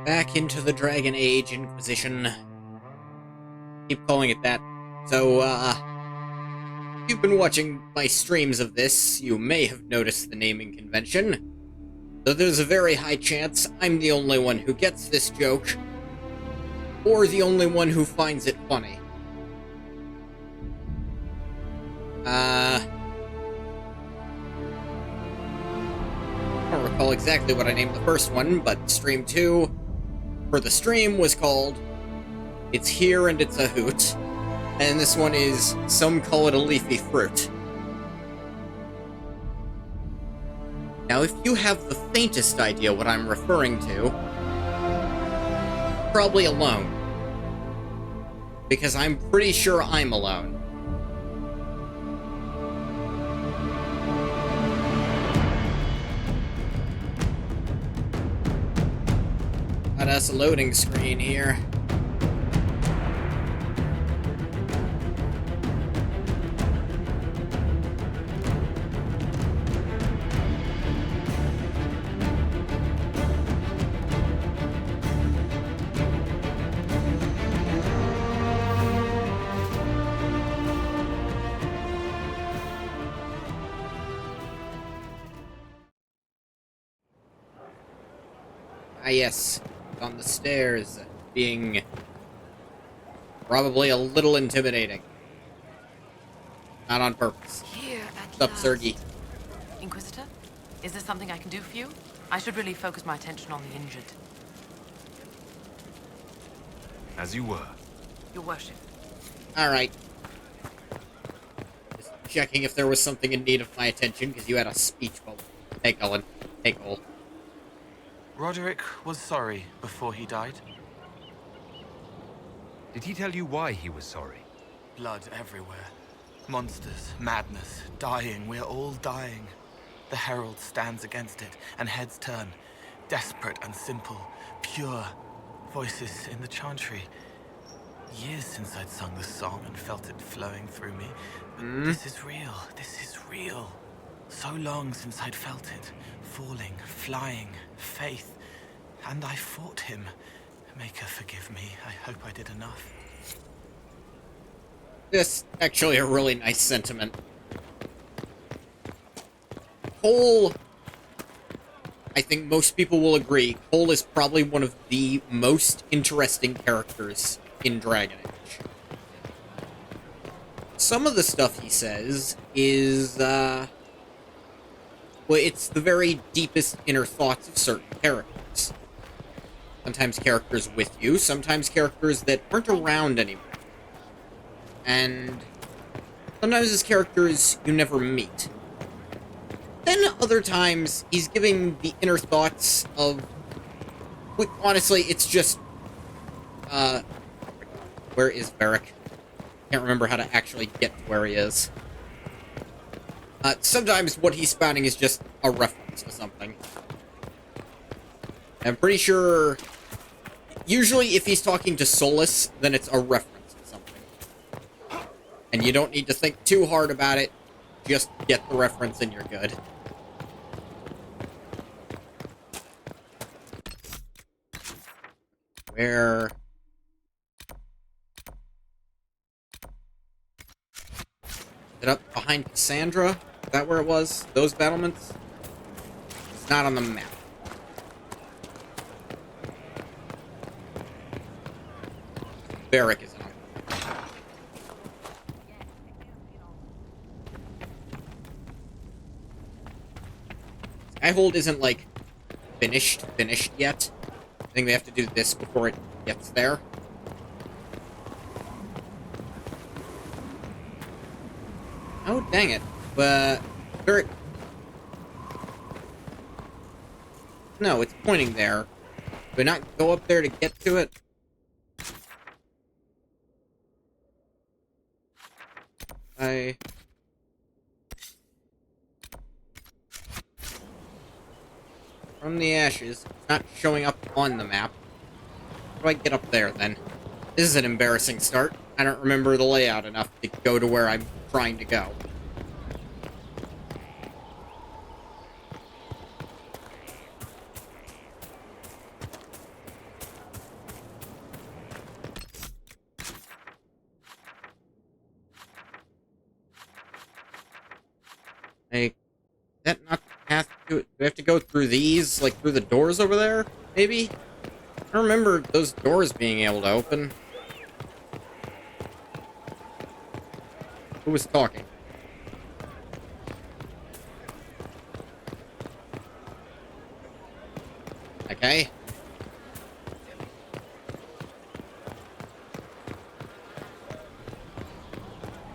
Back into the Dragon Age Inquisition. Keep calling it that. So, if you've been watching my streams of this, you may have noticed the naming convention. Though there's a very high chance I'm the only one who gets this joke, or the only one who finds it funny. I don't recall exactly what I named the first one, but Stream 2 for the stream was called It's Here and It's a Hoot, and this one is Some Call It a Leafy Fruit. Now, if you have the faintest idea what I'm referring to, probably alone. Because I'm pretty sure I'm alone. Got us a loading screen here. Ah, yes. On the stairs, being probably a little intimidating. Not on purpose. Here at What's up, Sergi? Inquisitor? Is there something I can do for you? I should really focus my attention on the injured. As you were. Your worship. Alright. Just checking if there was something in need of my attention, because you had a speech bubble. Hey, Cullen. Hey, Cole. Roderick was sorry before he died. Did he tell you why he was sorry? Blood everywhere. Monsters, madness, dying. We're all dying. The Herald stands against it, and heads turn. Desperate and simple, pure. Voices in the chantry. Years since I'd sung the song and felt it flowing through me. But this is real. This is real. So long since I'd felt it. Falling, flying, faith. And I fought him. Maker, forgive me. I hope I did enough. This actually a really nice sentiment. Cole, I think most people will agree, Cole is probably one of the most interesting characters in Dragon Age. Some of the stuff he says is, well, it's the very deepest inner thoughts of certain characters. Sometimes characters with you, sometimes characters that aren't around anymore. And sometimes it's characters you never meet. Then other times, he's giving the inner thoughts of... Like, honestly, it's just... Where is Varric? Can't remember how to actually get to where he is. Sometimes what he's spouting is just a reference to something. I'm pretty sure... Usually, if he's talking to Solus, then it's a reference to something. And you don't need to think too hard about it. Just get the reference and you're good. Where... Is it up behind Cassandra? Is that where it was? Those battlements? It's not on the map. Varric is on. Skyhold isn't, like, finished yet. I think they have to do this before it gets there. Oh, dang it. Varric... No, it's pointing there. Do I not go up there to get to it? From the ashes. It's not showing up on the map. How do I get up there, then? This is an embarrassing start. I don't remember the layout enough to go to where I'm trying to go. that not the path to it? Do we have to go through these, like through the doors over there? Maybe? I don't remember those doors being able to open. Who was talking? Okay.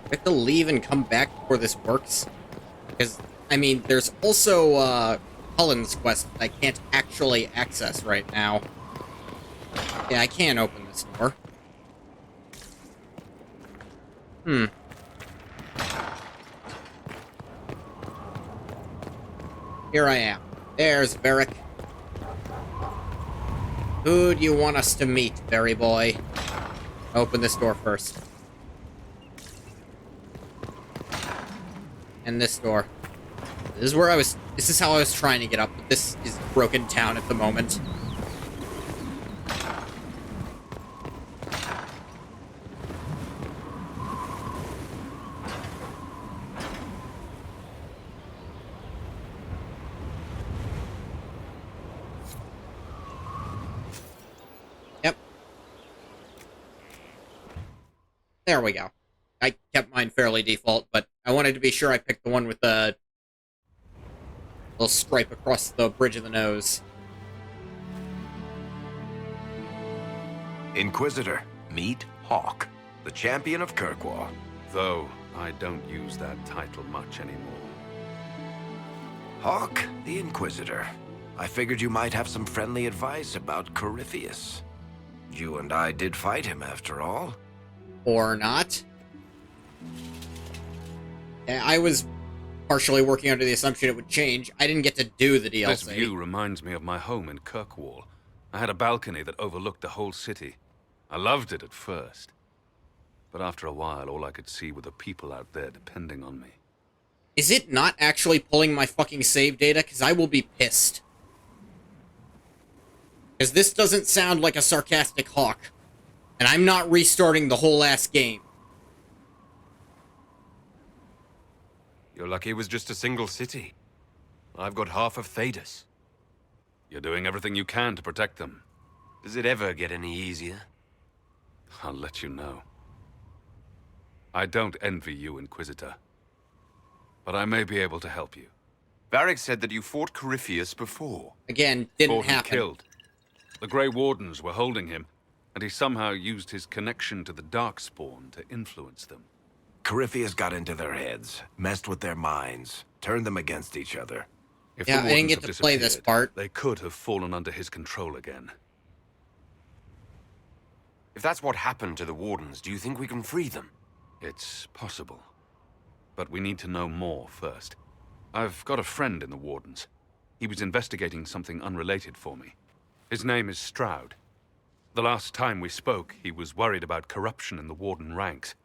I have to leave and come back before this works. Because, I mean, there's also, Cullen's quest that I can't actually access right now. Yeah, I can't open this door. Here I am. There's Varric. Who do you want us to meet, Berry Boy? Open this door first. And this door. This is how I was trying to get up, but this is broken down at the moment. Yep. There we go. I kept mine fairly default, but I wanted to be sure I picked the one with the little stripe across the bridge of the nose. Inquisitor, meet Hawk, the champion of Kirkwall. Though I don't use that title much anymore. Hawk, the Inquisitor. I figured you might have some friendly advice about Corypheus. You and I did fight him, after all. Or not. I was partially working under the assumption it would change. I didn't get to do the DLC. This view reminds me of my home in Kirkwall. I had a balcony that overlooked the whole city. I loved it at first. But after a while, all I could see were the people out there depending on me. Is it not actually pulling my fucking save data? Because I will be pissed. Because this doesn't sound like a sarcastic Hawk. And I'm not restarting the whole ass game. You're lucky it was just a single city. I've got half of Thedas. You're doing everything you can to protect them. Does it ever get any easier? I'll let you know. I don't envy you, Inquisitor. But I may be able to help you. Varric said that you fought Corypheus before. Again, didn't Fought and happen. killed. The Grey Wardens were holding him, and he somehow used his connection to the Darkspawn to influence them. Corypheus got into their heads, messed with their minds, turned them against each other. If Yeah, the I didn't Wardens get have to play this disappeared, part. They could have fallen under his control again. If that's what happened to the Wardens, do you think we can free them? It's possible. But we need to know more first. I've got a friend in the Wardens. He was investigating something unrelated for me. His name is Stroud. The last time we spoke, he was worried about corruption in the Warden ranks.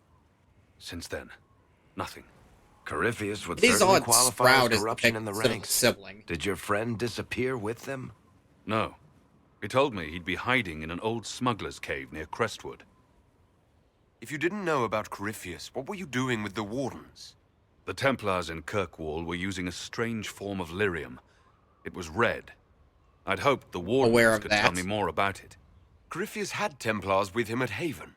Since then, nothing. Corypheus would It is certainly odd qualify Sprout as is corruption in the instead of ranks. sibling. Did your friend disappear with them? No. He told me he'd be hiding in an old smuggler's cave near Crestwood. If you didn't know about Corypheus, what were you doing with the Wardens? The Templars in Kirkwall were using a strange form of lyrium. It was red. I'd hoped the Aware Wardens of could that. tell me more about it. Corypheus had Templars with him at Haven.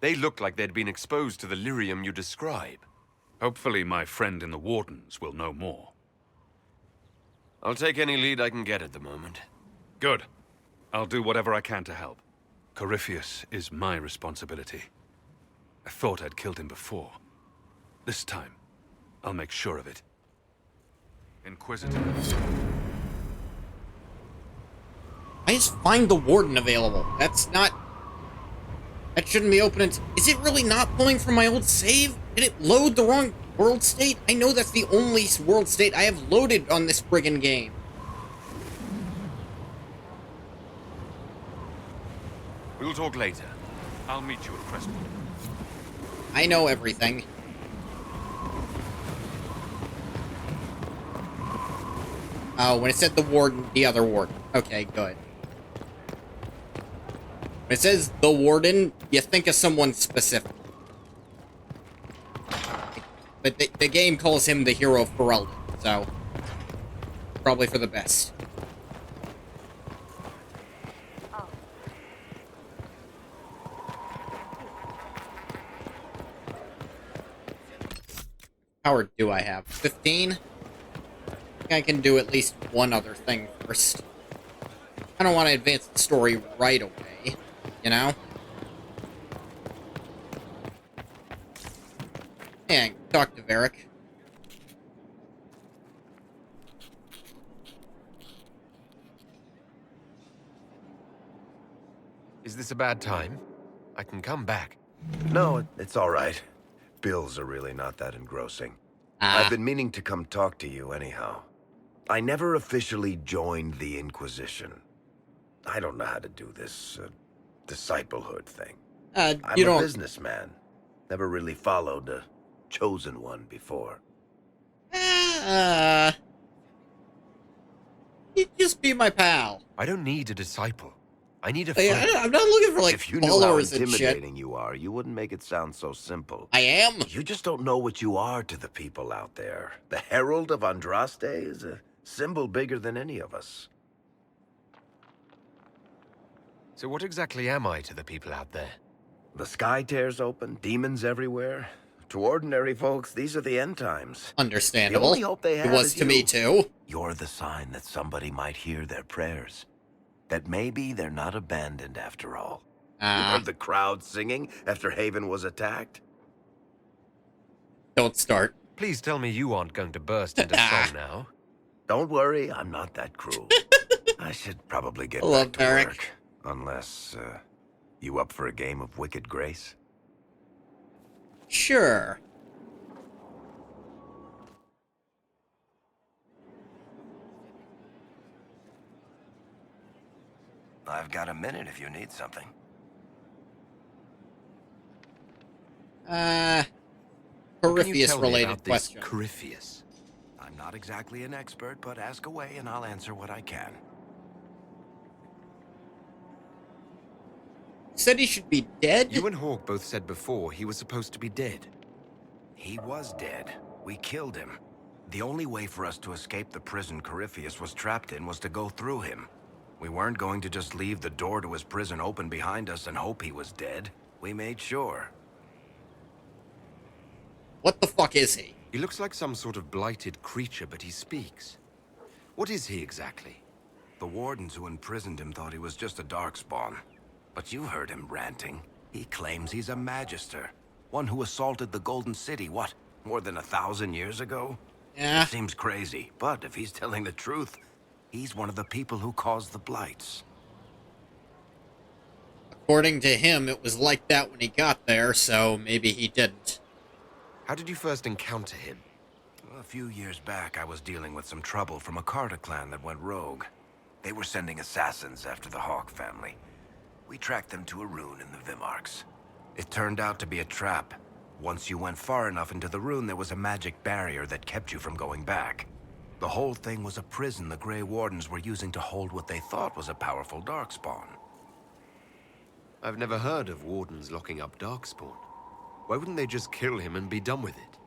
They looked like they'd been exposed to the lyrium you describe. Hopefully my friend in the Wardens will know more. I'll take any lead I can get at the moment. Good. I'll do whatever I can to help. Corypheus is my responsibility. I thought I'd killed him before. This time, I'll make sure of it. Inquisitor. Why is Find the Warden available? That's not... That shouldn't be open. Is it really not pulling from my old save? Did it load the wrong world state? I know that's the only world state I have loaded on this friggin' game. We'll talk later. I'll meet you at Crestwood. I know everything. Oh, when it said the warden, the other warden. Okay, good. When it says the warden, you think of someone specific. But the game calls him the hero of Ferelden, so... Probably for the best. Power do I have? 15? I think I can do at least one other thing first. I don't want to advance the story right away, you know? And talk to Varric. Is this a bad time? I can come back. No, it's all right. Bills are really not that engrossing. Ah, I've been meaning to come talk to you anyhow. I never officially joined the Inquisition. I don't know how to do this, disciplehood thing. I'm you a don't... businessman. Never really followed a chosen one before. You just be my pal. I don't need a disciple. I need a Like, friend. I'm not looking for, like, If you knew how followers and shit. intimidating you are, you wouldn't make it sound so simple. I am? You just don't know what you are to the people out there. The Herald of Andraste is a symbol bigger than any of us. So what exactly am I to the people out there? The sky tears open, demons everywhere. To ordinary folks, these are the end times. Understandable. The only hope they have It was is to me, you. too. You're the sign that somebody might hear their prayers. That maybe they're not abandoned after all. You heard the crowd singing after Haven was attacked? Don't start. Please tell me you aren't going to burst into song now. Don't worry, I'm not that cruel. I should probably get I love back to Varric. work. Unless, you up for a game of Wicked Grace? Sure. I've got a minute if you need something. What can you tell me Corypheus-related about this question. Corypheus? I'm not exactly an expert, but ask away and I'll answer what I can. Said he should be dead? You and Hawk both said before he was supposed to be dead. He was dead. We killed him. The only way for us to escape the prison Corypheus was trapped in was to go through him. We weren't going to just leave the door to his prison open behind us and hope he was dead. We made sure. What the fuck is he? He looks like some sort of blighted creature, but he speaks. What is he exactly? The wardens who imprisoned him thought he was just a darkspawn. But you heard him ranting. He claims he's a magister. One who assaulted the Golden City, what, more than 1,000 years ago? Yeah. It seems crazy, but if he's telling the truth, he's one of the people who caused the blights. According to him, it was like that when he got there, so maybe he didn't. How did you first encounter him? A few years back, I was dealing with some trouble from a Carter clan that went rogue. They were sending assassins after the Hawk family. We tracked them to a rune in the Vimarks. It turned out to be a trap. Once you went far enough into the rune, there was a magic barrier that kept you from going back. The whole thing was a prison the Grey Wardens were using to hold what they thought was a powerful Darkspawn. I've never heard of wardens locking up Darkspawn. Why wouldn't they just kill him and be done with it?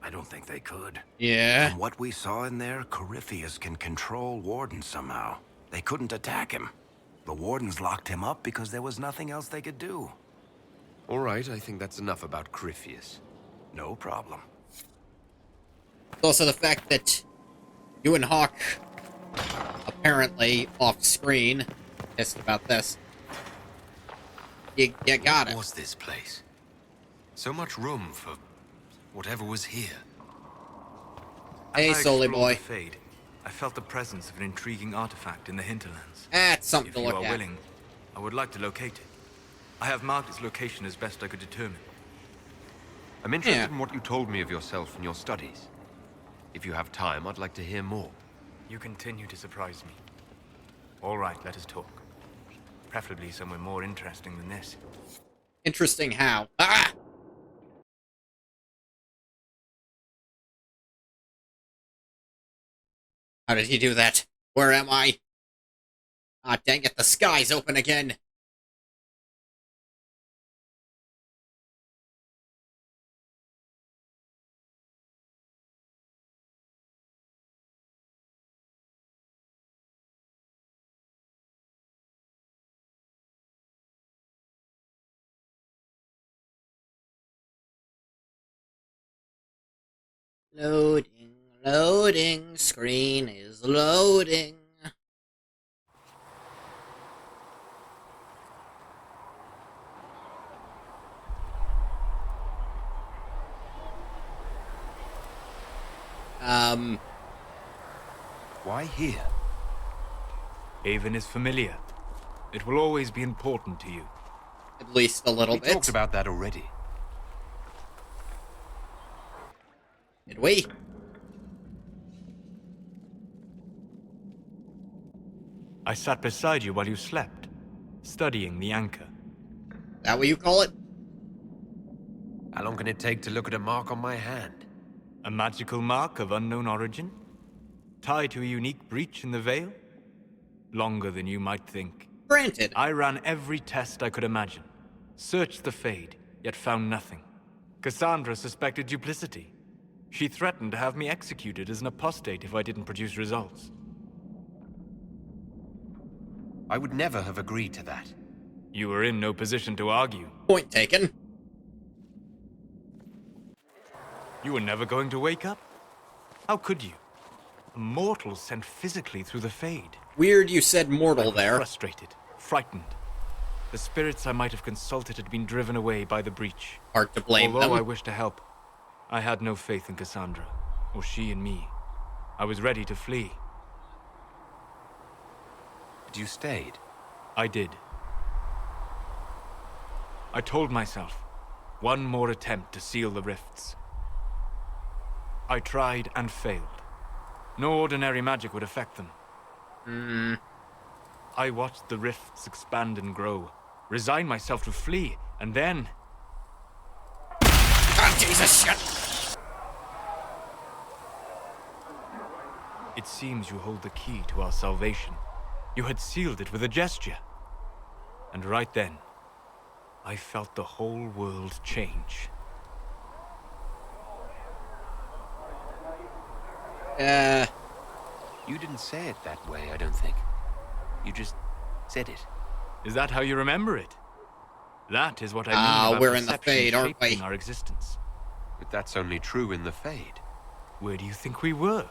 I don't think they could. Yeah. From what we saw in there, Corypheus can control Wardens somehow. They couldn't attack him. The Wardens locked him up because there was nothing else they could do. All right, I think that's enough about Corypheus. No problem. It's also the fact that you and Hawk, apparently off-screen, pissed about this. You got it. What was this place? So much room for whatever was here. Hey, As I Solely explored boy. the Fade, I felt the presence of an intriguing artifact in the hinterlands. That's something If to you look are at. willing, I would like to locate it. I have marked its location as best I could determine. I'm interested Yeah. in what you told me of yourself and your studies. If you have time, I'd like to hear more. You continue to surprise me. All right, let us talk. Preferably somewhere more interesting than this. Interesting how. Ah! How did he do that? Where am I? Ah, dang it, the sky's open again. Loading, loading, screen is loading. Why here? Haven is familiar. It will always be important to you. At least a little We bit. talked about that already. Did we? I sat beside you while you slept, studying the anchor. That what you call it? How long can it take to look at a mark on my hand? A magical mark of unknown origin? Tied to a unique breach in the veil? Longer than you might think. Granted. I ran every test I could imagine. Searched the Fade, yet found nothing. Cassandra suspected duplicity. She threatened to have me executed as an apostate if I didn't produce results. I would never have agreed to that. You were in no position to argue. Point taken. You were never going to wake up? How could you? A mortal sent physically through the Fade. Weird you said mortal I was there. frustrated, frightened. The spirits I might have consulted had been driven away by the breach. Hard to blame Although I them. wished to help, I had no faith in Cassandra, or she in me. I was ready to flee. But you stayed. I did. I told myself, one more attempt to seal the rifts. I tried and failed. No ordinary magic would affect them. I watched the rifts expand and grow, resigned myself to flee, and then... Ah, Jesus, shit! It seems you hold the key to our salvation. You had sealed it with a gesture. And right then, I felt the whole world change. You didn't say it that way, I don't think. You just said it. Is that how you remember it? That is what I mean Ah, about we're in the perception Fade, aren't we? shaping our existence. But that's only true in the Fade. Where do you think we were?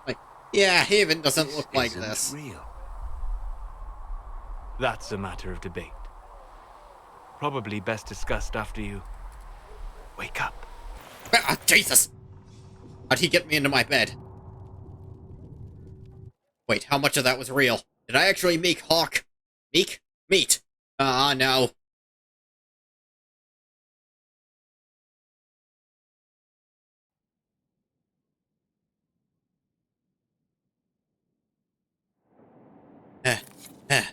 Like, yeah, Haven doesn't look like Isn't this. real. That's a matter of debate. Probably best discussed after you wake up. Ah, Jesus! How'd he get me into my bed? Wait, how much of that was real? Did I actually make Hawk? Meat? Ah, no. Eh, eh.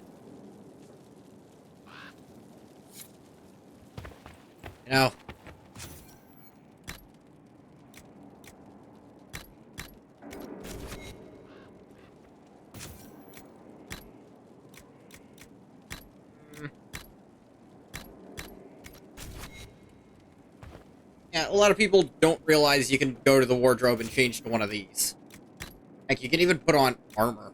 You know, yeah, a lot of people don't realize you can go to the wardrobe and change to one of these. Heck, you can even put on armor.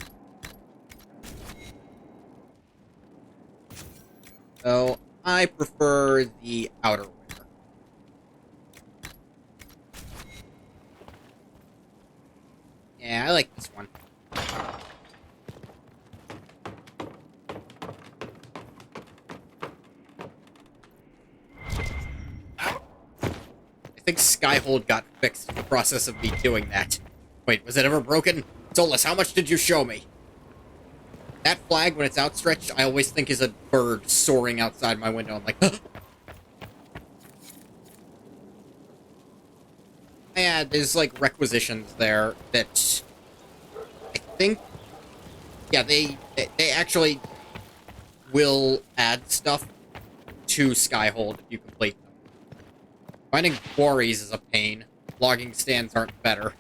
So, I prefer the outerwear. Yeah, I like this one. I think Skyhold got fixed in the process of me doing that. Wait, was it ever broken? Solus, how much did you show me? That flag, when it's outstretched, I always think is a bird soaring outside my window. I'm like, yeah, there's like requisitions there that I think, yeah, they actually will add stuff to Skyhold if you complete them. Finding quarries is a pain. Logging stands aren't better.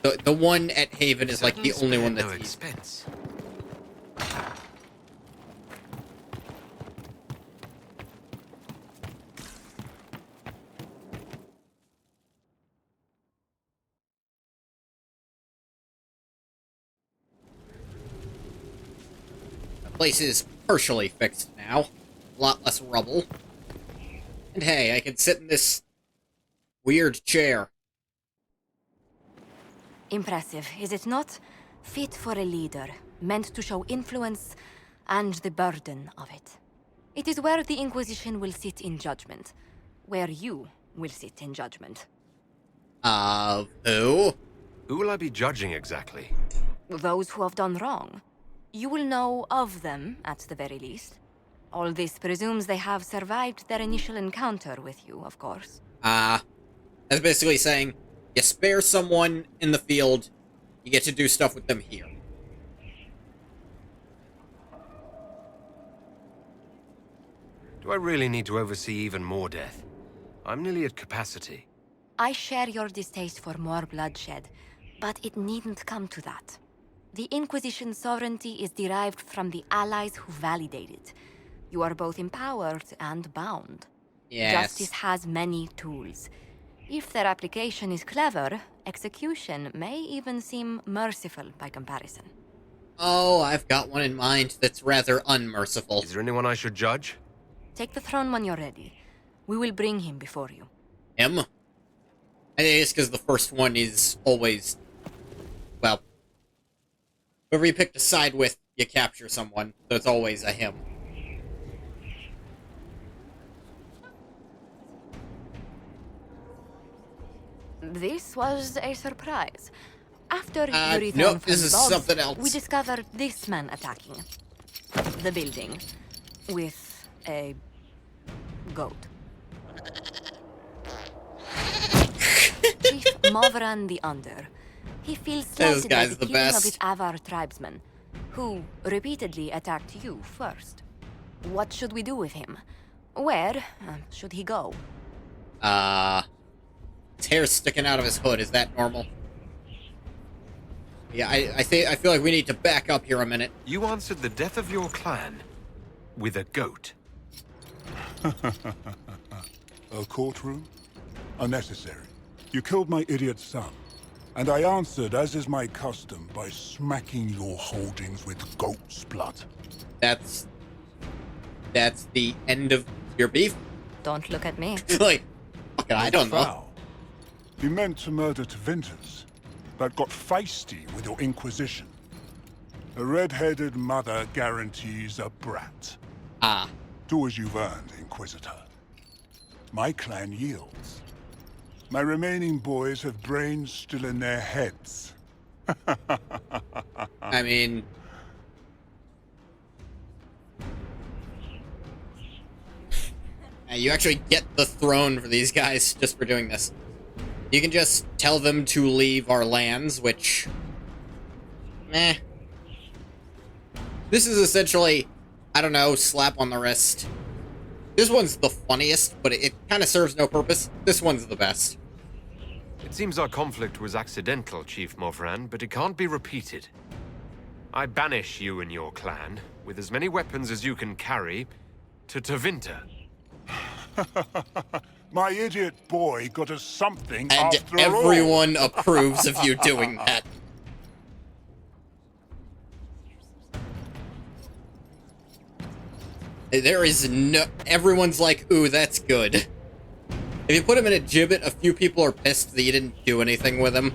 The one at Haven is like the only one that's no easy. expense. The place is partially fixed now. A lot less rubble. And hey, I can sit in this weird chair. Impressive, is it not? Fit for a leader, meant to show influence and the burden of it. It is where the Inquisition will sit in judgment. Where you will sit in judgment. Who? Who will I be judging exactly? Those who have done wrong. You will know of them, at the very least. All this presumes they have survived their initial encounter with you, of course. That's basically saying, you spare someone in the field, you get to do stuff with them here. Do I really need to oversee even more death? I'm nearly at capacity. I share your distaste for more bloodshed, but it needn't come to that. The Inquisition's sovereignty is derived from the allies who validate it. You are both empowered and bound. Yes. Justice has many tools. If their application is clever, execution may even seem merciful by comparison. Oh, I've got one in mind that's rather unmerciful. Is there anyone I should judge? Take the throne when you're ready. We will bring him before you. Him? I think it's because the first one is always... Well... Whoever you pick to side with, you capture someone, so it's always a him. This was a surprise. After you returned nope, from this is Boggs, something else. we discovered this man attacking the building with a goat. Chief Movran the Under. He feels This slighted by guy's the the killing of best. his Avar tribesmen, who repeatedly attacked you first. What should we do with him? Where should he go? His hair's sticking out of his hood. Is that normal? Yeah, I feel like we need to back up here a minute. You answered the death of your clan with a goat. A courtroom? Unnecessary. You killed my idiot son, and I answered, as is my custom, by smacking your holdings with goat's blood. That's the end of your beef? Don't look at me. Like, fucking, I don't know. Foul. You meant to murder Tevinters, but got feisty with your Inquisition. A red-headed mother guarantees a brat. Ah. Do as you've earned, Inquisitor. My clan yields. My remaining boys have brains still in their heads. I mean... You actually get the throne for these guys just for doing this. You can just tell them to leave our lands, which... Meh. This is essentially, I don't know, slap on the wrist. This one's the funniest, but it kind of serves no purpose. This one's the best. It seems our conflict was accidental, Chief Movran, but it can't be repeated. I banish you and your clan, with as many weapons as you can carry, to Tevinter. My idiot boy got us something And after all. everyone approves of you doing that. There is no... Everyone's like, ooh, that's good. If you put him in a gibbet, a few people are pissed that you didn't do anything with him.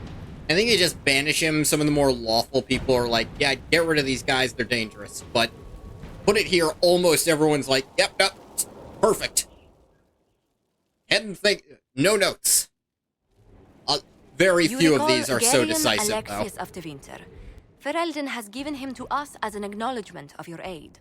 I think you just banish him. Some of the more lawful people are like, yeah, get rid of these guys, they're dangerous. But put it here, almost everyone's like, yep, perfect. Hadn't think... No notes. Very few of these are so decisive, Alexius of Tevinter. Ferelden has given him to us as an acknowledgement of your aid.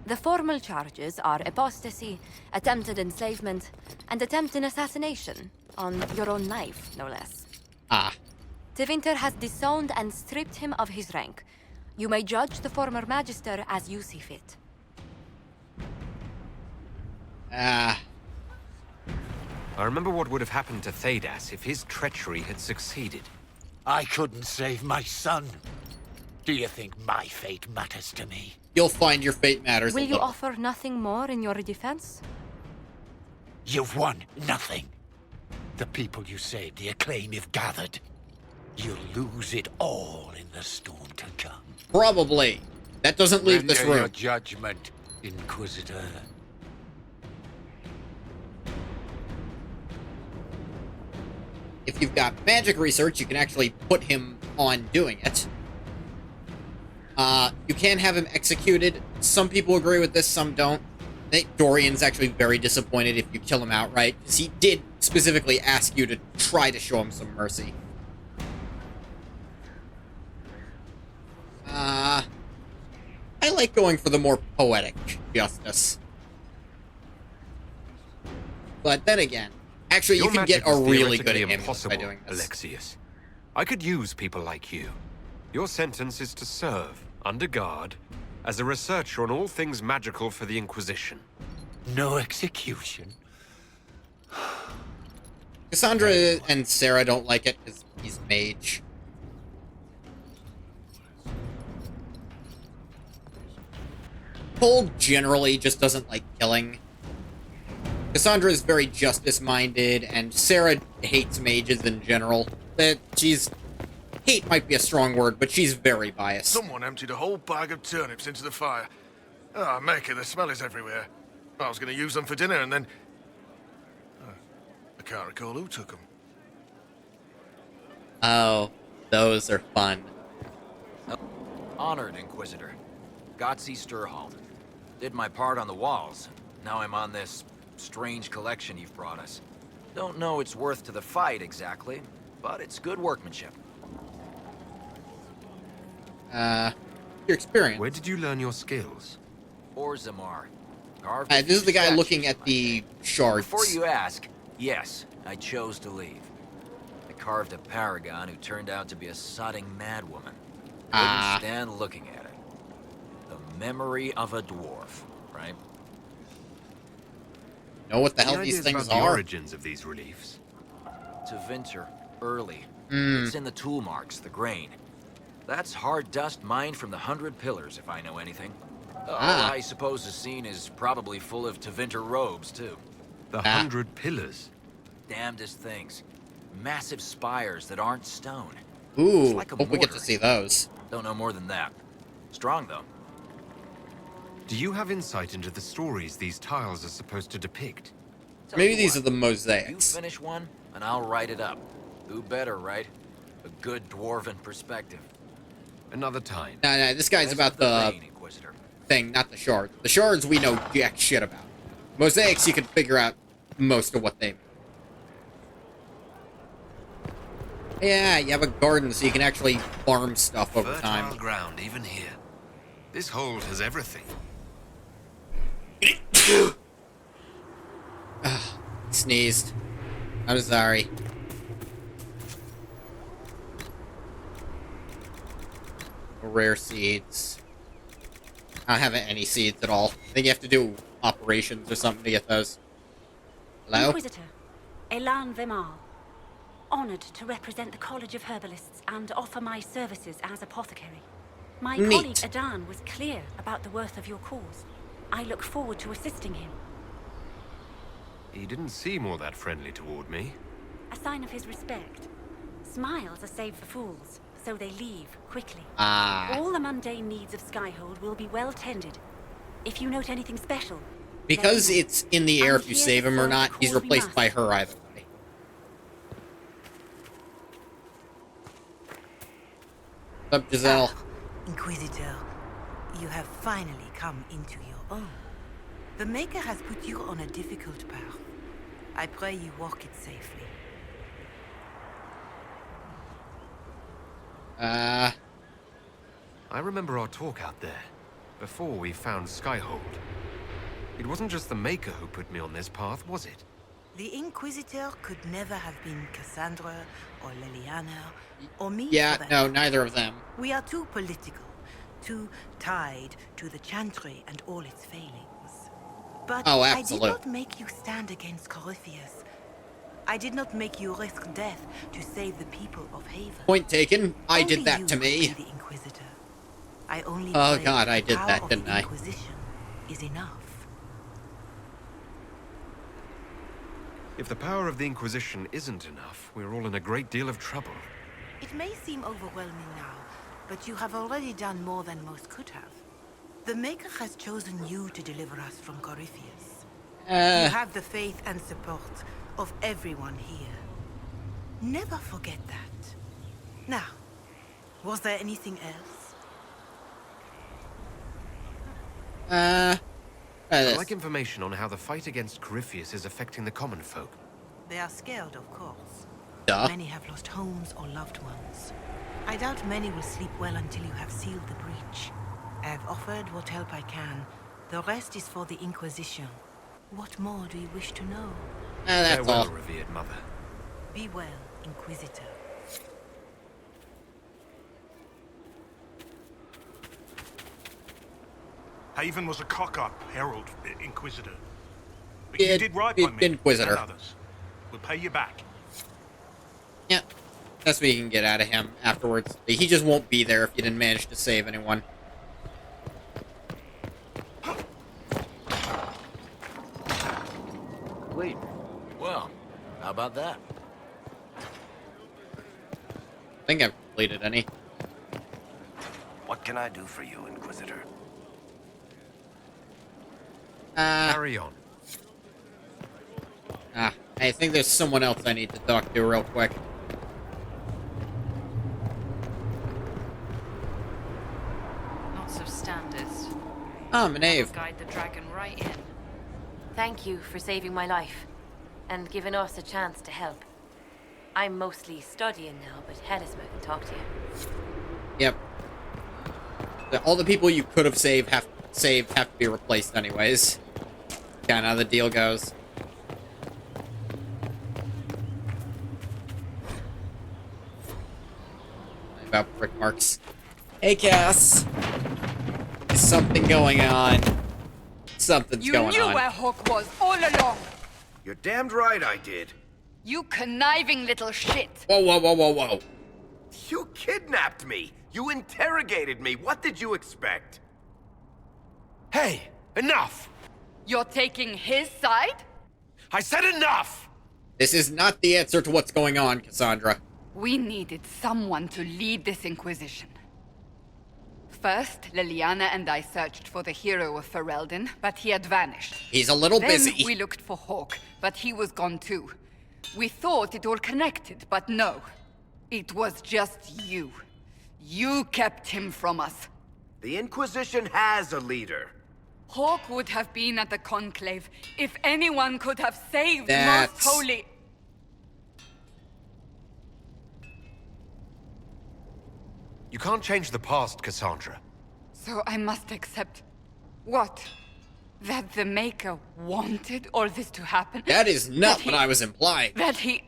The formal charges are apostasy, attempted enslavement, and attempted assassination on your own life, no less. Ah. Tevinter has disowned and stripped him of his rank. You may judge the former magister as you see fit. Ah. I remember what would have happened to Thedas if his treachery had succeeded. I couldn't save my son. Do you think my fate matters to me? You'll find your fate matters Will a you little. offer nothing more in your defense? You've won nothing. The people you saved, the acclaim you've gathered. You'll lose it all in the storm to come. Probably. That doesn't leave this Render room. your judgment, Inquisitor. if you've got magic research, you can actually put him on doing it. You can have him executed. Some people agree with this, some don't. I think Dorian's actually very disappointed if you kill him outright, because he did specifically ask you to try to show him some mercy. I like going for the more poetic justice. But then again, actually, you can get a really good amulet by doing this. Alexius. I could use people like you. Your sentence is to serve, under guard, as a researcher on all things magical for the Inquisition. No execution? Cassandra and Sarah don't like it because he's mage. Cole generally just doesn't like killing. Cassandra is very justice-minded, and Sarah hates mages in general. Hate might be a strong word, but she's very biased. Someone emptied a whole bag of turnips into the fire. Ah, Maker, the smell is everywhere. I was going to use them for dinner, and then... I can't recall who took them. Oh, those are fun. Honored, Inquisitor. Ghoti Sturhold. Did my part on the walls. Now I'm on this strange collection you've brought us. Don't know its worth to the fight, exactly, but it's good workmanship. Your experience. Where did you learn your skills? Orzammar. Carved This is the guy statues looking at of the shards. Before you ask, yes, I chose to leave. I carved a paragon who turned out to be a sodding madwoman. Couldn't stand looking at it. The memory of a dwarf, right? Know what the Any hell these ideas things about the are? origins of these reliefs? To Vinter, early. It's in the tool marks, the grain. That's hard dust mined from the 100 Pillars, if I know anything. I suppose the scene is probably full of Tevinter robes, too. The 100 Pillars? Damnedest things. Massive spires that aren't stone. Ooh, like a hope we get to mortar. see those. Don't know more than that. Strong, though. Do you have insight into the stories these tiles are supposed to depict? Tell Maybe you these what, are the You mosaics. finish one, and I'll write it up. Who better, right? A good dwarven perspective. Another time. No, this guy's Rest about of the vein, Inquisitor. thing, not the shards. The shards we know jack shit about. Mosaics, you can figure out most of what they mean. Yeah, you have a garden, so you can actually farm stuff over time. Fertile ground, even here. This hold has everything. Sneezed. I'm sorry. Rare seeds. I don't have any seeds at all. I think you have to do operations or something to get those. Hello? Inquisitor, Elan Vimar. Honored to represent the College of Herbalists and offer my services as apothecary. My Neat. colleague Adan was clear about the worth of your cause. I look forward to assisting him. He didn't seem all that friendly toward me. A sign of his respect. Smiles are saved for fools, so they leave quickly. All the mundane needs of Skyhold will be well tended. If you note anything special... Because let me know. it's in the air I'm if you here save to him or serve not, the he's cause we replaced must. by her either way. What's up, Giselle? Inquisitor, you have finally come into your own. The Maker has put you on a difficult path. I pray you walk it safely. I remember our talk out there, before we found Skyhold. It wasn't just the Maker who put me on this path, was it? The Inquisitor could never have been Cassandra, or Liliana, or me. Yeah, for that no, matter. neither of them. We are too political, too tied to the Chantry and all its failings. But Oh, I did absolute. not make you stand against Corypheus. I did not make you risk death to save the people of Haven. Point taken. I Only did that you to me. could be the Inquisitor. I only Oh, pray God, I the did power that, of didn't the I? Inquisition is enough. If the power of the Inquisition isn't enough, we're all in a great deal of trouble. It may seem overwhelming now, but you have already done more than most could have. The Maker has chosen you to deliver us from Corypheus. You have the faith and support of everyone here. Never forget that. Now, was there anything else? I'd like information on how the fight against Corypheus is affecting the common folk. They are scared, of course. Duh. Many have lost homes or loved ones. I doubt many will sleep well until you have sealed the breach. I have offered what help I can. The rest is for the Inquisition. What more do you wish to know? That's Farewell, all. revered mother. Be well, Inquisitor. Haven was a cock-up, Herald, Inquisitor. But you did right by me Inquisitor. and others. We'll pay you back. Yeah, that's what you can get out of him afterwards. He just won't be there if you didn't manage to save anyone. Wait. Well, how about that? I think I've completed any. What can I do for you, Inquisitor? Carry on. I think there's someone else I need to talk to real quick. Not so standard. Oh, Maeve. Guide the dragon right in. Thank you for saving my life, and giving us a chance to help. I'm mostly studying now, but Helisma can talk to you. Yep. All the people you could have saved have to be replaced anyways. Kinda how the deal goes. About brick marks. Hey, Cass. There's something going on. Something's going on. You knew where Hawk was all along. You're damned right I did. You conniving little shit. Whoa, whoa, whoa, whoa, whoa. You kidnapped me. You interrogated me. What did you expect? Hey, enough! You're taking his side? I said enough! This is not the answer to what's going on, Cassandra. We needed someone to lead this Inquisition. First, Liliana and I searched for the hero of Ferelden, but he had vanished. He's a little Then busy. we looked for Hawk, but he was gone too. We thought it all connected, but no. It was just you. You kept him from us. The Inquisition has a leader. Hawk would have been at the Conclave if anyone could have saved That's... Most Holy. You can't change the past, Cassandra. So I must accept... what? That the Maker wanted all this to happen? That is not what I was implying. That he...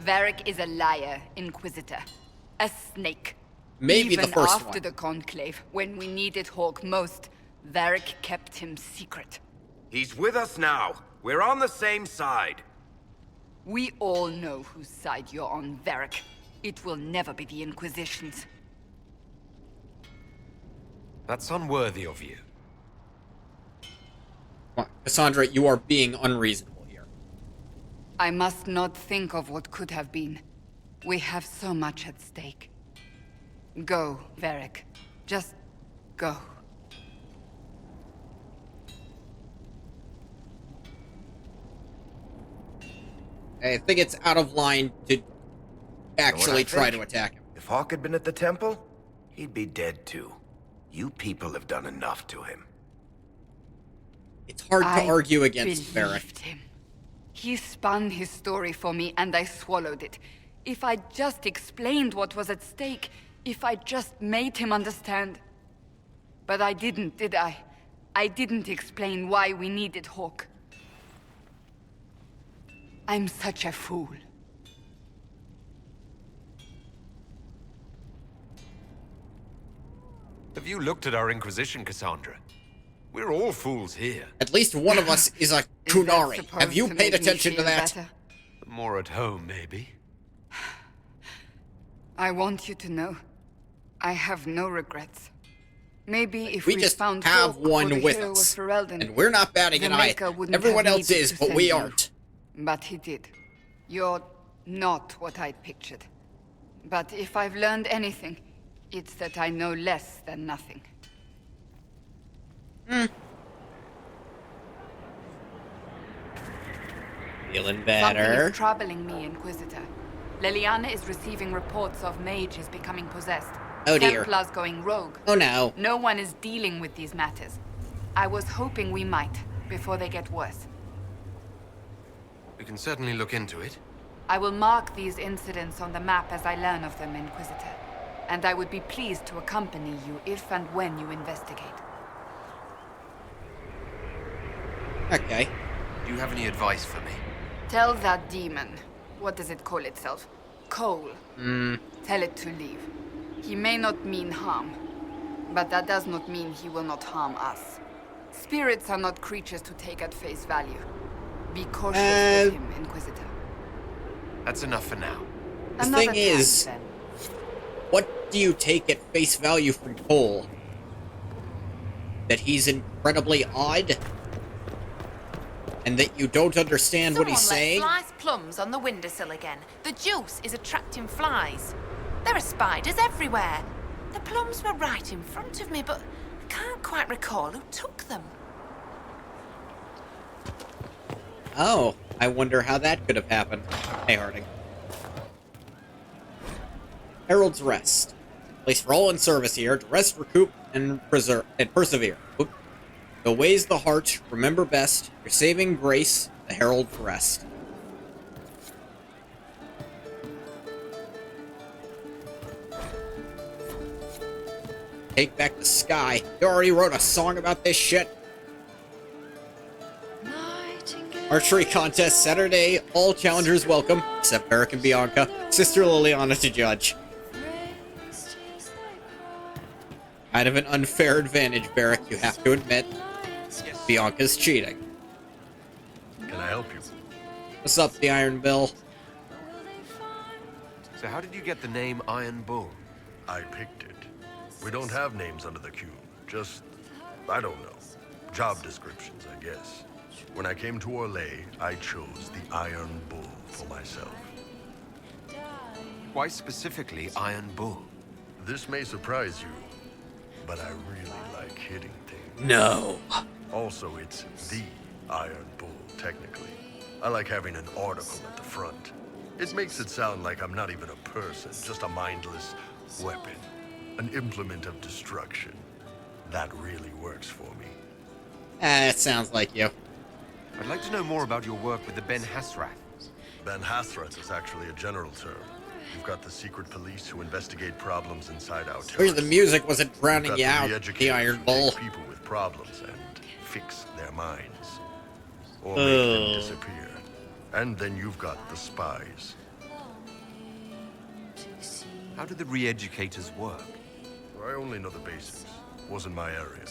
Varric is a liar, Inquisitor. A snake. Maybe Even the first after one. the Conclave, when we needed Hawk most, Varric kept him secret. He's with us now. We're on the same side. We all know whose side you're on, Varric. It will never be the Inquisition's. That's unworthy of you. Come on, Cassandra, you are being unreasonable here. I must not think of what could have been. We have so much at stake. Go, Varric. Just go. I think it's out of line to actually try to attack him. If Hawk had been at the temple, he'd be dead too. You people have done enough to him. It's hard to argue against Varric. Believed him. He spun his story for me, and I swallowed it. If I just explained what was at stake, if I just made him understand. But I didn't, did I? I didn't explain why we needed Hawk. I'm such a fool. Have you looked at our Inquisition, Cassandra? We're all fools here. At least one of us is a Kunari. Have you paid attention to that? Better? More at home, maybe. I want you to know, I have no regrets. Maybe if We we just found have Hawk one or the with hero us. of Ferelden, And we're not batting the an eye. Maker wouldn't Everyone have else needed is, to but send we you. aren't. But he did. You're not what I'd pictured. But if I've learned anything, it's that I know less than nothing. Feeling Something better. is troubling me, Inquisitor. Leliana is receiving reports of mages becoming possessed. Oh dear. Templars going rogue. Oh no. No one is dealing with these matters. I was hoping we might, before they get worse. We can certainly look into it. I will mark these incidents on the map as I learn of them, Inquisitor. And I would be pleased to accompany you if and when you investigate. Okay. Do you have any advice for me? Tell that demon, what does it call itself? Cole. Tell it to leave. He may not mean harm, but that does not mean he will not harm us. Spirits are not creatures to take at face value. Be cautious with him, Inquisitor. That's enough for now. The thing is, what do you take at face value from Cole? That he's incredibly odd? And that you don't understand what he's saying? Someone let sliced plums on the windowsill again. The juice is attracting flies. There are spiders everywhere. The plums were right in front of me, but I can't quite recall who took them. Oh, I wonder how that could have happened. Hey, Harding. Herald's Rest. Place for all in service here to rest, recoup, and persevere. Oop. The ways the heart remember best, your saving grace, the Herald's Rest. Take back the sky. You already wrote a song about this shit. Archery contest Saturday. All challengers welcome, except Beric and Bianca. Sister Liliana to judge. Kind of an unfair advantage, Beric, you have to admit. Bianca's cheating. Can I help you? What's up, the Iron Bill? So how did you get the name Iron Bull? I picked it. We don't have names under the queue. Just, I don't know. Job descriptions, I guess. When I came to Orlais, I chose the Iron Bull for myself. Why specifically Iron Bull? This may surprise you, but I really like hitting things. No. Also, it's the Iron Bull, technically. I like having an article at the front. It makes it sound like I'm not even a person, just a mindless weapon. An implement of destruction. That really works for me. It sounds like you. I'd like to know more about your work with the Ben Hasrath. Ben Hasrath is actually a general term. You've got the secret police who investigate problems inside our Wish terrorists. the music wasn't drowning You've you got out, the re-educators Iron who Bull. take people with problems and fix their minds. Or make them disappear. And then you've got the spies. How do the re-educators work? I only know the basics. Wasn't my area.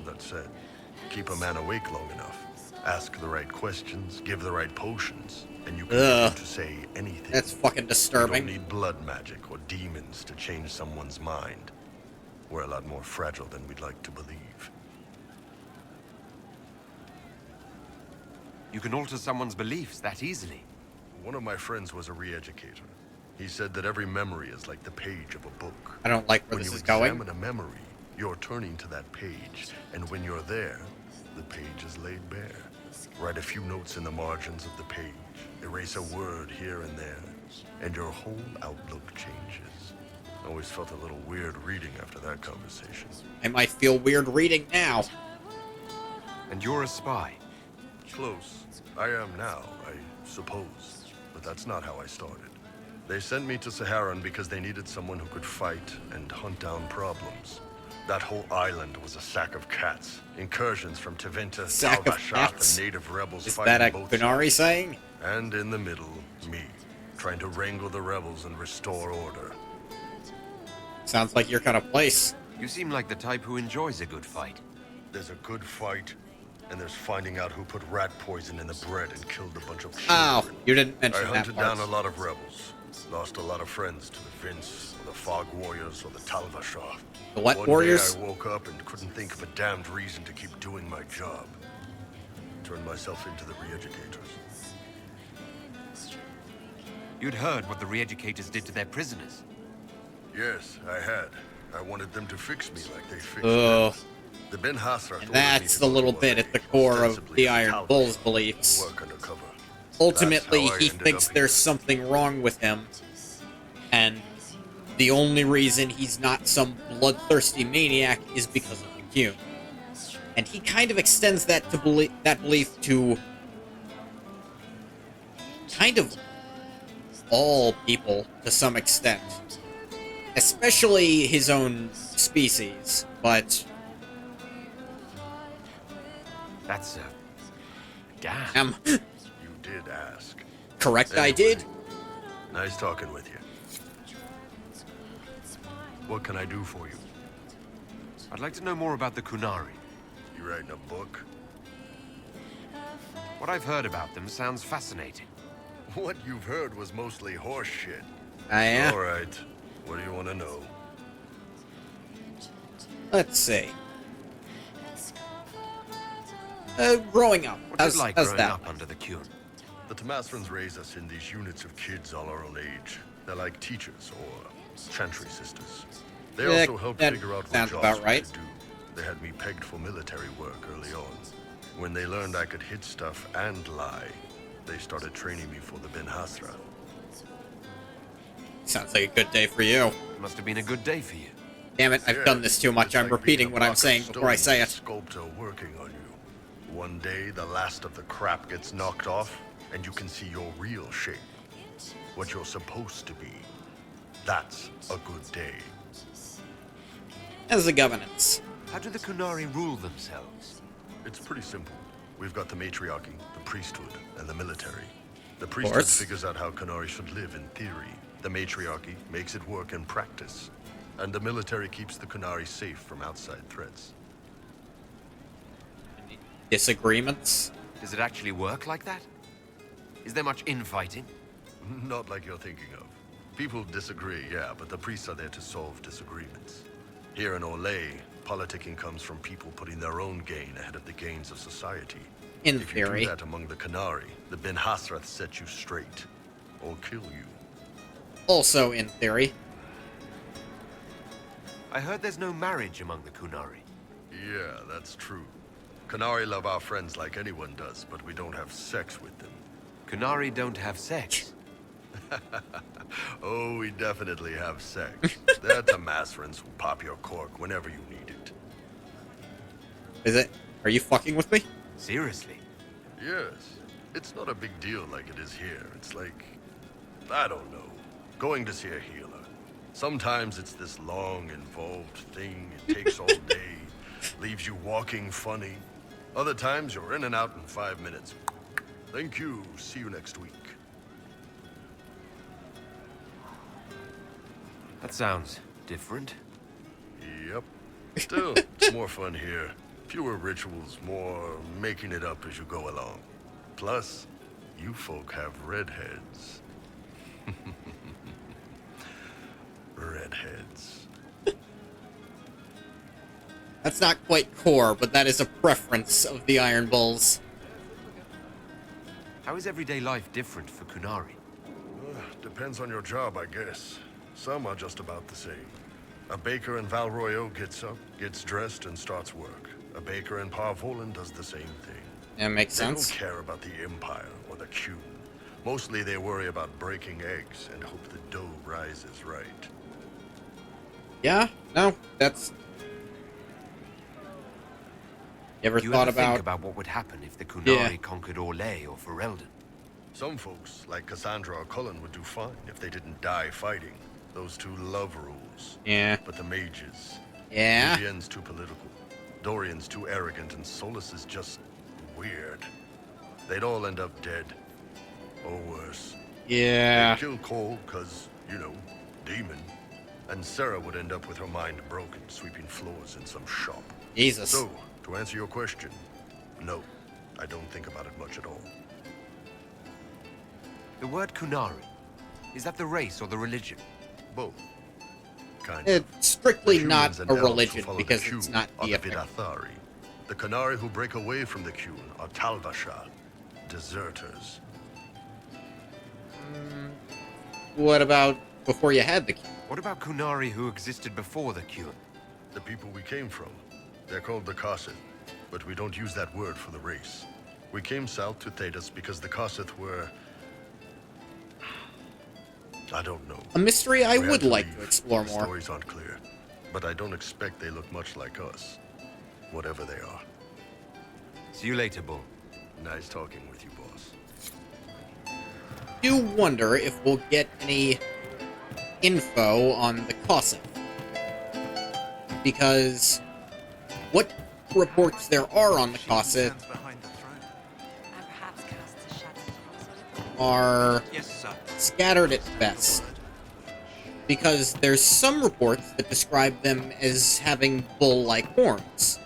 That said, keep a man awake long enough. Ask the right questions, give the right potions, and you can get him to say anything. That's fucking disturbing. You don't need blood magic or demons to change someone's mind. We're a lot more fragile than we'd like to believe. You can alter someone's beliefs that easily. One of my friends was a re-educator. He said that every memory is like the page of a book. I don't like where this is going. When you examine a memory, you're turning to that page, and when you're there, the page is laid bare. Write a few notes in the margins of the page, erase a word here and there, and your whole outlook changes. Always felt a little weird reading after that conversation. I might feel weird reading now. And you're a spy? Close. I am now, I suppose. But that's not how I started. They sent me to Saharan because they needed someone who could fight and hunt down problems. That whole island was a sack of cats. Incursions from Tevinter, Sack of Al-Bashar, cats? and native rebels Is fighting that a both Qunari sides. saying? And in the middle, me, trying to wrangle the rebels and restore order. Sounds like your kind of place. You seem like the type who enjoys a good fight. There's a good fight, and there's finding out who put rat poison in the bread and killed a bunch of children. Oh, you didn't mention I that hunted part. down a lot of rebels. Lost a lot of friends to the Vince, or the Fog Warriors, or the Talvashar. The what One warriors? day I woke up and couldn't think of a damned reason to keep doing my job. Turned myself into the re-educators. You'd heard what the re-educators did to their prisoners. Yes, I had. I wanted them to fix me like they fixed Oh. them. The Ben Hasrat And that's the little bit at the core of the Iron Bull's beliefs. Work undercover. ultimately That's how I he ended thinks up there's something wrong with him, and the only reason he's not some bloodthirsty maniac is because of the Q. And he kind of extends that to that belief to kind of all people to some extent, especially his own species. But that's damn. You did ask. Correct, Anyway, I did. Nice talking with you. What can I do for you? I'd like to know more about the Kunari. You writing a book? What I've heard about them sounds fascinating. What you've heard was mostly horse shit. Yeah. All right. What do you want to know? Let's see. Growing up. What's it like growing that? up under the Qun? The Tamasrans raise us in these units of kids all our own age. They're like teachers or chantry sisters. They also help figure out what jobs we should do. They had me pegged for military work early on. When they learned I could hit stuff and lie, they started training me for the Ben Hasra. Sounds like a good day for you. It must have been a good day for you. Damn it, I've done this too much. I'm repeating what I'm saying before I say it. Sculptor working on you. One day, the last of the crap gets knocked off, and you can see your real shape. What you're supposed to be. That's a good day. As the governance. How do the Kunari rule themselves? It's pretty simple. We've got the matriarchy, the priesthood, and the military. The priesthood figures out how Kunari should live in theory. The matriarchy makes it work in practice. And the military keeps the Kunari safe from outside threats. Any disagreements? Does it actually work like that? Is there much infighting? Not like you're thinking of. People disagree, yeah, but the priests are there to solve disagreements. Here in Olay, politicking comes from people putting their own gain ahead of the gains of society. In if theory. you do that among the Kunari, the Ben Hasrath set you straight. Or kill you. Also in theory. I heard there's no marriage among the Kunari. Yeah, that's true. Kunari love our friends like anyone does, but we don't have sex with them. Kunari don't have sex? Oh, we definitely have sex. They're Tamasrans who pop your cork whenever you need it. Is it? Are you fucking with me? Seriously? Yes. It's not a big deal like it is here. It's like, I don't know, going to see a healer. Sometimes it's this long, involved thing. It takes all day, leaves you walking funny. Other times you're in and out in 5 minutes. Thank you. See you next week. That sounds different. Yep. Still, it's more fun here. Fewer rituals, more making it up as you go along. Plus, you folk have redheads. Redheads. That's not quite core, but that is a preference of the Iron Bulls. How is everyday life different for Kunari? Depends on your job, I guess. Some are just about the same. A baker in Valroyo gets up, gets dressed, and starts work. A baker in Parvolan does the same thing. Yeah, makes sense. They don't care about the Empire or the Q. Mostly they worry about breaking eggs and hope the dough rises right. Yeah? No, that's... You ever thought think about what would happen if the Kunari conquered Orlais or Ferelden? Some folks, like Cassandra or Cullen, would do fine if they didn't die fighting. Those two love rules. Yeah. But the mages... Yeah? Vivienne's too political. Dorian's too arrogant, and Solus is just... weird. They'd all end up dead. Or worse. Yeah. They'd kill Cole, cause, you know, demon. And Sarah would end up with her mind broken, sweeping floors in some shop. Jesus. So, to answer your question, no. I don't think about it much at all. The word Kunari, is that the race or the religion? Both. Kind It's strictly The not humans a and elves who religion, follow because the it's Qun not are the deific. Vidathari. The Kunari who break away from the Qun are Talvasha, deserters. What about before you had the Q? What about Kunari who existed before the Qun? The people we came from. They're called the Kasith, but we don't use that word for the race. We came south to Thedas because the Kossith were... I don't know. A mystery I We had would like leave. to explore The more. stories aren't clear, but I don't expect they look much like us, whatever they are. See you later, Bull. Nice talking with you, boss. Do wonder if we'll get any info on the Kossith. Because what reports there are on the Kossith are scattered at best. Because there's some reports that describe them as having bull-like horns.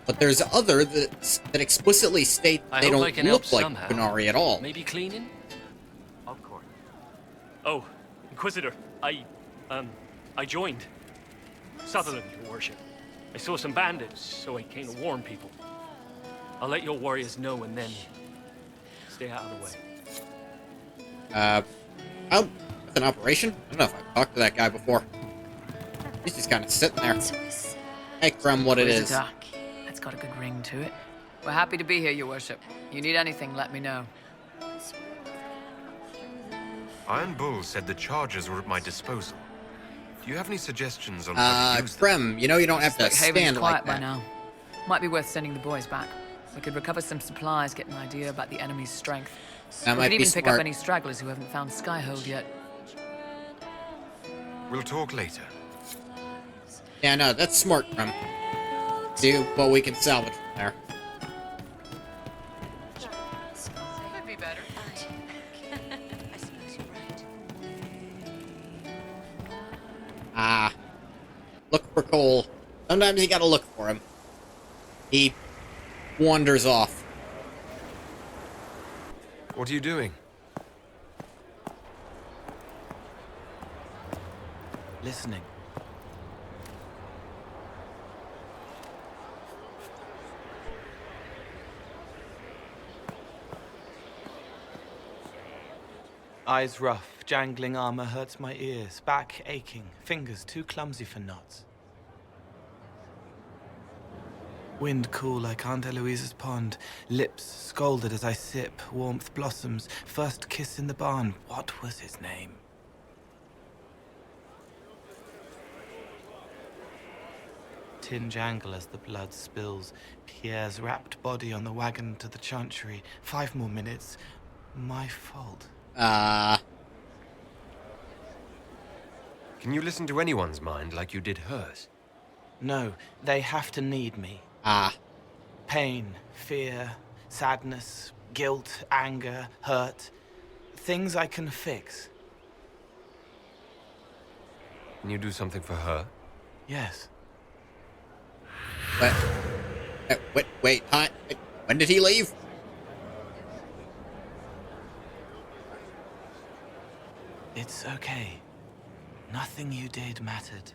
But there's other that explicitly state they don't look like Qunari at all. Maybe cleaning? Of course. Oh, Inquisitor, I joined. Sutherland, your worship. I saw some bandits, so I came to warn people. I'll let your warriors know and then stay out of the way. Oh, that's an operation? I don't know if I've talked to that guy before. He's just kind of sitting there. Hey, Crumb, what it is. It's got a good ring to it. We're happy to be here, your worship. You need anything, let me know. Iron Bull said the charges were at my disposal. Do you have any suggestions on how to use them? Crumb, you know you don't have to Haven's stand quiet like by that. now. Might be worth sending the boys back. We could recover some supplies, get an idea about the enemy's strength. That we might could be even pick up smart. any stragglers who haven't found Skyhold yet. We'll talk later. Yeah, no, that's smart, Crumb. Do what we can salvage from there. Could be better. Look for Cole. Sometimes you gotta look for him. He wanders off. What are you doing? Listening. Eyes rough, jangling armor hurts my ears, back aching, fingers too clumsy for knots. Wind cool like Aunt Eloise's pond, lips scalded as I sip, warmth blossoms, first kiss in the barn. What was his name? Tin jangle as the blood spills, Pierre's wrapped body on the wagon to the chantry. 5 more minutes. My fault. Can you listen to anyone's mind like you did hers? No, they have to need me. Pain, fear, sadness, guilt, anger, hurt. Things I can fix. Can you do something for her? Yes. Wait, huh? When did he leave? It's okay. Nothing you did mattered.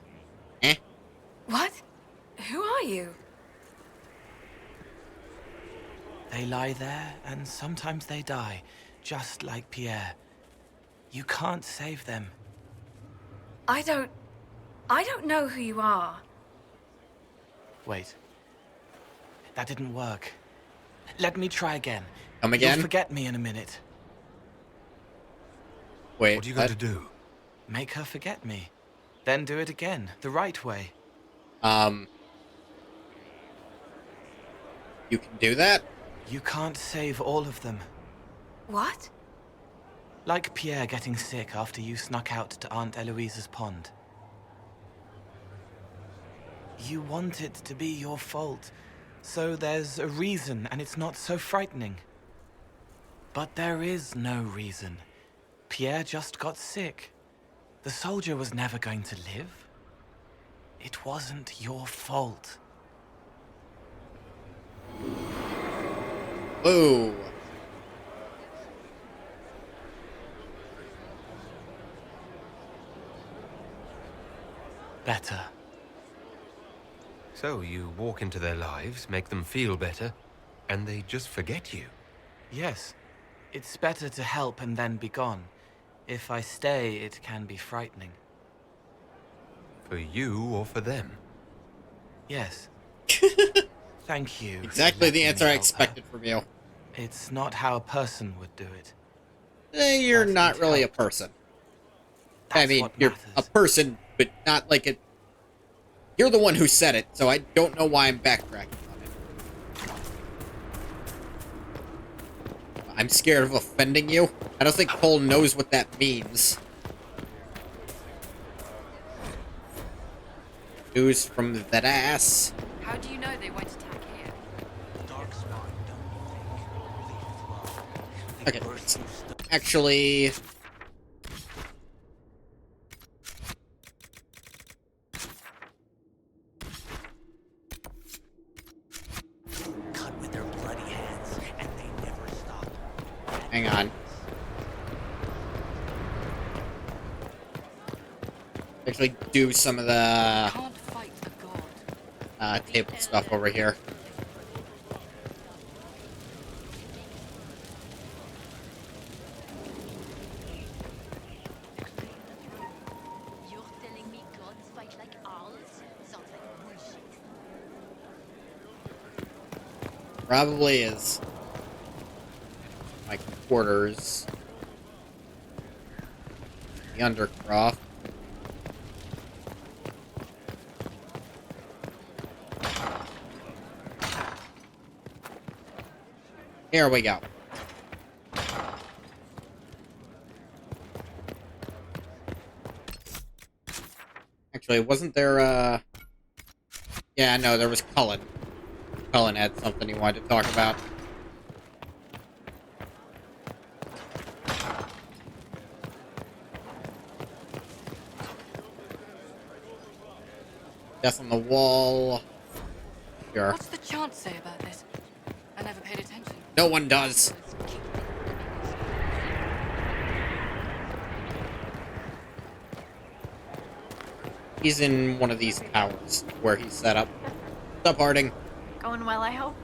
What? Who are you? They lie there, and sometimes they die, just like Pierre. You can't save them. I don't know who you are. Wait. That didn't work. Let me try again. Come again? You'll forget me in a minute. Wait, what are you going to do? Make her forget me. Then do it again, the right way. You can do that? You can't save all of them. What? Like Pierre getting sick after you snuck out to Aunt Eloise's pond. You want it to be your fault, so there's a reason and it's not so frightening. But there is no reason. Pierre just got sick. The soldier was never going to live. It wasn't your fault. Whoa. Better. So you walk into their lives, make them feel better, and they just forget you. Yes. It's better to help and then be gone. If I stay, it can be frightening. For you or for them? Yes. Thank you. Exactly the answer I expected from you. It's not how a person would do it. You're not really a person. I mean, you're a person, but not like it. You're the one who said it, so I don't know why I'm backtracking on it. I'm scared of offending you. I don't think Cole knows what that means. News from that ass. How do you know they won't attack here? Okay, actually... Cut with their bloody hands, and they never stop. Hang on. Actually do some of the table stuff over here. You're telling me gods fight like owls? Sounds like bullshit. Probably is my quarters. The Undercroft. Here we go. Actually, wasn't there, Yeah, no, there was Cullen. Cullen had something he wanted to talk about. Death on the wall. Sure. What's the chant say about this? I never paid attention. No one does. He's in one of these towers where he's set up. What's up, Harding? Going well, I hope.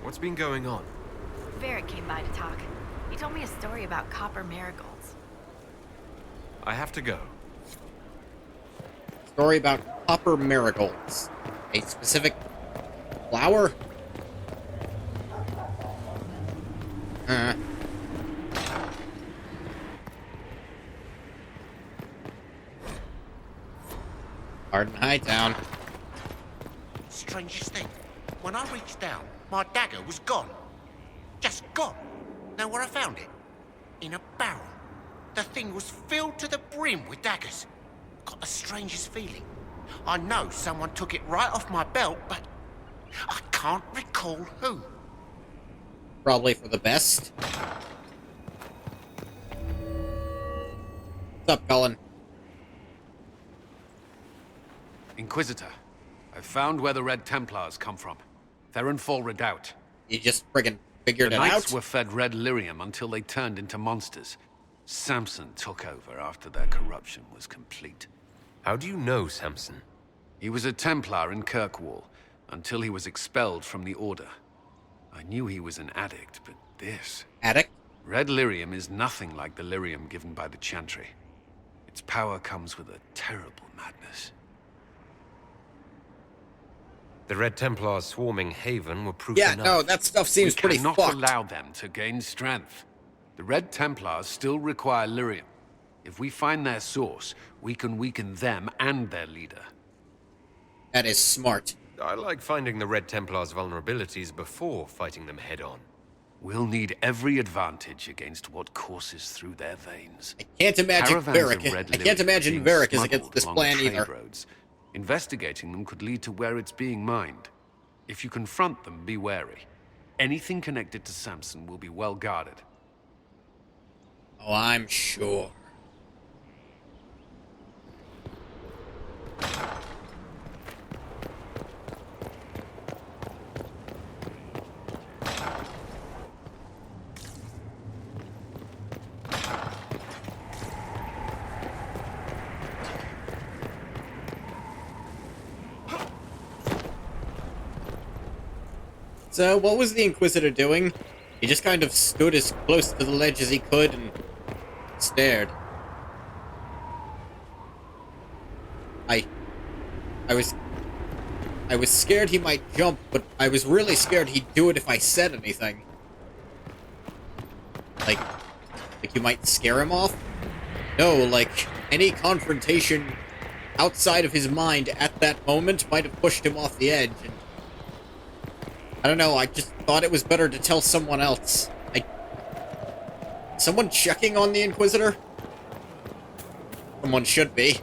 What's been going on? Varric came by to talk. He told me a story about copper marigolds. I have to go. Story about copper marigolds. A specific flower? Hardin Hightown. Strangest thing, when I reached down, my dagger was gone. Just gone. Know where I found it? In a barrel. The thing was filled to the brim with daggers. Got the strangest feeling. I know someone took it right off my belt, but I can't recall who. Probably for the best. What's up, Cullen? Inquisitor, I've found where the Red Templars come from. They're in Fall Redoubt. You just friggin' figured the it knights out? were fed red lyrium until they turned into monsters. Samson took over after their corruption was complete. How do you know Samson? He was a Templar in Kirkwall, until he was expelled from the Order. I knew he was an addict, but this... Addict? Red lyrium is nothing like the lyrium given by the Chantry. Its power comes with a terrible madness. The Red Templars swarming Haven were proof Yeah, enough. no, that stuff seems pretty fucked. fucked. We cannot allow them to gain strength. The Red Templars still require lyrium. If we find their source, we can weaken them and their leader. That is smart. I like finding the Red Templars' vulnerabilities before fighting them head-on. We'll need every advantage against what courses through their veins. I can't imagine Varric is against this plan either. Roads. Investigating them could lead to where it's being mined. If you confront them, be wary. Anything connected to Samson will be well guarded. Oh, I'm sure. So, what was the Inquisitor doing? He just kind of stood as close to the ledge as he could and stared. I was scared he might jump, but I was really scared he'd do it if I said anything. Like you might scare him off? No, like any confrontation outside of his mind at that moment might have pushed him off the edge. And I don't know, I just thought it was better to tell someone else. Someone checking on the Inquisitor? Someone should be.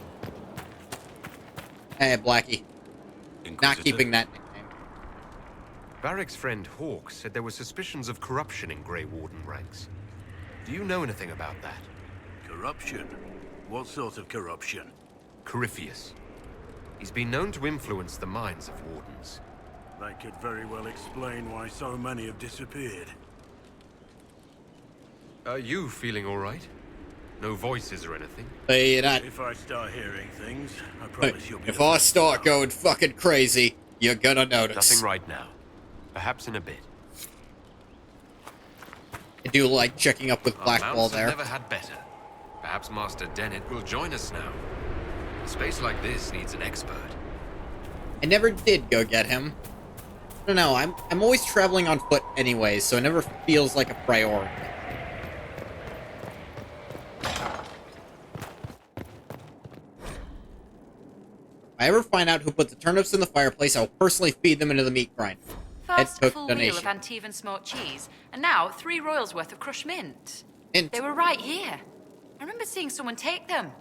Hey, Blackie. Not keeping that nickname. Varric's friend Hawk said there were suspicions of corruption in Grey Warden ranks. Do you know anything about that? Corruption? What sort of corruption? Corypheus. He's been known to influence the minds of Wardens. That could very well explain why so many have disappeared. Are you feeling all right? No voices or anything? If I start hearing things, I promise you'll be... If I start going fucking crazy, you're gonna notice. Nothing right now. Perhaps in a bit. I do like checking up with Blackwall there. Never had better. Perhaps Master Dennett will join us now. A space like this needs an expert. I never did go get him. I don't know, I'm always traveling on foot anyway, so it never feels like a priority. If I ever find out who put the turnips in the fireplace, I'll personally feed them into the meat grinder. First, a full wheel of Antivan smoked cheese, and now 3 royals worth of crushed mint. They were right here. I remember seeing someone take them.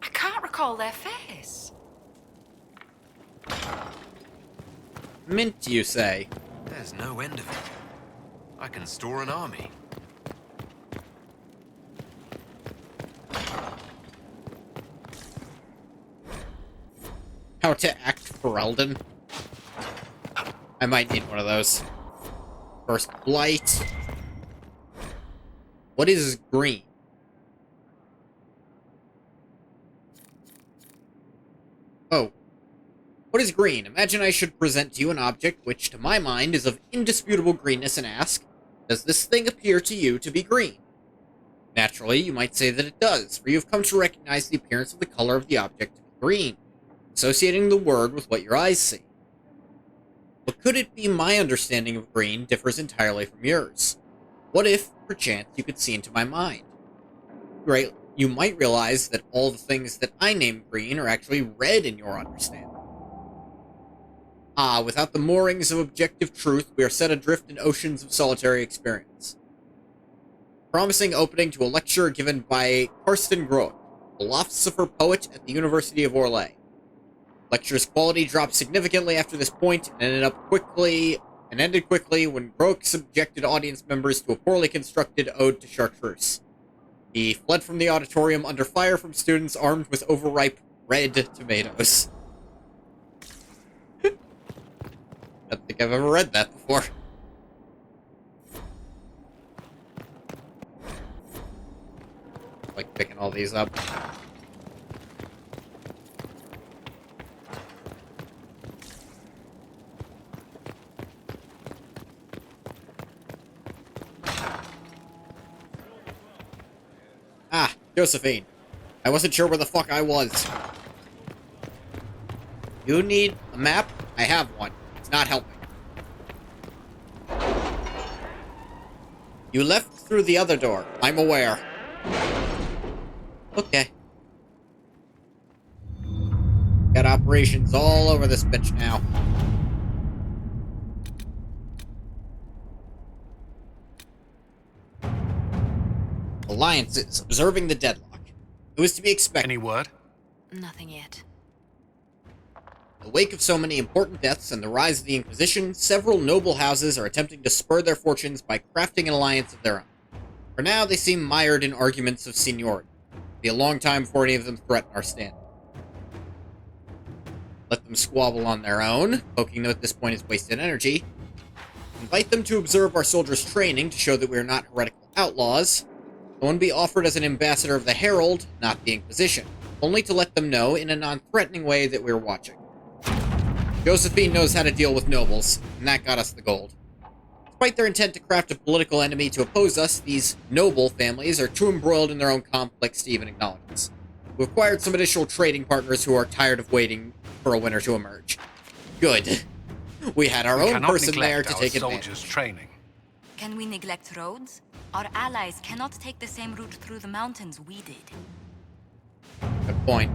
I can't recall their face. Mint, you say? There's no end of it. I can store an army. How to act for Eldon. I might need one of those. First Blight. What is green? Oh. What is green? Imagine I should present to you an object which, to my mind, is of indisputable greenness and ask, does this thing appear to you to be green? Naturally, you might say that it does, for you have come to recognize the appearance of the color of the object to be green, associating the word with what your eyes see. But could it be my understanding of green differs entirely from yours? What if, perchance, you could see into my mind? Right, you might realize that all the things that I name green are actually red in your understanding. Ah, without the moorings of objective truth, we are set adrift in oceans of solitary experience. Promising opening to a lecture given by Karsten Groth, philosopher poet at the University of Orlais. Lecture's quality dropped significantly after this point and ended quickly when Groth subjected audience members to a poorly constructed ode to chartreuse. He fled from the auditorium under fire from students armed with overripe red tomatoes. I don't think I've ever read that before. Like picking all these up. Ah, Josephine. I wasn't sure where the fuck I was. You need a map? I have one. It's not helping. You left through the other door. I'm aware. Okay. Got operations all over this bitch now. Alliances, observing the deadlock. It was to be expected. Any word? Nothing yet. In the wake of so many important deaths and the rise of the Inquisition, several noble houses are attempting to spur their fortunes by crafting an alliance of their own. For now, they seem mired in arguments of seniority. It'll be a long time before any of them threaten our standing. Let them squabble on their own, poking them at this point is wasted energy. Invite them to observe our soldiers' training to show that we are not heretical outlaws. No one be offered as an ambassador of the Herald, not the Inquisition, only to let them know in a non-threatening way that we're watching. Josephine knows how to deal with nobles, and that got us the gold. Despite their intent to craft a political enemy to oppose us, these noble families are too embroiled in their own conflicts to even acknowledge us. We've acquired some additional trading partners who are tired of waiting for a winner to emerge. Good. We had our own person there to take advantage. Can we neglect roads? Our allies cannot take the same route through the mountains we did. Good point.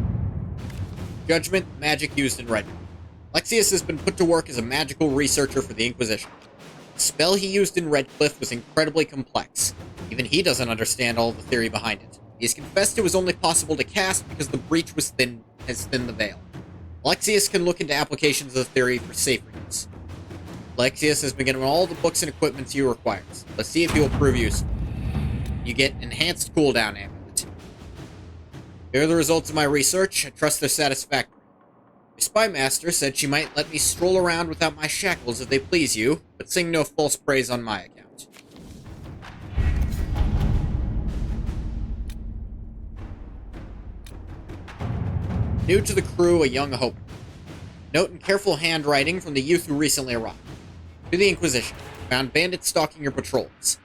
Judgment, magic used in Red. Alexius has been put to work as a magical researcher for the Inquisition. The spell he used in Redcliffe was incredibly complex. Even he doesn't understand all the theory behind it. He has confessed it was only possible to cast because the breach has thinned the veil. Alexius can look into applications of the theory for safer use. Alexius has been given all the books and equipment he requires. Let's see if he will prove useful. You get enhanced cooldown amulet. Here are the results of my research. I trust they're satisfactory. Your spy master said she might let me stroll around without my shackles if they please you, but sing no false praise on my account. New to the crew, a young hope. Note in careful handwriting from the youth who recently arrived. To the Inquisition, found bandits stalking your patrols.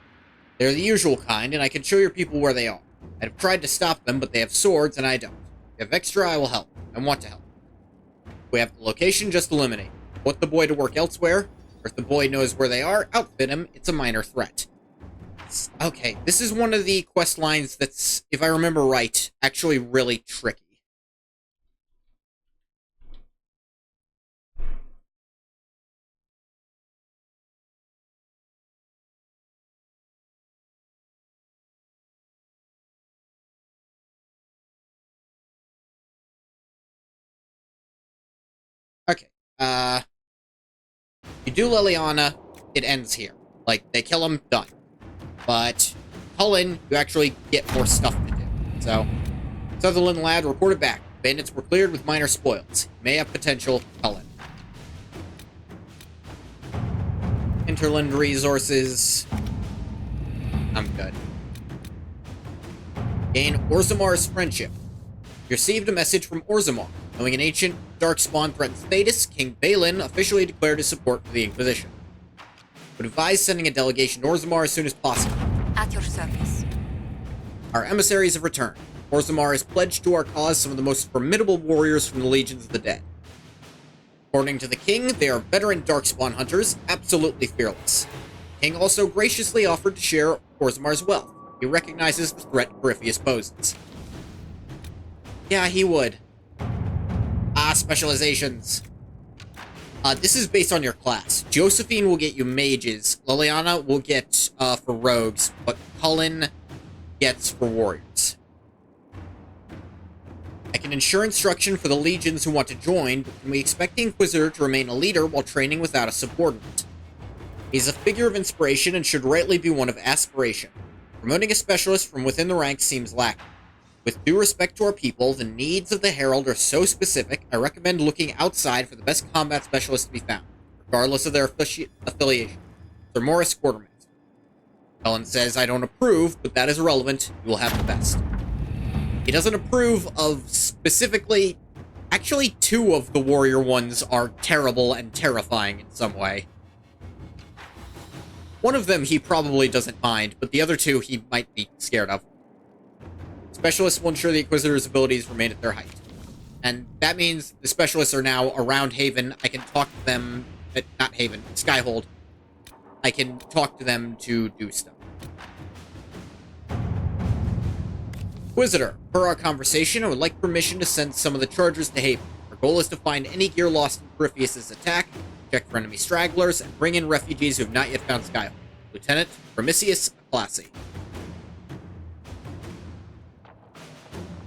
They're the usual kind, and I can show your people where they are. I've tried to stop them, but they have swords, and I don't. If you have extra, I will help. I want to help. If we have the location, just eliminate. Put the boy to work elsewhere, or if the boy knows where they are, outfit him. It's a minor threat. Okay, this is one of the quest lines that's, if I remember right, actually really tricky. Okay, you do Liliana, it ends here. Like, they kill him, done. But Cullen, you actually get more stuff to do. So, Sutherland lad reported back. Bandits were cleared with minor spoils. May have potential, Cullen. Interland resources. I'm good. Gain Orzamar's friendship. You received a message from Orzammar. Knowing an ancient darkspawn threatens Thetis, King Balin officially declared his support for the Inquisition. Would advise sending a delegation to Orzammar as soon as possible. At your service. Our emissaries have returned. Orzammar has pledged to our cause some of the most formidable warriors from the Legions of the Dead. According to the king, they are veteran darkspawn hunters, absolutely fearless. The king also graciously offered to share Orzammar's wealth. He recognizes the threat Corypheus poses. Yeah, he would. Specializations. This is based on your class. Josephine will get you mages. Liliana will get, for rogues, but Cullen gets for warriors. I can ensure instruction for the legions who want to join, but can we expect the Inquisitor to remain a leader while training without a subordinate? He's a figure of inspiration and should rightly be one of aspiration. Promoting a specialist from within the ranks seems lacking. With due respect to our people, the needs of the Herald are so specific, I recommend looking outside for the best combat specialists to be found, regardless of their affiliation. Sir Morris, Quartermaster. Helen says, I don't approve, but that is irrelevant. You will have the best. He doesn't approve of specifically... Actually, 2 of the warrior ones are terrible and terrifying in some way. One of them he probably doesn't mind, but the other 2 he might be scared of. Specialists will ensure the Inquisitor's abilities remain at their height. And that means the specialists are now around Haven. I can talk to them... not Haven, Skyhold. I can talk to them to do stuff. Inquisitor, per our conversation, I would like permission to send some of the chargers to Haven. Our goal is to find any gear lost in Corypheus' attack, check for enemy stragglers, and bring in refugees who have not yet found Skyhold. Lieutenant Primicius Classy.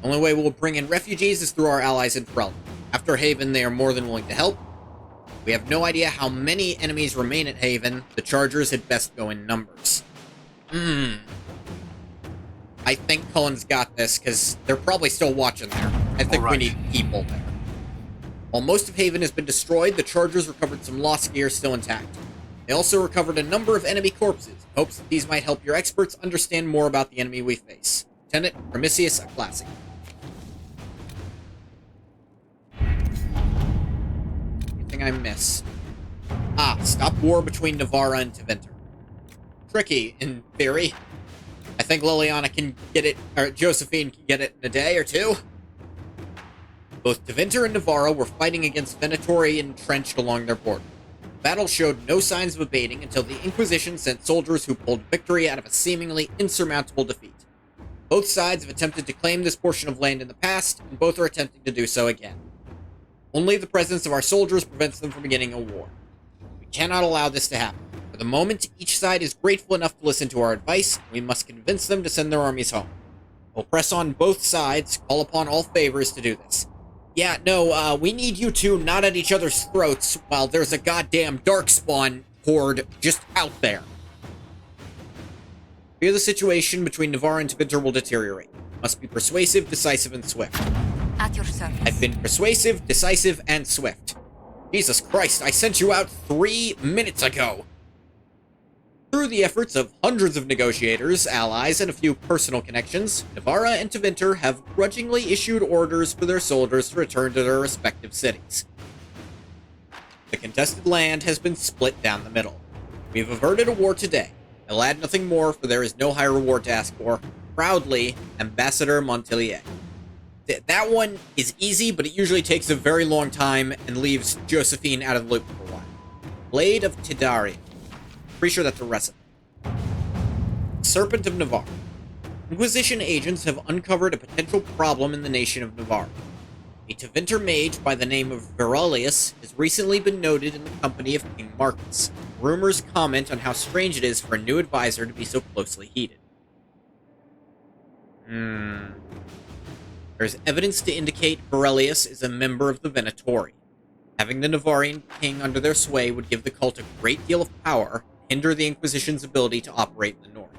The only way we'll bring in refugees is through our allies in Ferelden. After Haven, they are more than willing to help. We have no idea how many enemies remain at Haven. The chargers had best go in numbers. I think Cullen's got this, because they're probably still watching there. I think we need people there. While most of Haven has been destroyed, the chargers recovered some lost gear still intact. They also recovered a number of enemy corpses, in hopes that these might help your experts understand more about the enemy we face. Lieutenant Primicius Classy. Anything I missed? Stop war between Navarra and Tevinter. Tricky, in theory. I think Liliana can get it, or Josephine can get it in a day or 2. Both Tevinter and Navarra were fighting against Venatori entrenched along their border. battle showed no signs of abating until the Inquisition sent soldiers who pulled victory out of a seemingly insurmountable defeat. Both sides have attempted to claim this portion of land in the past, and both are attempting to do so again. Only the presence of our soldiers prevents them from beginning a war. We cannot allow this to happen. For the moment, each side is grateful enough to listen to our advice, and we must convince them to send their armies home. We'll press on both sides, call upon all favors to do this. Yeah, no, we need you two not at each other's throats while there's a goddamn darkspawn horde just out there. Fear the situation between Navarre and Tevinter will deteriorate. Must be persuasive, decisive, and swift. At your service. I've been persuasive, decisive, and swift. Jesus Christ, I sent you out 3 minutes ago! Through the efforts of hundreds of negotiators, allies, and a few personal connections, Navarre and Tevinter have grudgingly issued orders for their soldiers to return to their respective cities. The contested land has been split down the middle. We've averted a war today. I'll add nothing more, for there is no higher reward to ask for. Proudly, Ambassador Montelier. That one is easy, but it usually takes a very long time and leaves Josephine out of the loop for a while. Blade of Tidari. Pretty sure that's a recipe. Serpent of Navarre. Inquisition agents have uncovered a potential problem in the nation of Navarre. A Tevinter mage by the name of Verolius has recently been noted in the company of King Marcus. Rumors comment on how strange it is for a new advisor to be so closely heated. There's evidence to indicate Verolius is a member of the Venatori. Having the Navarrian king under their sway would give the cult a great deal of power, and hinder the Inquisition's ability to operate in the north.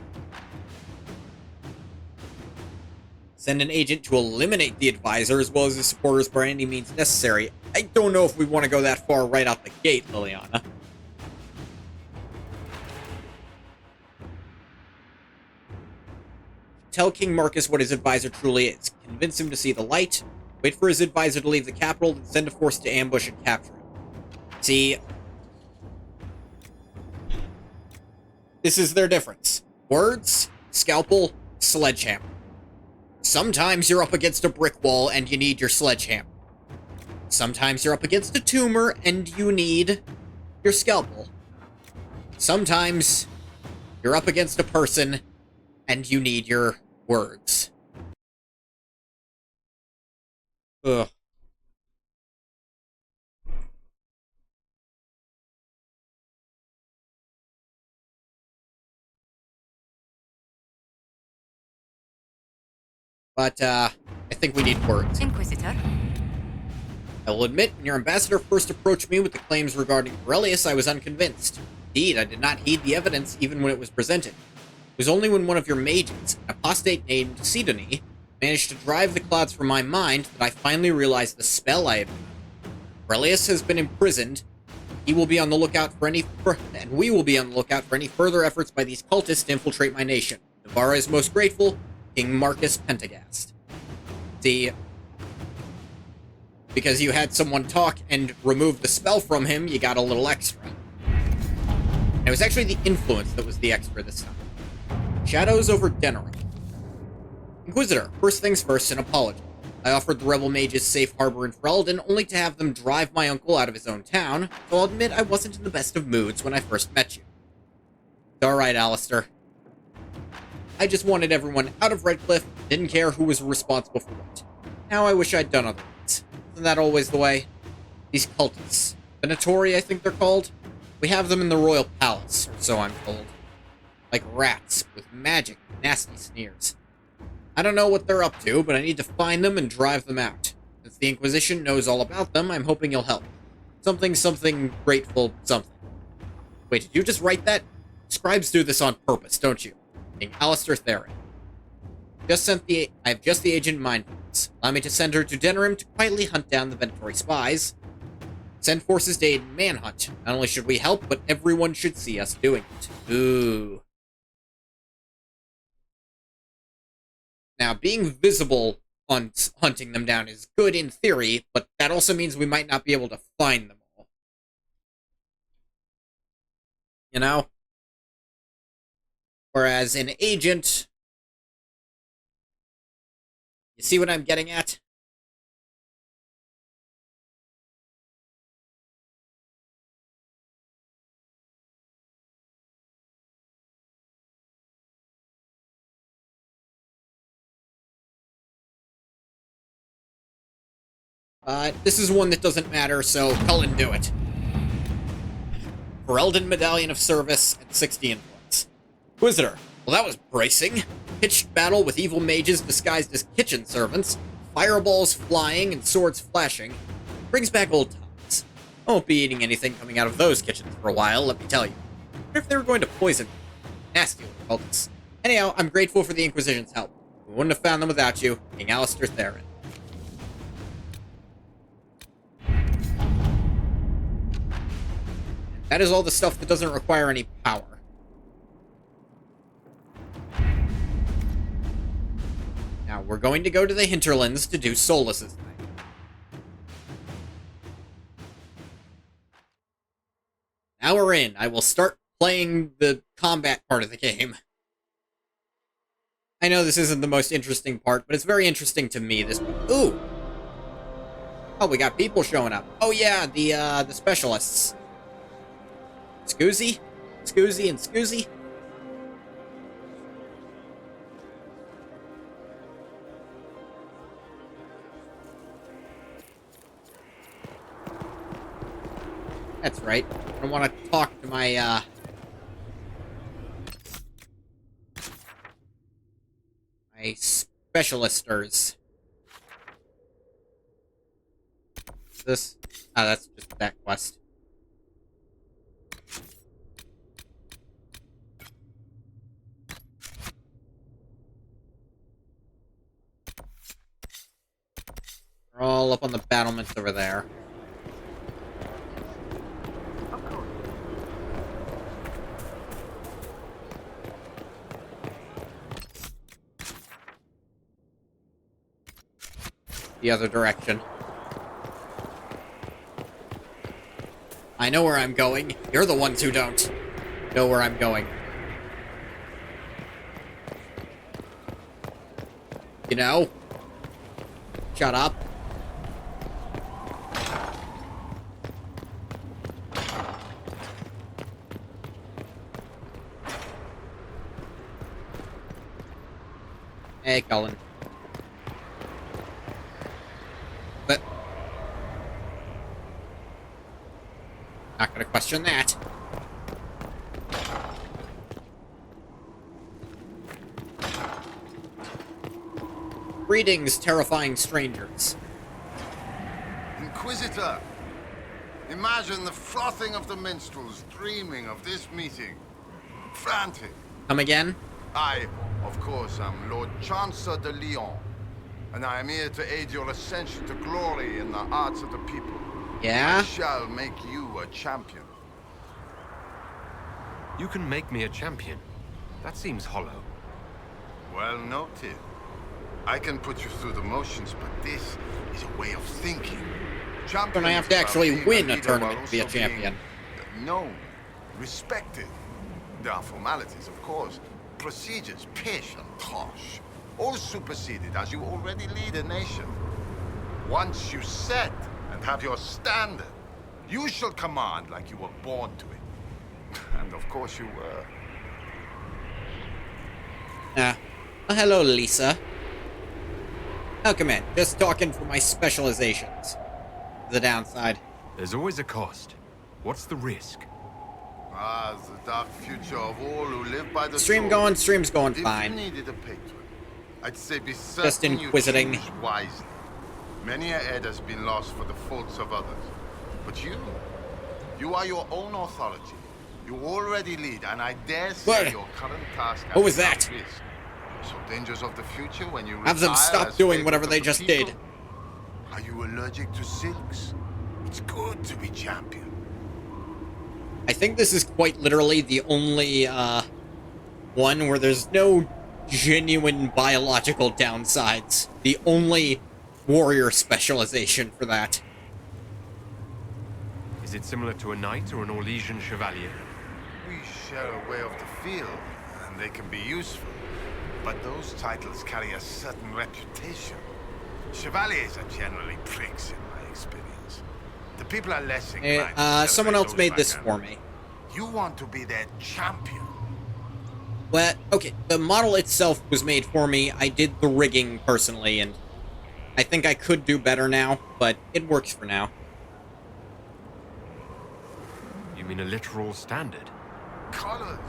Send an agent to eliminate the advisor as well as his supporters by any means necessary. I don't know if we want to go that far right out the gate, Liliana. Tell King Marcus what his advisor truly is. Convince him to see the light. Wait for his advisor to leave the capital, then send a force to ambush and capture him. See, this is their difference. Words, scalpel, sledgehammer. Sometimes you're up against a brick wall and you need your sledgehammer. Sometimes you're up against a tumor and you need your scalpel. Sometimes you're up against a person and you need your words. Ugh. But, I think we need words. Inquisitor? I will admit, when your ambassador first approached me with the claims regarding Aurelius, I was unconvinced. Indeed, I did not heed the evidence even when it was presented. It was only when one of your mages, an apostate named Sidoni, managed to drive the clouds from my mind that I finally realized the spell I had. Aurelius has been imprisoned. He will be on the lookout for any, and we will be on the lookout for any further efforts by these cultists to infiltrate my nation. Navarre is most grateful, King Marcus Pentagast. See, because you had someone talk and remove the spell from him, you got a little extra. And it was actually the influence that was the extra this time. Shadows over Denerim. Inquisitor, first things first, an apology. I offered the rebel mages safe harbor in Ferelden only to have them drive my uncle out of his own town, so I'll admit I wasn't in the best of moods when I first met you. It's alright, Alistair. I just wanted everyone out of Redcliffe, didn't care who was responsible for what. Now I wish I'd done otherwise. Isn't that always the way? These cultists. Venatori, I think they're called. We have them in the royal palace, or so I'm told. Like rats, with magic and nasty sneers. I don't know what they're up to, but I need to find them and drive them out. Since the Inquisition knows all about them, I'm hoping you'll help. Something, grateful, something. Wait, did you just write that? Scribes do this on purpose, don't you? King Alistair Theron. I've just the agent mindfulness. Allow me to send her to Denerim to quietly hunt down the Venatori spies. Send forces to aid in manhunt. Not only should we help, but everyone should see us doing it. Ooh. Now, being visible on hunting them down is good in theory, but that also means we might not be able to find them all. You know? Whereas an agent... You see what I'm getting at? This is one that doesn't matter, so Cullen, do it. Ferelden Medallion of Service at 60 influence. Inquisitor. Well, that was bracing. Pitched battle with evil mages disguised as kitchen servants. Fireballs flying and swords flashing. Brings back old times. I won't be eating anything coming out of those kitchens for a while, let me tell you. I wonder if they were going to poison me. Nasty old cultists. Anyhow, I'm grateful for the Inquisition's help. We wouldn't have found them without you, King Alistair Theron. That is all the stuff that doesn't require any power. Now, we're going to go to the hinterlands to do Solas's thing. Now we're in. I will start playing the combat part of the game. I know this isn't the most interesting part, but it's very interesting to me. This. Ooh! Oh, we got people showing up. Oh yeah, the specialists. Scoozy? Scoozy and Scoozy? That's right. I want to talk to my, my specialisters. This? Ah, that's just that quest. We're all up on the battlements over there. The other direction. I know where I'm going. You're the ones who don't know where I'm going. You know? Shut up. Hey, Cullen. But not gonna question that. Greetings, terrifying strangers. Inquisitor, imagine the frothing of the minstrels dreaming of this meeting. Frantic. Come again? I, of course, am Lord Chancellor de Lyon, and I am here to aid your ascension to glory in the hearts of the people. Yeah? I shall make you a champion. You can make me a champion? That seems hollow. Well noted. I can put you through the motions, but this is a way of thinking. Don't I have to actually win a tournament to be a champion? Known, respected. There are formalities, of course. Procedures, pish and tosh. All superseded as you already lead a nation. Once you set and have your standard, you shall command like you were born to it. And of course you were. Well, hello, Lisa. Oh, come in. Just talking for my specializations. The downside. There's always a cost. What's the risk? Ah, the dark future of all who live by the stream's going fine. If you needed a patron, I'd say be certain just inquisiting. You choose wisely. Many a head has been lost for the faults of others. But you are your own authority. You already lead, and I dare say your current task what was that? Risk. So dangers of the future when you have them stop doing whatever they just did. Are you allergic to silks? It's good to be champion. I think this is quite literally the only one where there's no genuine biological downsides. The only warrior specialization for that. Is it similar to a knight or an Orlesian chevalier? We share a way of the field, and they can be useful. But those titles carry a certain reputation. Chevaliers are generally pricks in my experience. The people are less inclined. Someone else made this for me. You want to be their champion. Well, okay, the model itself was made for me. I did the rigging personally, and I think I could do better now, but it works for now. You mean a literal standard? Colors.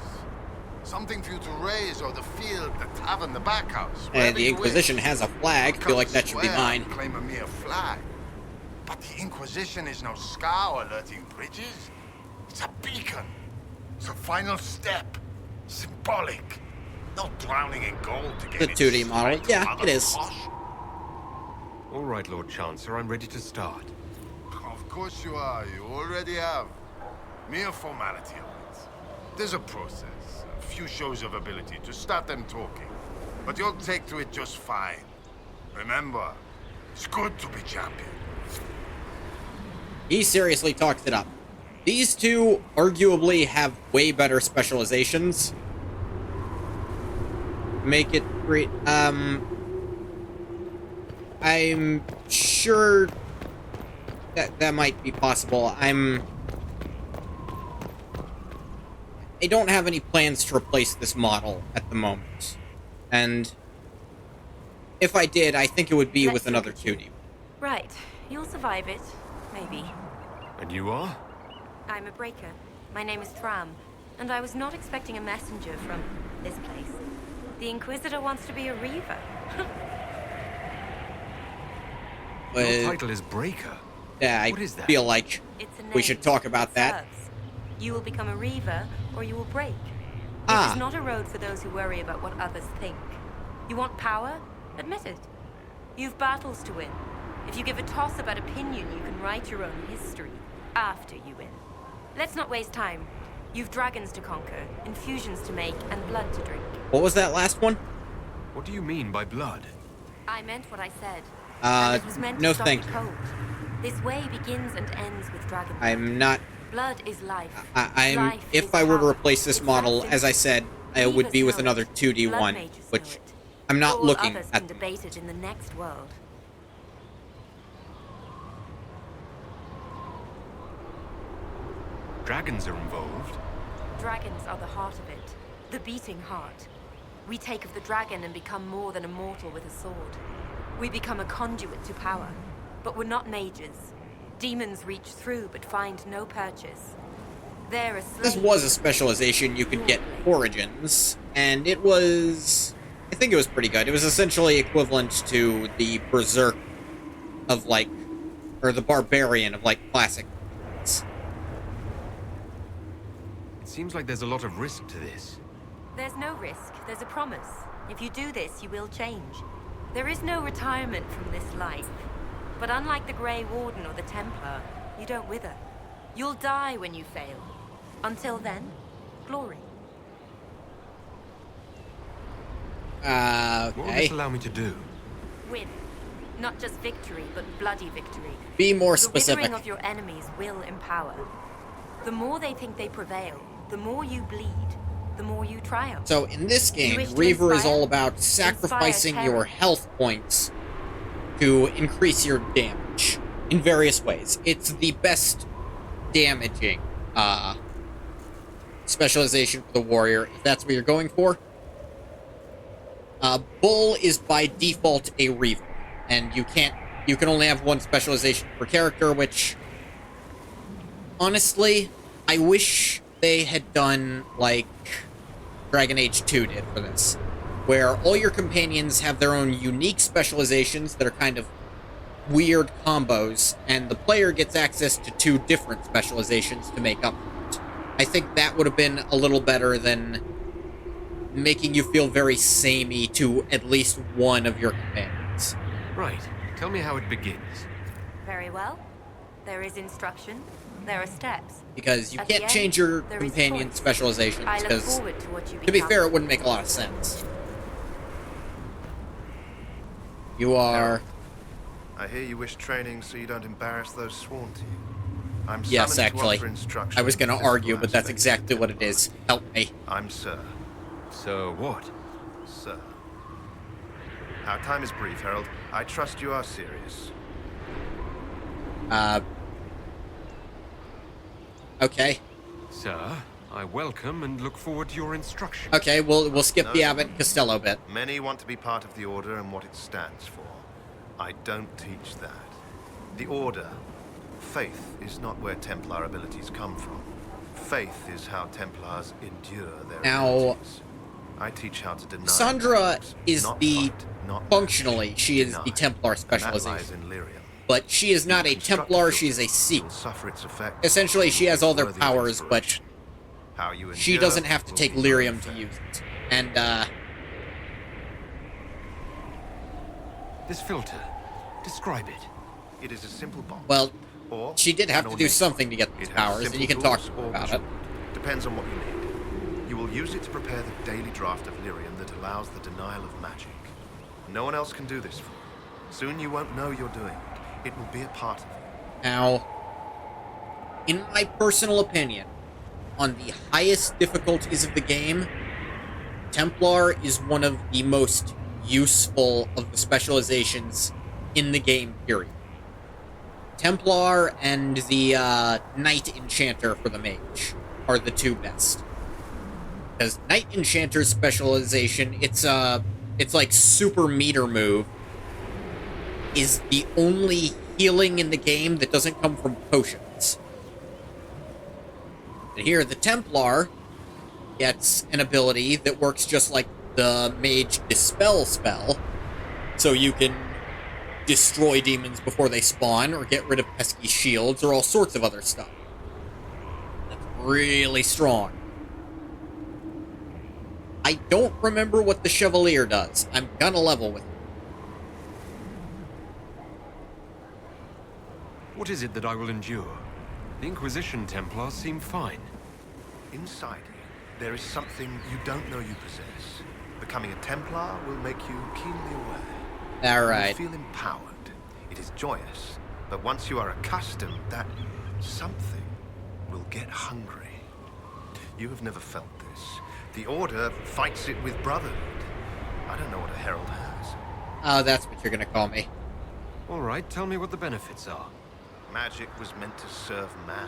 Something for you to raise or the field, the tavern, the backhouse. And the Inquisition has a flag. Feel like that should be mine. Claim a mere flag. But the Inquisition is no scow alerting bridges. It's a beacon. It's a final step. Symbolic. Not drowning in gold to get The 2D model. Yeah, it is. All right, Lord Chancellor, I'm ready to start. Of course you are. You already have. Mere formality of it. There's a process. A few shows of ability to start them talking. But you'll take to it just fine. Remember, it's good to be champion. He seriously talks it up. These two arguably have way better specializations. Make it great. I'm sure that might be possible. I don't have any plans to replace this model at the moment. And if I did, I think it would be with another 2D. Right. You'll survive it. Maybe. And you are? I'm a breaker. My name is Tram, and I was not expecting a messenger from this place. The Inquisitor wants to be a Reaver. Your title is Breaker. Yeah, I feel like we should talk about that. You will become a Reaver, or you will break. This is not a road for those who worry about what others think. You want power? Admit it. You've battles to win. If you give a toss about opinion, you can write your own history after you win. Let's not waste time. You've dragons to conquer, infusions to make, and blood to drink. What was that last one? What do you mean by blood? I meant what I said. No, it was meant no to stop thank the you. cold. This way begins and ends with dragon blood. I'm not. Blood is life. I'm. If I were to replace this model, as I said, it would be with another 2D one, which I'm not looking Others at. can debate it in the next world. Dragons are involved. Dragons are the heart of it. The beating heart. We take of the dragon and become more than a mortal with a sword. We become a conduit to power. But we're not mages. Demons reach through but find no purchase. They're a slave. This was a specialization you could get Origins, and it was. I think it was pretty good. It was essentially equivalent to the Berserk of, like, or the Barbarian of, like, classic. It seems like there's a lot of risk to this. There's no risk. There's a promise. If you do this, you will change. There is no retirement from this life. But unlike the Grey Warden or the Templar, you don't wither. You'll die when you fail. Until then, glory. What will Okay. this allow me to do? Win. Not just victory, but bloody victory. Be more The specific. withering of your enemies will empower. The more they think they prevail, the more you bleed, the more you triumph. So in this You game, wish to Reaver is inspire? all about sacrificing Inspire your terror. health points to increase your damage in various ways. It's the best damaging specialization for the warrior, if that's what you're going for. Bull is by default a Reaver, and you can only have one specialization per character, which honestly, I wish they had done like Dragon Age 2 did for this, where all your companions have their own unique specializations that are kind of weird combos, and the player gets access to 2 different specializations to make up for it. I think that would have been a little better than making you feel very samey to at least one of your companions. Right. Tell me how it begins. Very well. There is instruction. There are steps. Because you At the can't end, change your there is companion choice. specializations, I look because, forward to what you to be become. fair, it wouldn't make a lot of sense. You are... I hear you wish training so you don't embarrass those sworn to you. I'm Yes, summoned to actually. offer instruction I was in going to physical argue, but that's aspects. exactly what it is. Help me. I'm Sir. So what? Sir. Our time is brief, Herald. I trust you are serious. Okay. Sir, I welcome and look forward to your instruction. Okay, we'll skip No. the Abbott and Costello bit. Many want to be part of the Order and what it stands for. I don't teach that. The Order, faith, is not where Templar abilities come from. Faith is how Templars endure their abilities. I teach how to deny. Sandra is the not functionally she is the Templar specialization, but she is not a Templar. She is a Seeker. Essentially, she has all their powers, but she doesn't have to take lyrium to use it. And this filter, describe it. It is a simple bomb. Well, she did have to do something to get these powers, and you can talk to her about it. Depends on what you need. You will use it to prepare the daily draft of lyrium that allows the denial of magic. No one else can do this for you. Soon you won't know you're doing it. It will be a part of you. Now, in my personal opinion, on the highest difficulties of the game, Templar is one of the most useful of the specializations in the game, period. Templar and the Knight Enchanter for the Mage are the two best. Because Knight Enchanter's specialization, it's like super meter move, is the only healing in the game that doesn't come from potions. And here, the Templar gets an ability that works just like the Mage Dispel spell, so you can destroy demons before they spawn, or get rid of pesky shields, or all sorts of other stuff. That's really strong. I don't remember what the Chevalier does. I'm gonna level with it. What is it that I will endure? The Inquisition Templars seem fine. Inside you, there is something you don't know you possess. Becoming a Templar will make you keenly aware. Alright. You feel empowered. It is joyous, but once you are accustomed, that something will get hungry. You have never felt this. The Order fights it with brotherhood. I don't know what a herald has. Oh, that's what you're gonna call me. All right, tell me what the benefits are. Magic was meant to serve man.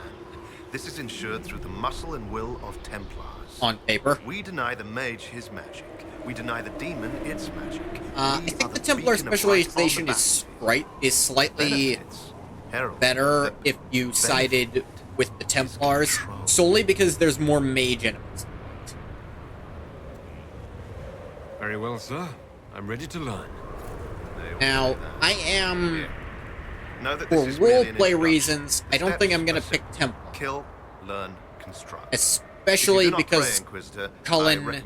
This is ensured through the muscle and will of Templars. On paper. We deny the mage his magic. We deny the demon its magic. I think the Templar specialization is slightly better if you sided with the Templars, solely because there's more mage enemies. Very well, sir. I'm ready to learn. Now, I am... For roleplay reasons, I don't think I'm gonna pick Templar. Kill, learn, construct. Especially because Cullen...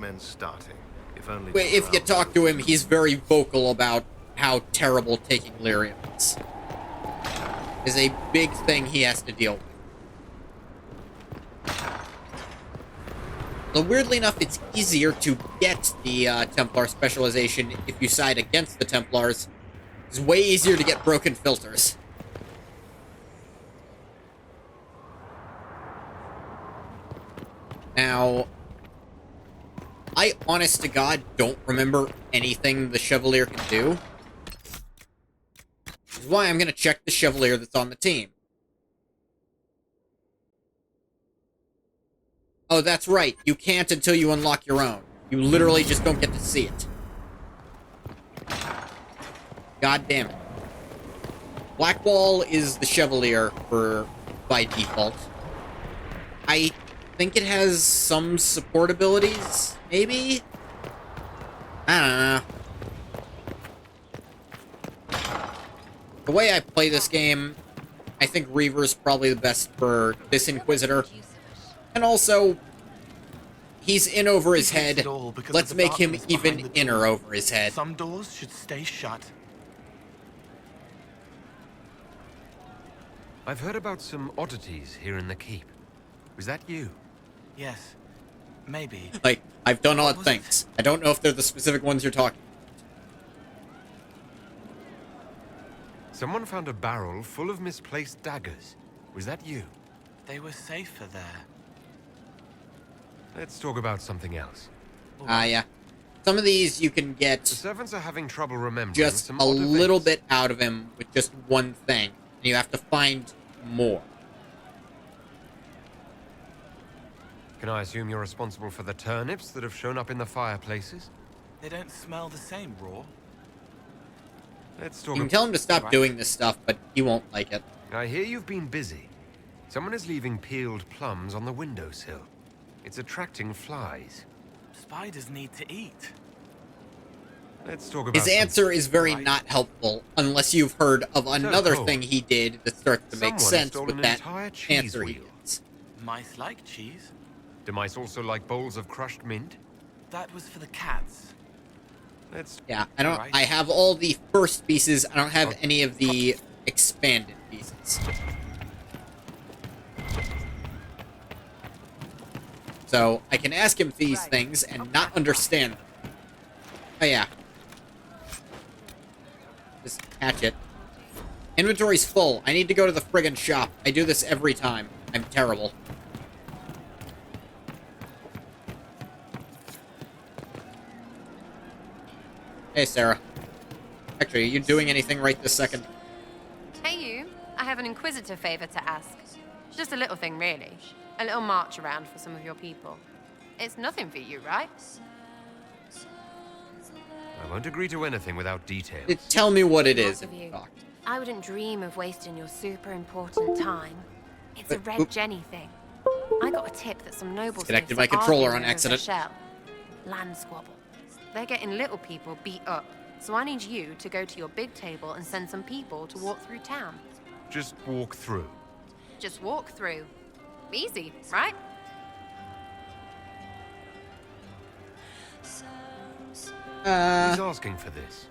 If you talk to him, he's very vocal about how terrible taking lyrium is. Is a big thing he has to deal with. But weirdly enough, it's easier to get the Templar specialization if you side against the Templars. It's way easier to get broken filters. Now, I, honest to God, don't remember anything the Chevalier can do. Which is why I'm gonna check the Chevalier that's on the team. Oh, that's right. You can't until you unlock your own. You literally just don't get to see it. God damn it. Blackwall is the Chevalier by default. I think it has some support abilities, maybe? I don't know. The way I play this game, I think Reaver's probably the best for this Inquisitor. And also, he's in over his head. Let's make him even inner over his head. Some doors should stay shut. I've heard about some oddities here in the keep. Was that you? Yes. Maybe. Like, I've done odd things. I don't know if they're the specific ones you're talking about. Someone found a barrel full of misplaced daggers. Was that you? They were safer there. Let's talk about something else. Yeah. Some of these you can get... The servants are having trouble remembering just a little bit out of him with just one thing. And you have to find more. Can I assume you're responsible for the turnips that have shown up in the fireplaces? They don't smell the same raw. Let's talk. You can tell him to stop doing this stuff, but he won't like it. I hear you've been busy. Someone is leaving peeled plums on the windowsill. It's attracting flies. Spiders need to eat. Let's talk about His answer is very not helpful, unless you've heard of another Cole, thing he did that starts to make someone has sense stolen with an that entire cheese answer he wheel. gets. Mice like cheese. Do mice also like bowls of crushed mint? That was for the cats. Yeah, I have all the first pieces. I don't have any of the expanded pieces. So I can ask him these things and not understand them. Oh yeah. Just catch it. Inventory's full. I need to go to the friggin' shop. I do this every time. I'm terrible. Hey, Sarah. Actually, are you doing anything right this second? Hey, you. I have an Inquisitor favor to ask. Just a little thing, really. A little march around for some of your people. It's nothing for you, right? I won't agree to anything without details. Tell me what it is. Both of you. I wouldn't dream of wasting your super important time. It's a Red Jenny thing. I got a tip that some nobles Connected my controller on arguing over accident. their shell. Land squabble. They're getting little people beat up, so I need you to go to your big table and send some people to walk through town. Just walk through. Just walk through. Easy, right? Who's asking for this?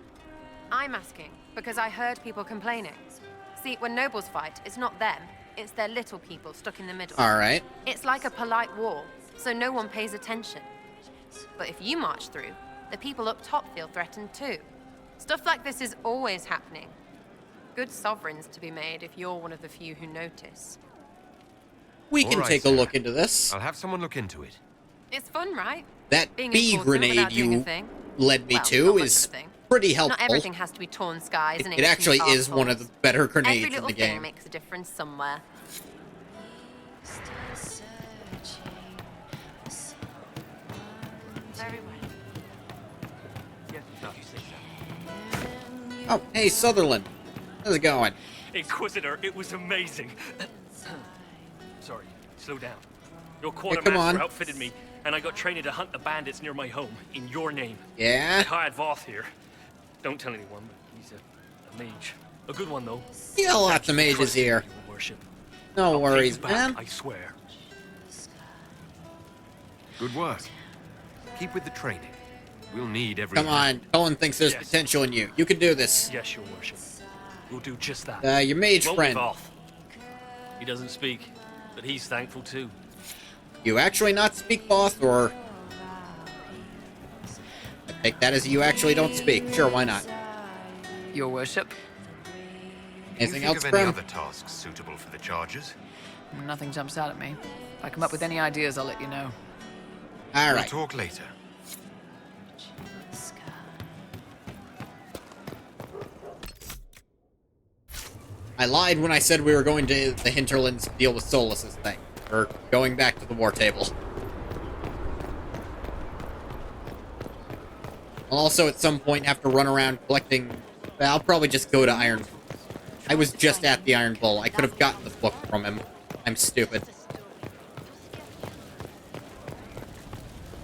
I'm asking because I heard people complaining. See, when nobles fight, it's not them, it's their little people stuck in the middle. All right. It's like a polite war, so no one pays attention. But if you march through, the people up top feel threatened too. Stuff like this is always happening. Good sovereigns to be made if you're one of the few who notice. We can take a look into this. I'll have someone look into it. It's fun, right? That Being bee important grenade without doing a you thing. led me Well, to not much is of a thing. pretty helpful. Not everything has to be torn skies, and It actually is one of the better grenades Every in little the thing game. makes a difference somewhere. Very well. Oh, hey, Sutherland. How's it going? Inquisitor, it was amazing. Sorry, slow down. Your come quartermaster on. outfitted me, and I got training to hunt the bandits near my home, in your name. Yeah? I hired Voth here. Don't tell anyone, but he's a mage. A good one, though. You got lots of mages here. Your worship. No I'll pay worries, you back, man. I swear. Good work. Keep with the training. We'll need every. Come on. Colin thinks there's Yes. potential in you. You can do this. Yes, your worship. We'll do just that. Your mage Won't friend. we, Voth? He doesn't speak, but he's thankful too. You actually not speak Voth, or... I take that as you actually don't speak. Sure, why not? Your worship? Anything Can you else, think of any Grim? other tasks suitable for the charges? Nothing jumps out at me. If I come up with any ideas, I'll let you know. All We'll right. talk later. I lied when I said we were going to the hinterlands to deal with Solus's thing. Or going back to the war table. I'll also at some point have to run around collecting... I'll probably just go to Iron Bull. I was just at the Iron Bull. I could have gotten the book from him. I'm stupid.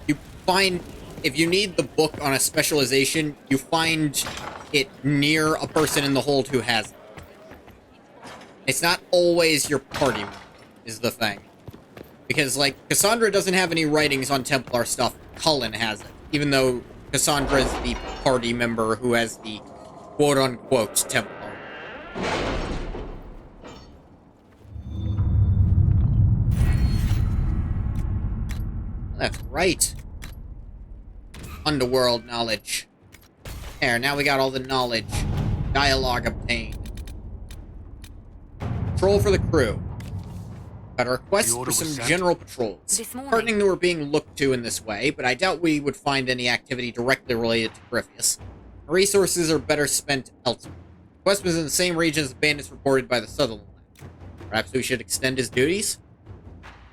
You find... If you need the book on a specialization, you find it near a person in the hold who has it. It's not always your party member, is the thing. Because, like, Cassandra doesn't have any writings on Templar stuff. Cullen has it. Even though Cassandra is the party member who has the quote-unquote Templar. That's right. Underworld knowledge. There, now we got all the knowledge. Dialogue obtained. Patrol for the crew. Got a request for some general patrols. Heartening that we're being looked to in this way, but I doubt we would find any activity directly related to Gryphius. Our resources are better spent elsewhere. Request was in the same region as the bandits reported by the Sutherland lad. Perhaps we should extend his duties?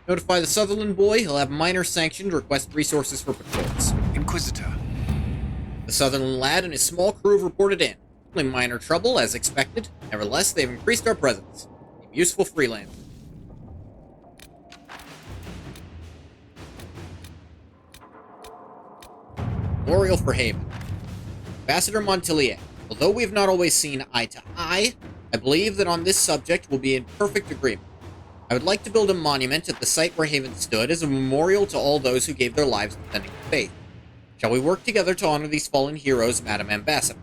Notify the Sutherland boy. He'll have minor sanction to request resources for patrols. Inquisitor. The Sutherland lad and his small crew have reported in. Only minor trouble, as expected. Nevertheless, they've increased our presence. A useful freelance. Memorial for Haven. Ambassador Montilier. Although we have not always seen eye to eye, I believe that on this subject we'll be in perfect agreement. I would like to build a monument at the site where Haven stood as a memorial to all those who gave their lives defending the faith. Shall we work together to honor these fallen heroes, Madam Ambassador?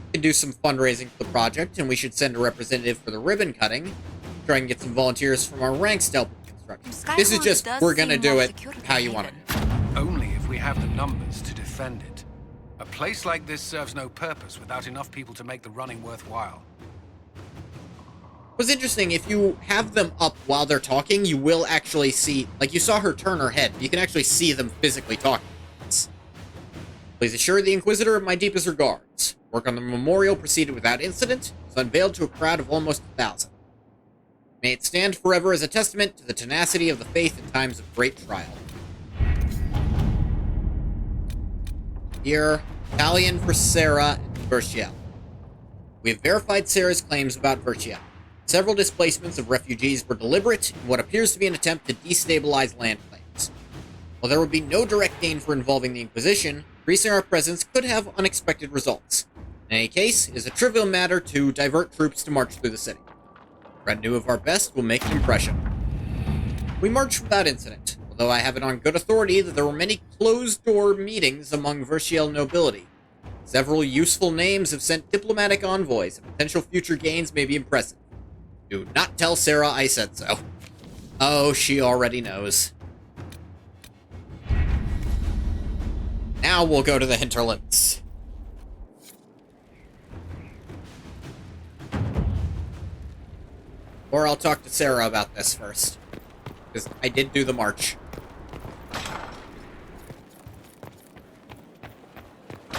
We can do some fundraising for the project, and we should send a representative for the ribbon cutting. Try and get some volunteers from our ranks to help with construction. This is just, we're gonna do it how you want it. Only if we have the numbers to defend it. A place like this serves no purpose without enough people to make the running worthwhile. What's interesting, if you have them up while they're talking, you will actually see, like you saw her turn her head, you can actually see them physically talking. Please assure the Inquisitor of my deepest regards. Work on the memorial proceeded without incident. It was unveiled to a crowd of almost 1,000. May it stand forever as a testament to the tenacity of the faith in times of great trial. Here, Italian for Sarah and Verciel. We have verified Sarah's claims about Verciel. Several displacements of refugees were deliberate in what appears to be an attempt to destabilize land claims. While there would be no direct gain for involving the Inquisition, increasing our presence could have unexpected results. In any case, it is a trivial matter to divert troops to march through the city. A retinue of our best will make an impression. We marched without incident, although I have it on good authority that there were many closed-door meetings among Verciel nobility. Several useful names have sent diplomatic envoys, and potential future gains may be impressive. Do not tell Sarah I said so. Oh, she already knows. Now we'll go to the hinterlands. Or I'll talk to Sarah about this first. Because I did do the march.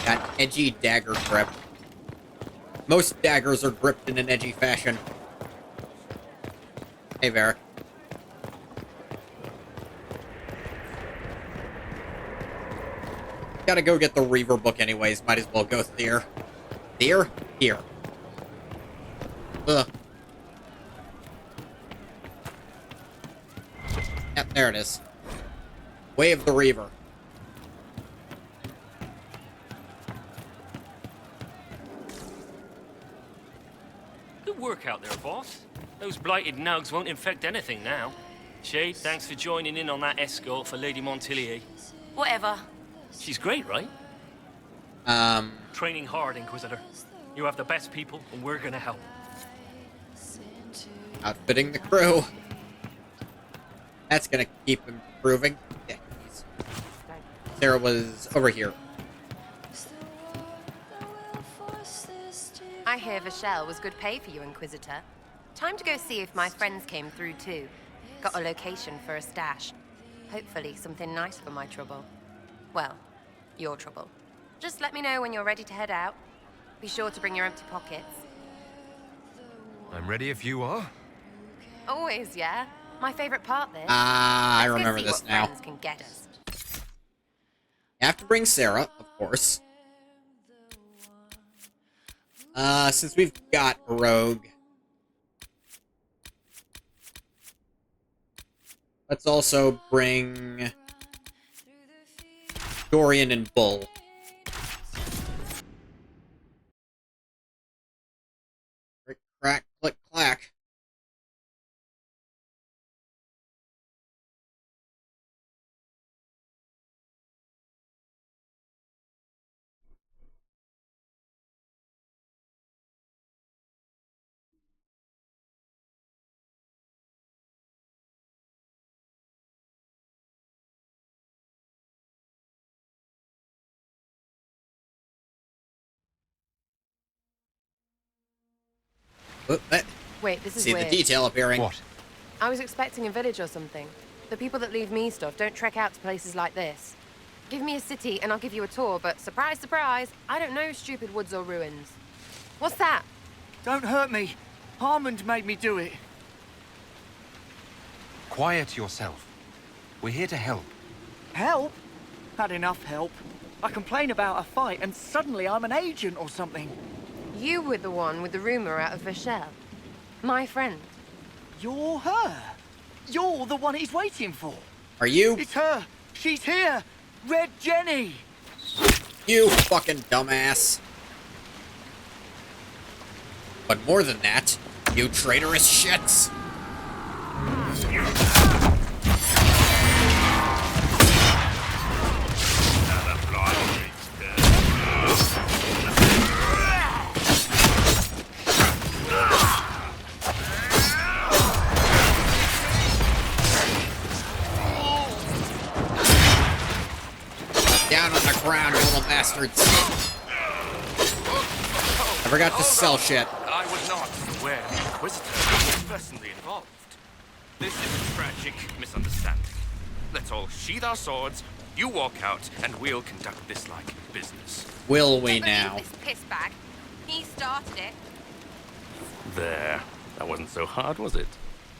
That edgy dagger grip. Most daggers are gripped in an edgy fashion. Hey, Varric. Gotta go get the Reaver book anyways. Might as well go there. There? Here. Ugh. Yep, there it is. Way of the Reaver. Good work out there, boss. Those blighted nugs won't infect anything now. Shade, thanks for joining in on that escort for Lady Montilier. Whatever. She's great, right? Training hard, Inquisitor. You have the best people, and we're gonna help. Outfitting the crew. That's gonna keep improving. Yeah, Sarah was over here. I hear Vachelle was good pay for you, Inquisitor. Time to go see if my friends came through too. Got a location for a stash. Hopefully something nice for my trouble. Well, your trouble. Just let me know when you're ready to head out. Be sure to bring your empty pockets. I'm ready if you are. Always, yeah. My favorite part, this. I Let's remember go see this what now. friends can get us. You have to bring Sarah, of course. Since we've got a rogue. Let's also bring Dorian and Bull. Crick, crack, click, clack. Wait, this is See weird. the detail appearing. What? I was expecting a village or something. The people that leave me stuff don't trek out to places like this. Give me a city and I'll give you a tour, but surprise, surprise, I don't know stupid woods or ruins. What's that? Don't hurt me. Harmond made me do it. Quiet yourself. We're here to help. Help? Had enough help. I complain about a fight and suddenly I'm an agent or something. You were the one with the rumor out of Vashel. My friend. You're her. You're the one he's waiting for. Are you? It's her. She's here. Red Jenny. You fucking dumbass. But more than that, you traitorous shits. Down on the ground, you little bastards. I forgot to sell shit. I was not aware the Inquisitor was personally involved. This is a tragic misunderstanding. Let's all sheath our swords, you walk out, and we'll conduct this like business. Will we now? This piss bag. He started it. There. That wasn't so hard, was it?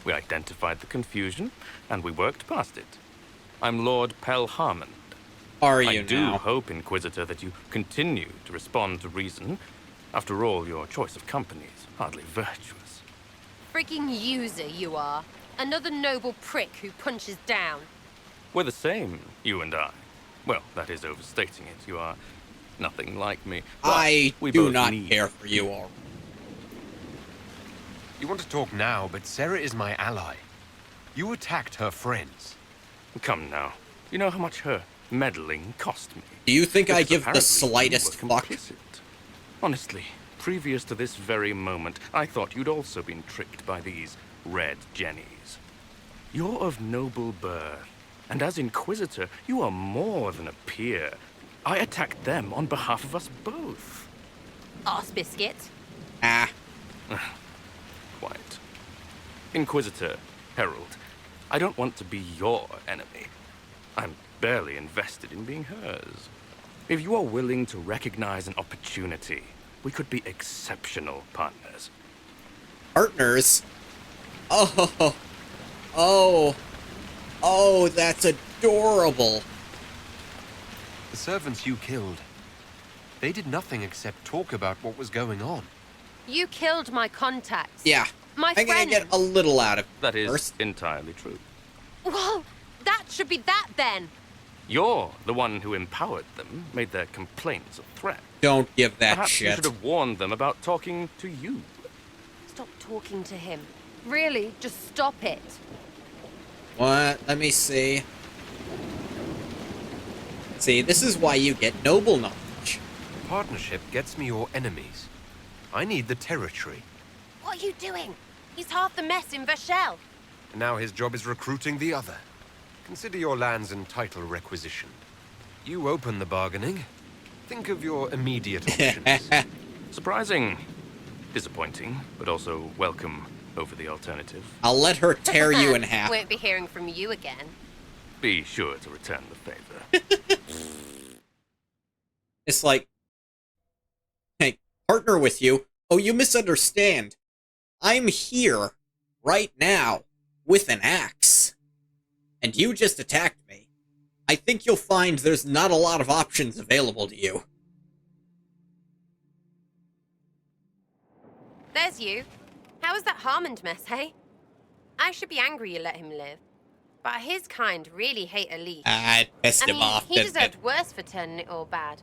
We identified the confusion, and we worked past it. I'm Lord Pelharmond. Are you I do now? hope, Inquisitor, that you continue to respond to reason. After all, your choice of company is hardly virtuous. Freaking user you are. Another noble prick who punches down. We're the same, you and I. Well, that is overstating it. You are nothing like me. But I we do both not need care for you all. You want to talk now, but Sarah is my ally. You attacked her friends. Come now. You know how much her meddling cost me. Do you think I Because give the apparently slightest you were fuck? complicit. Honestly, previous to this very moment, I thought you'd also been tricked by these Red Jennies. You're of noble birth, and as Inquisitor, you are more than a peer. I attacked them on behalf of us both. Arse biscuit. Ah. Quiet. Inquisitor, Herald, I don't want to be your enemy. I'm barely invested in being hers. If you are willing to recognize an opportunity, we could be exceptional partners. Partners? Oh, that's adorable. The servants you killed, they did nothing except talk about what was going on. You killed my contacts. Yeah. My I'm gonna friend. get a little out of That is first. entirely true. Well, that should be that then. You're the one who empowered them, made their complaints a threat. Don't give that Perhaps you shit. should have warned them about talking to you. Stop talking to him. Really, just stop it. What? Let me see. See, this is why you get noble knowledge. Partnership gets me your enemies. I need the territory. What are you doing? He's half the mess in Vashel. And now his job is recruiting the other. Consider your lands and title requisitioned. You open the bargaining. Think of your immediate options. Surprising. Disappointing, but also welcome over the alternative. I'll let her tear you in half. Won't be hearing from you again. Be sure to return the favor. It's like, hey, partner with you? Oh, you misunderstand. I'm here, right now, with an axe. And you just attacked me. I think you'll find there's not a lot of options available to you. There's you. How was that Harmond mess, hey? I should be angry you let him live. But his kind really hate a leech. It pissed him off, he didn't deserved worse for turning it all bad.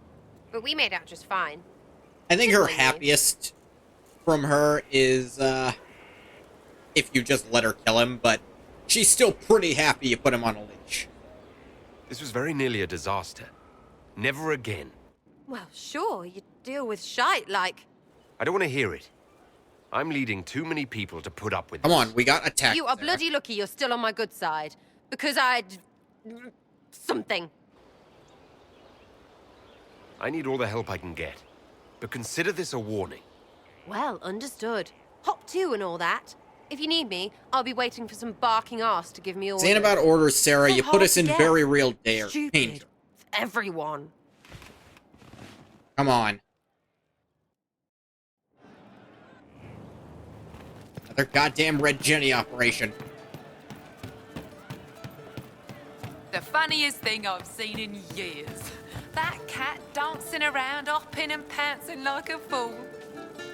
But we made out just fine. I think her happiest from her is, if you just let her kill him, but she's still pretty happy you put him on a leash. This was very nearly a disaster. Never again. Well, sure, you deal with shite like... I don't want to hear it. I'm leading too many people to put up with Come this. on, we got attacked. You are bloody lucky you're still on my good side. Because I'd... something. I need all the help I can get. But consider this a warning. Well, understood. Hop to and all that. If you need me, I'll be waiting for some barking ass to give me orders. This ain't about orders, Sarah. So You put hard us to in get. very real danger. Stupid. Everyone. Come on. Another goddamn Red Jenny operation. The funniest thing I've seen in years. That cat dancing around, hopping and pouncing like a fool.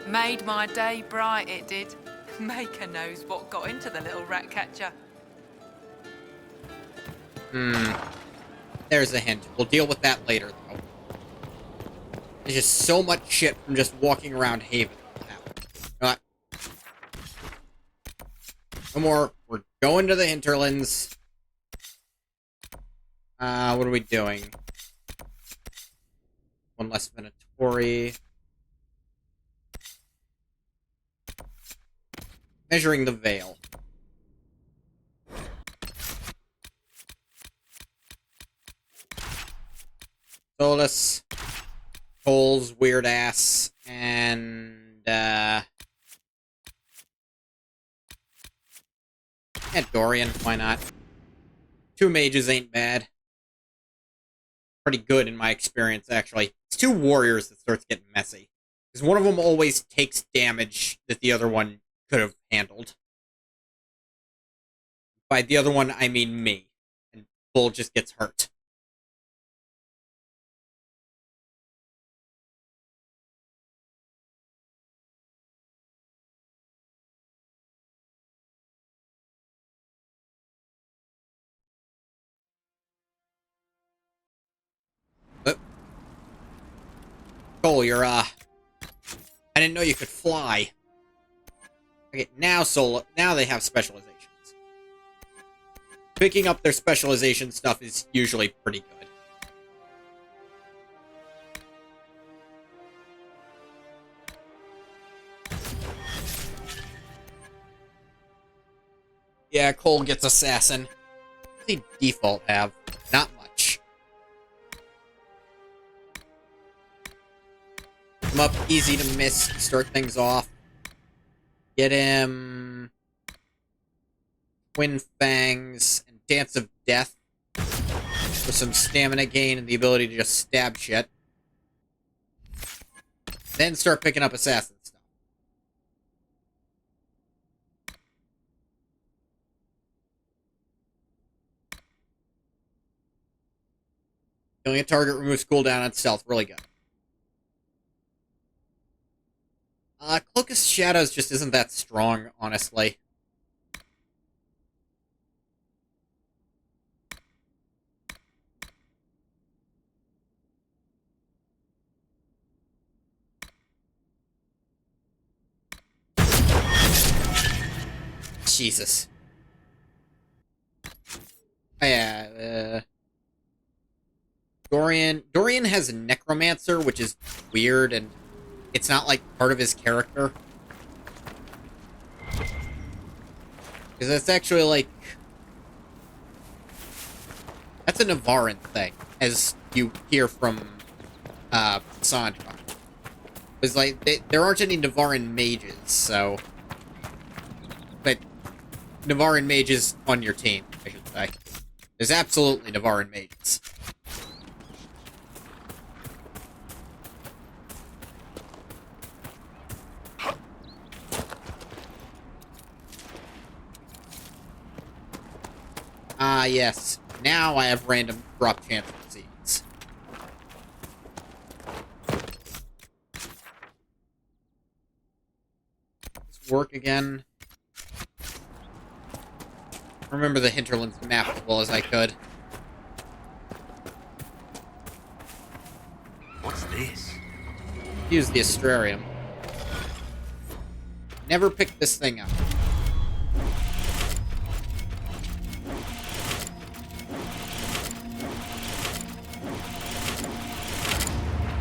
Made my day bright, it did. Maker knows what got into the little rat catcher. There's a hint. We'll deal with that later, though. There's just so much shit from just walking around Haven. No more. We're going to the hinterlands. What are we doing? One less Venatori. Measuring the veil. Solus. Cole's weird ass. And, yeah, Dorian, why not? 2 mages ain't bad. Pretty good in my experience, actually. It's 2 warriors that starts getting messy. Because one of them always takes damage that the other one could have handled. By the other one, I mean me. And Bull just gets hurt. Cole, you're, I didn't know you could fly. Okay, now they have specializations. Picking up their specialization stuff is usually pretty good. Yeah, Cole gets Assassin. What does he default have? Not much. Come up, easy to miss, start things off. Get him... Twin Fangs and Dance of Death. For some stamina gain and the ability to just stab shit. Then start picking up Assassin stuff. Killing a target removes cooldown on stealth. Really good. Cloak of Shadows just isn't that strong, honestly. Jesus. Oh, yeah, Dorian has a Necromancer, which is weird, and it's not, like, part of his character. Because that's actually, like... That's a Navarin thing, as you hear from, Sandra. Because, like, there aren't any Navarin mages, so... But Navarin mages on your team, I should say. There's absolutely Navarin mages. Ah, yes. Now I have random drop chance seeds. Does work again? Remember the Hinterlands map as well as I could. What's this? Use the Astrarium. Never picked this thing up.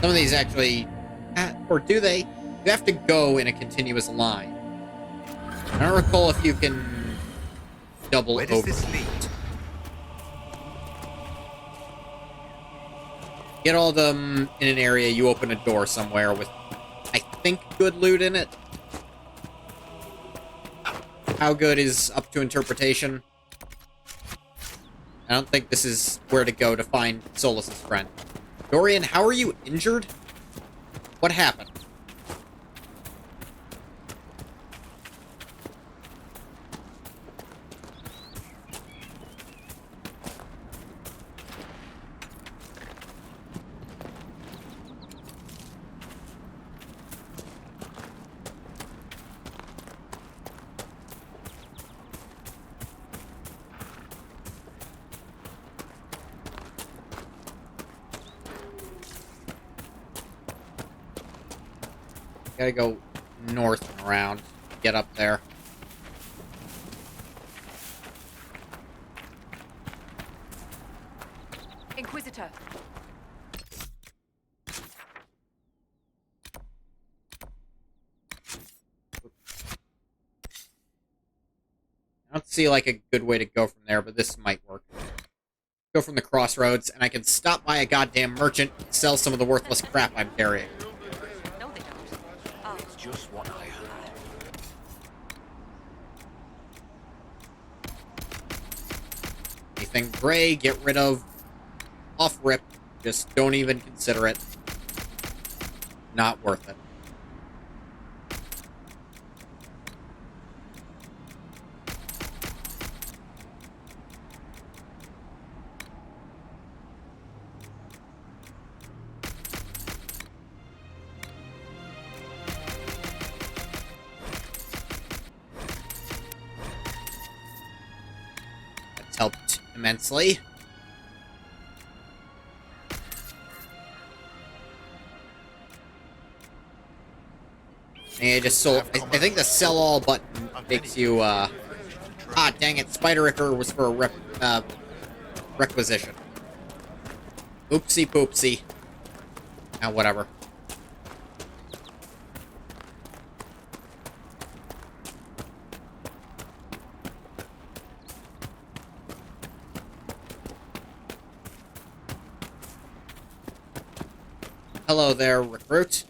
Some of these actually... or do they? You have to go in a continuous line. I don't recall if you can double Where does over. this lead? Get all of them in an area, you open a door somewhere with, I think, good loot in it. How good is up to interpretation? I don't think this is where to go to find Solus's friend. Dorian, how are you injured? What happened? Gotta go north and around. Get up there. Inquisitor. I don't see, like, a good way to go from there, but this might work. Go from the crossroads, and I can stop by a goddamn merchant and sell some of the worthless crap I'm carrying. No, they don't. It's just what I heard. Anything gray, get rid of. Off rip. Just don't even consider it. Not worth it. That's helped immensely. And I just sold. I think the sell all button makes you. Dang it! Spider Icker was for a requisition. Oopsie poopsie. Ah, whatever. Hello there, recruit.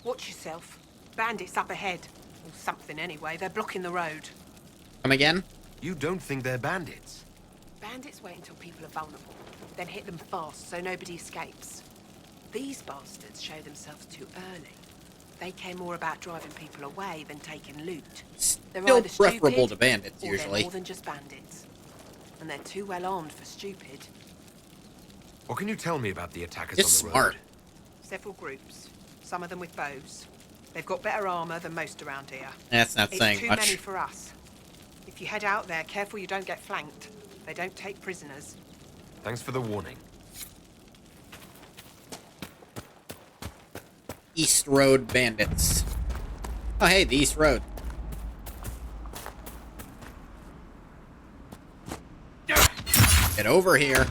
Watch yourself. Bandits up ahead. Or something anyway. They're blocking the road. Come again? You don't think they're bandits? Bandits wait until people are vulnerable, then hit them fast so nobody escapes. These bastards show themselves too early. They care more about driving people away than taking loot. They're Still either preferable stupid, to bandits, or usually. they're more than just bandits. And they're too well armed for stupid. What can you tell me about the attackers It's on the smart. road? Several groups, some of them with bows. They've got better armor than most around here. That's not It's saying too much. many for us. If you head out there, careful you don't get flanked. They don't take prisoners. Thanks for the warning. East Road bandits. Oh, hey, the East Road. Get over here.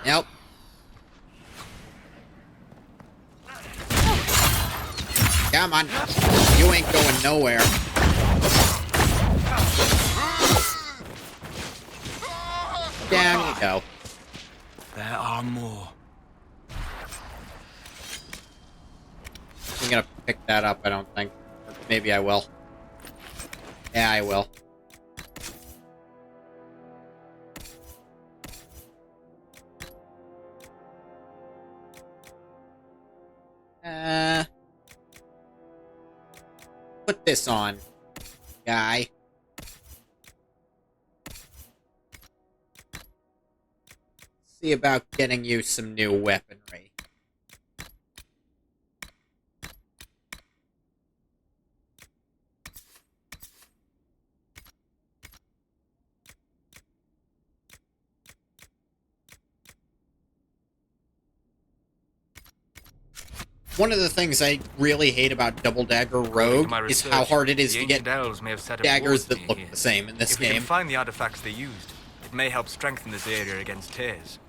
Yep. Come on. You ain't going nowhere. Down you go. There are more. I'm gonna pick that up, I don't think. Or maybe I will. Yeah, I will. Put this on, guy. See about getting you some new weaponry. One of the things I really hate about Double Dagger Rogue is how hard it is to get daggers that look the same in this If we game. can find the artifacts they used, it may help strengthen this area against tears.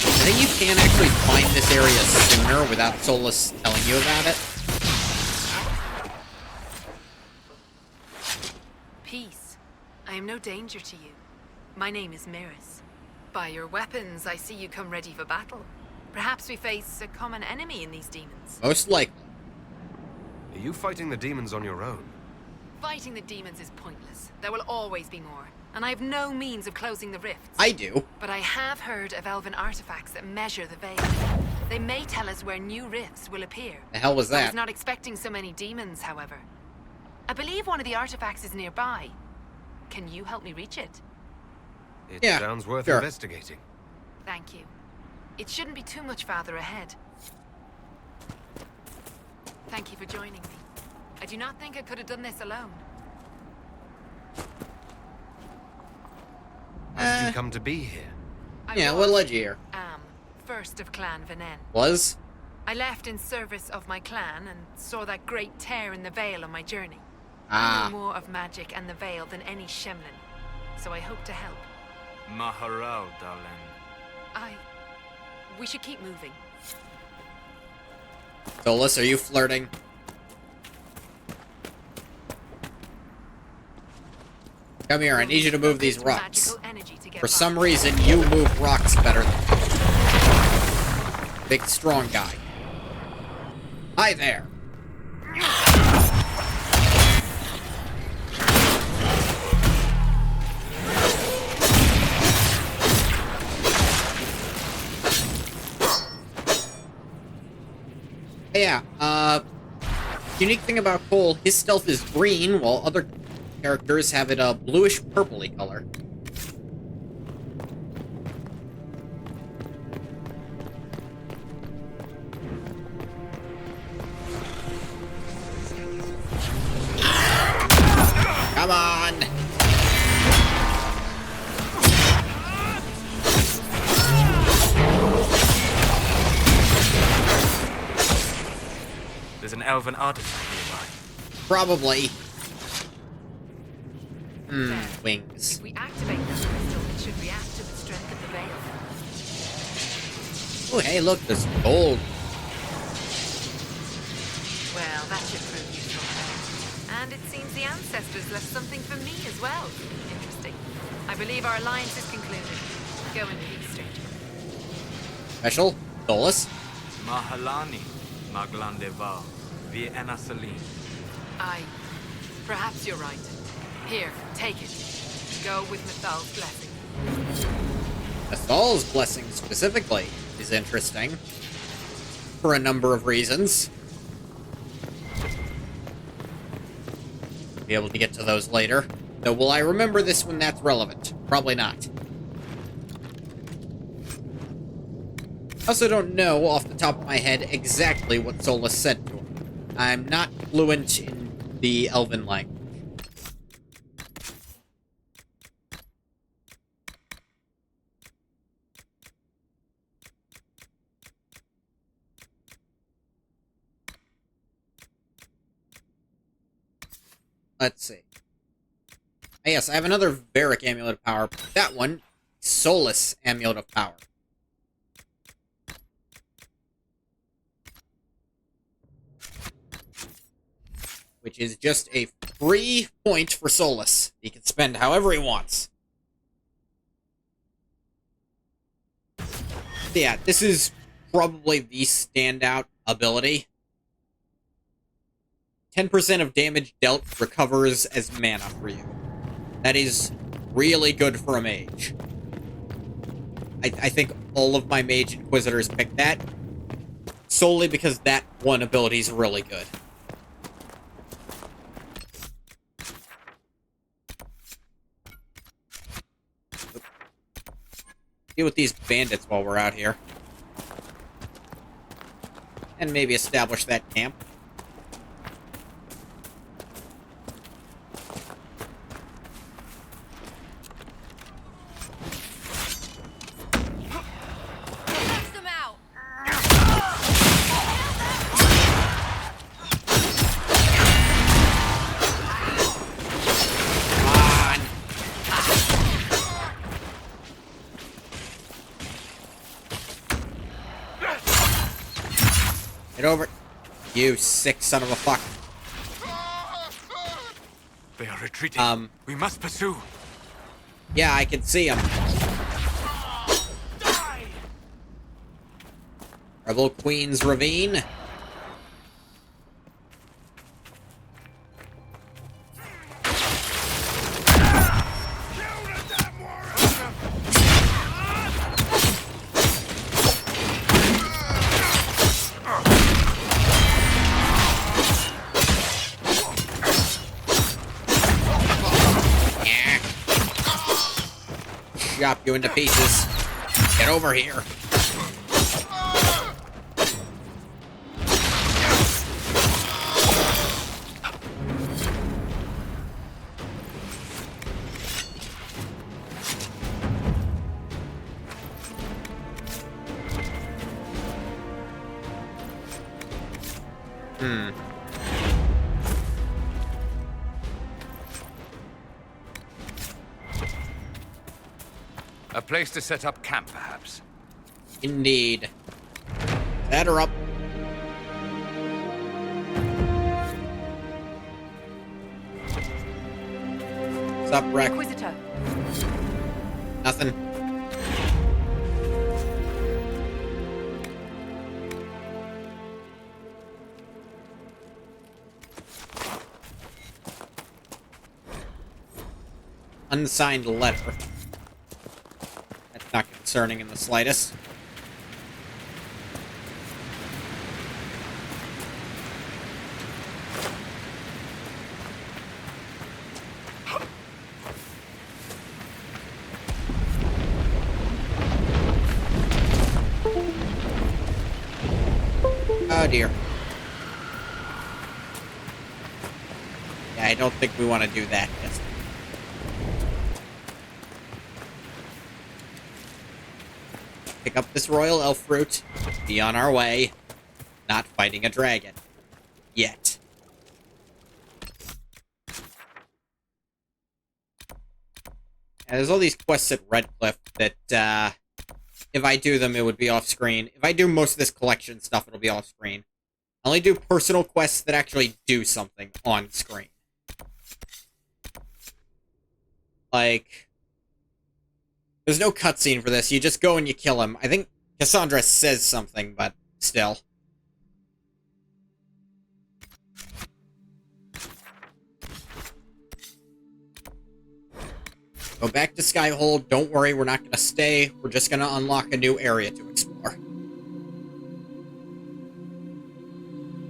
I think you can actually find this area sooner without Solus telling you about it. Peace. I am no danger to you. My name is Miris. By your weapons, I see you come ready for battle. Perhaps we face a common enemy in these demons. Most likely. Are you fighting the demons on your own? Fighting the demons is pointless. There will always be more. And I have no means of closing the rifts. I do. But I have heard of elven artifacts that measure the veil. They may tell us where new rifts will appear. The hell was I that? was not expecting so many demons, however. I believe one of the artifacts is nearby. Can you help me reach it? It sounds worth investigating. Thank you. It shouldn't be too much farther ahead. Thank you for joining me. I do not think I could have done this alone. How did you come to be here? What led you here? First of Clan Venen. Was? I left in service of my clan and saw that great tear in the Veil on my journey. Ah. I know more of magic and the Veil than any Shemlin, so I hope to help. Maharal, darling. We should keep moving. Solus, are you flirting? Come here, I need you to move these rocks. For some reason, you move rocks better than me. Big, strong guy. Hi there. Yeah, unique thing about Cole, his stealth is green, while other characters have it a bluish purpley color. Come on! There's an elven artisan nearby. Probably. Wings. If we activate this crystal, it should react to the strength of the veil. Oh, hey, look, there's gold. Well, that should prove useful. And it seems the ancestors left something for me as well. Interesting. I believe our alliance is concluded. Go in peace, stranger. Special? Solus? Mahalani, Maglandeva, Vi Enasalim. Perhaps you're right. Here, take it. Go with Mythal's blessing. Mythal's blessing specifically is interesting. For a number of reasons. Be able to get to those later. Though will I remember this when that's relevant? Probably not. I also don't know off the top of my head exactly what Solus said to him. I'm not fluent in the Elven language. Let's see. Yes, I have another Varric Amulet of Power. That one, Solus Amulet of Power. Which is just a free point for Solus. He can spend however he wants. Yeah, this is probably the standout ability. 10% of damage dealt recovers as mana for you. That is really good for a mage. I think all of my mage inquisitors picked that solely because that one ability is really good. Deal with these bandits while we're out here. And maybe establish that camp. Get over it. You sick son of a fuck. They are retreating. We must pursue. Yeah, I can see them. Rebel Queen's Ravine. chop you into pieces. Get over here. A place to set up camp, perhaps. Indeed. Set her up. What's up, Rex? Inquisitor. Nothing. Unsigned letter. That's not concerning in the slightest. Oh dear. Yeah, I don't think we want to do that. Just pick up this royal elf fruit, be on our way, not fighting a dragon. Yet. And there's all these quests at Redcliffe that, if I do them, it would be off-screen. If I do most of this collection stuff, it'll be off-screen. I only do personal quests that actually do something on-screen. Like, there's no cutscene for this. You just go and you kill him. I think Cassandra says something, but still. Go back to Skyhold. Don't worry, we're not going to stay. We're just going to unlock a new area to explore.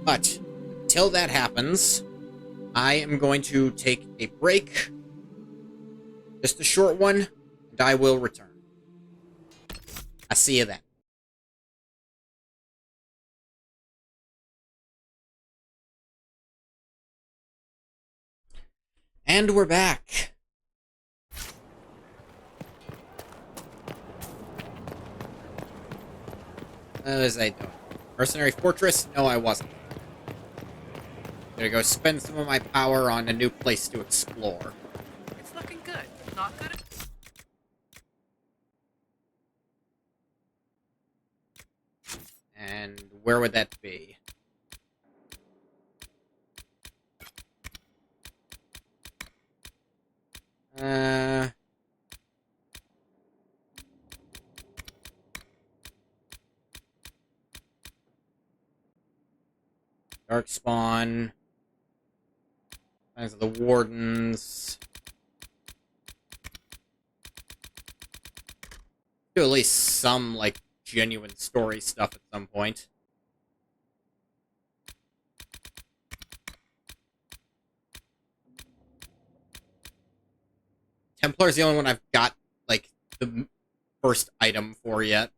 But until that happens, I am going to take a break. Just a short one, and I will return. I'll see you then. And we're back. What was I doing? Mercenary Fortress? No, I wasn't. Gonna go spend some of my power on a new place to explore. It's looking good. Not good. And where would that be? Darkspawn. Signs of the Wardens. Do at least some, like, genuine story stuff at some point. Templar's the only one I've got, like, the first item for yet.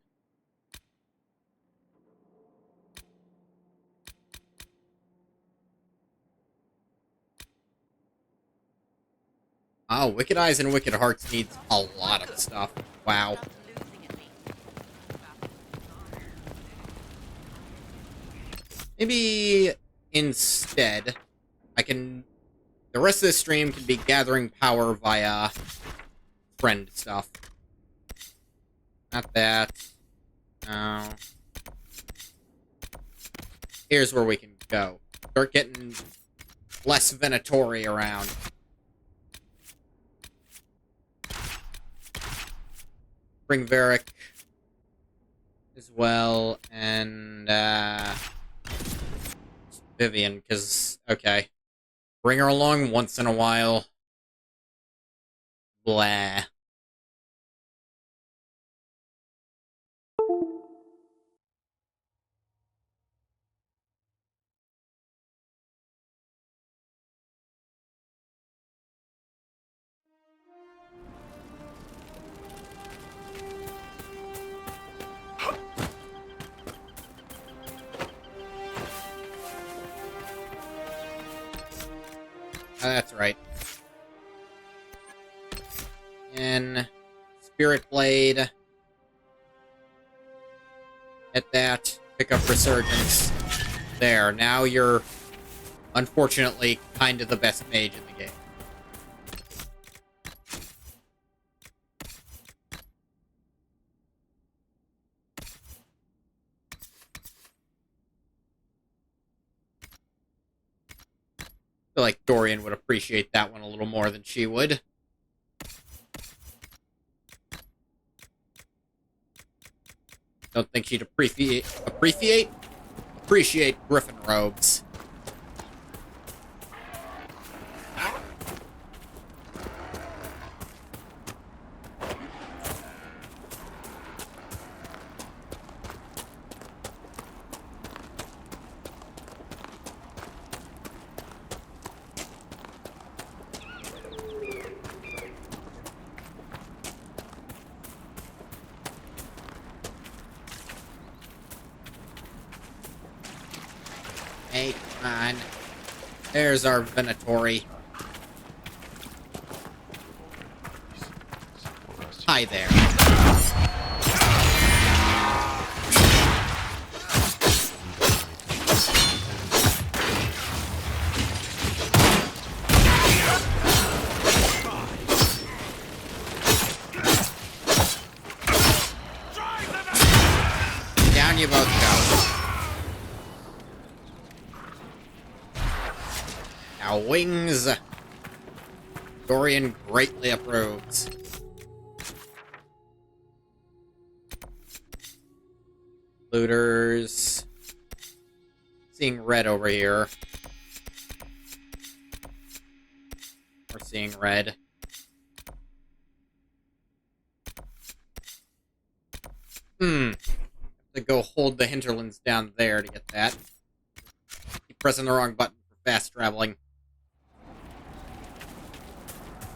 Oh, Wicked Eyes and Wicked Hearts needs a lot of stuff. Wow. Maybe instead, I can... The rest of the stream can be gathering power via friend stuff. Not that. No. Here's where we can go. Start getting less Venatori around. Bring Varric as well, and Vivian, because, okay. Bring her along once in a while. Blah. Oh, that's right. And Spirit Blade. At that. Pick up Resurgence. There. Now you're, unfortunately, kind of the best mage in the game. I feel like Dorian would appreciate that one a little more than she would. Don't think she'd appreciate Griffin robes. Hey, come on. There's our Venatori. Hi there. Down you both go. Now wings. Dorian greatly approves. Looters. Seeing red over here. We're seeing red. Have to go hold the hinterlands down there to get that. Keep pressing the wrong button for fast traveling.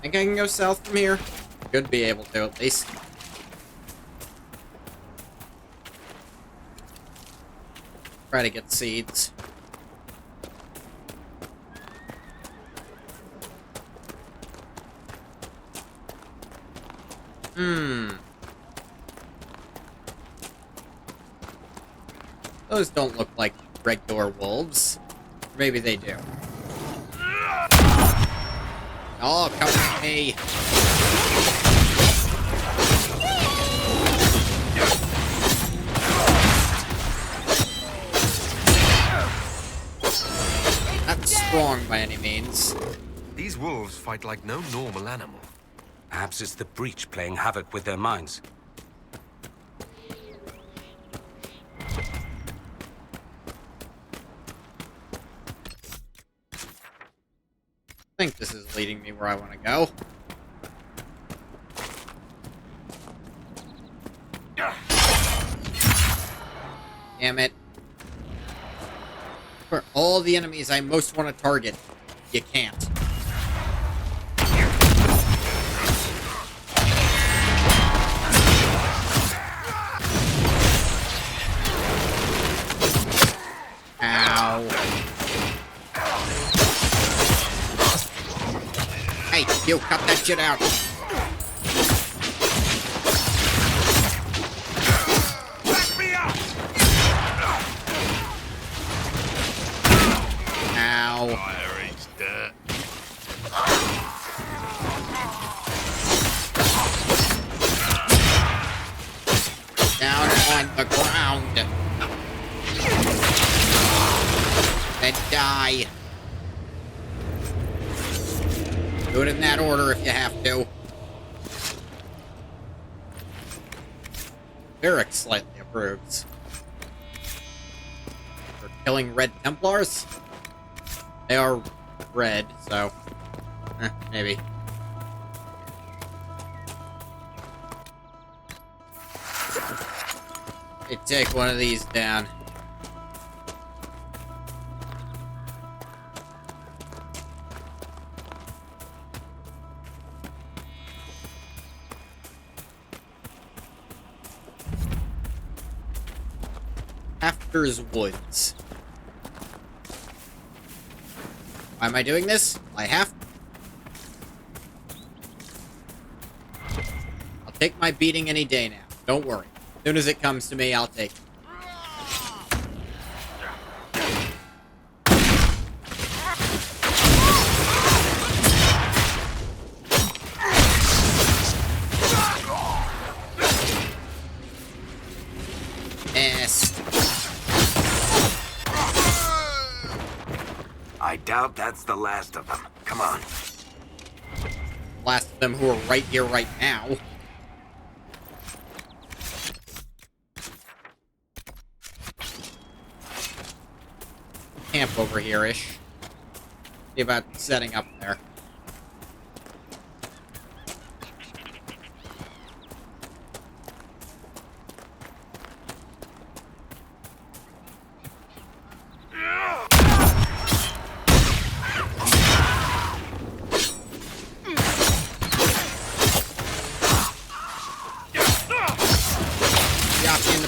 Think I can go south from here? Should be able to, at least. Try to get seeds. Those don't look like regular wolves. Maybe they do. Oh, come with me. Not strong by any means. These wolves fight like no normal animal. Perhaps it's the breach playing havoc with their minds. I think this is leading me where I want to go. Damn it. For all the enemies I most want to target, you can't. Ow. Hey, you, cut that shit out. Let me out! Ow. Fire eats dirt. Down on the ground. Then die. Do it in that order if you have to. Varric slightly approves. For killing Red Templars? They are red, so... maybe. Hey, take one of these down. After's Woods. Why am I doing this? I have to. I'll take my beating any day now. Don't worry. As soon as it comes to me, I'll take it. I doubt that's the last of them. Come on. Last of them who are right here, right now. Camp over here-ish. See about setting up there.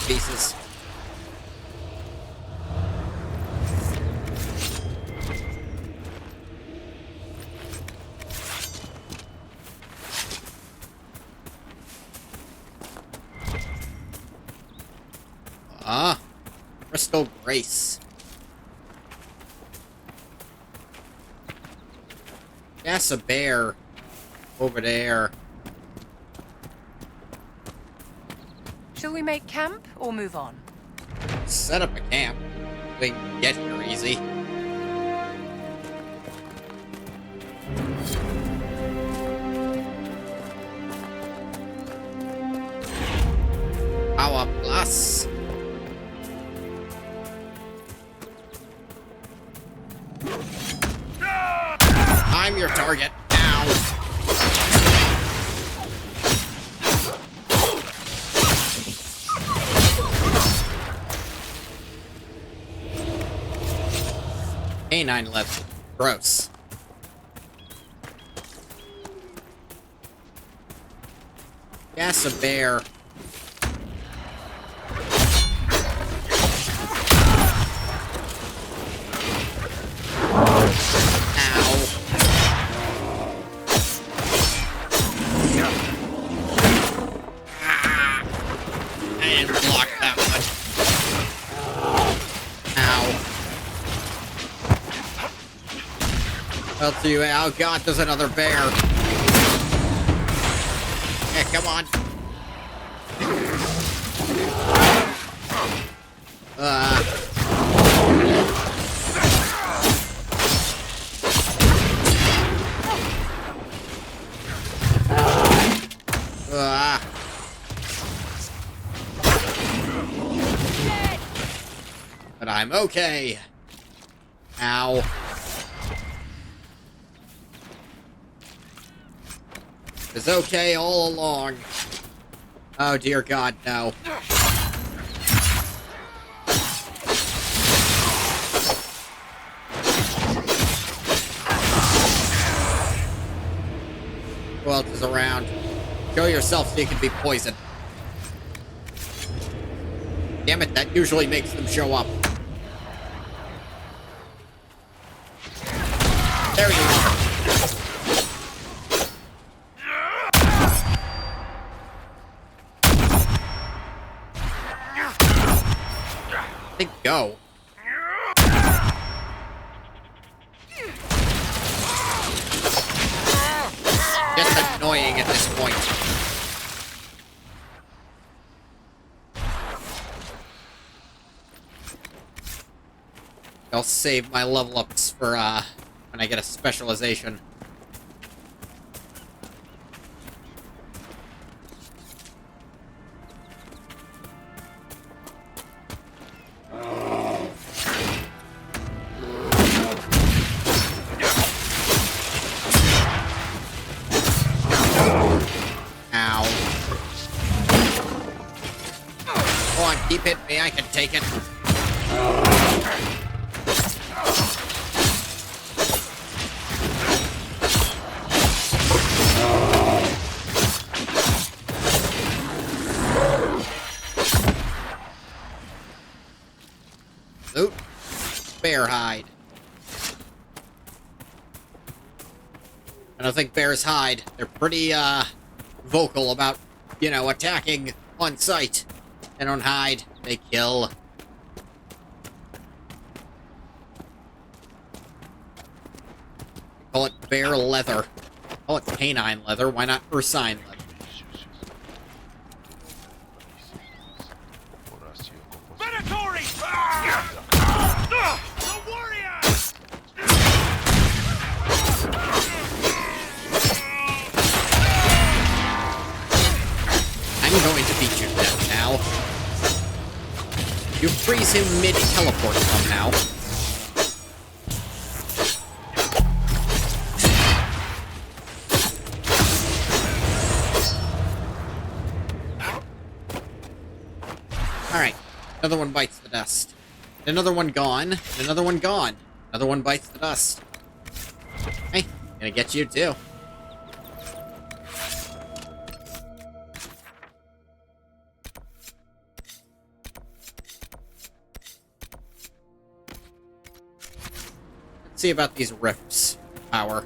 Pieces. Crystal Grace. Yes, a bear over there. Shall we make camp or move on? Set up a camp. We can get here easy. Power plus. I'm your target now. Canine level. Gross. Yes, a bear. Oh god, there's another bear. Hey, come on. But I'm okay. Ow. It's okay all along. Oh dear god, no. Who else is around? Show yourself so you can be poisoned. Damn it, that usually makes them show up. There you are. Go. Just annoying at this point. I'll save my level ups for when I get a specialization. Keep hitting me, I can take it. Loot. Bear hide. I don't think bears hide. They're pretty, vocal about, you know, attacking on sight. They don't hide. They kill. Call it bear leather. Call it canine leather. Why not ursine leather? Venatori! The warrior! I'm going to beat you to death now. You freeze him mid-teleport somehow. Alright, another one bites the dust. Another one gone. Another one gone. Another one bites the dust. Hey, gonna get you too. Let's see about these rifts. Power.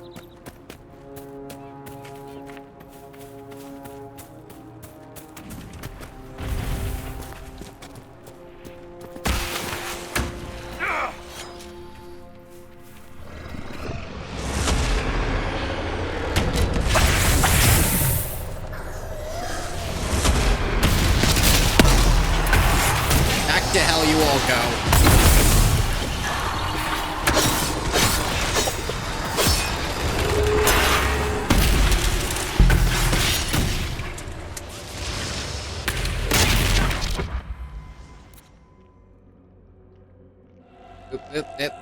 To hell you all go. Oop, oop, oop.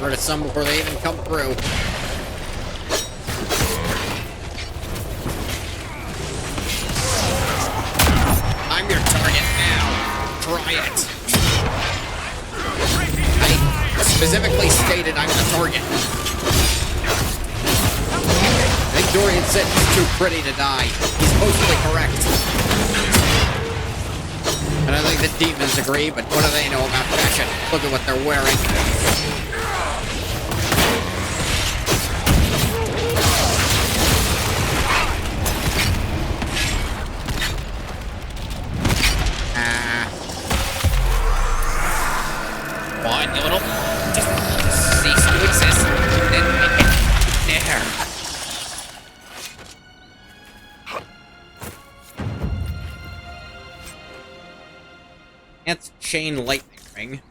Rid of some before they even come through. I'm your target now. Try it. I specifically stated I'm the target. I think Dorian said he's too pretty to die. He's mostly correct. And I think the demons agree, but what do they know about fashion? Look at what they're wearing. One little just cease to exist, then make it there. That's chain lightning ring.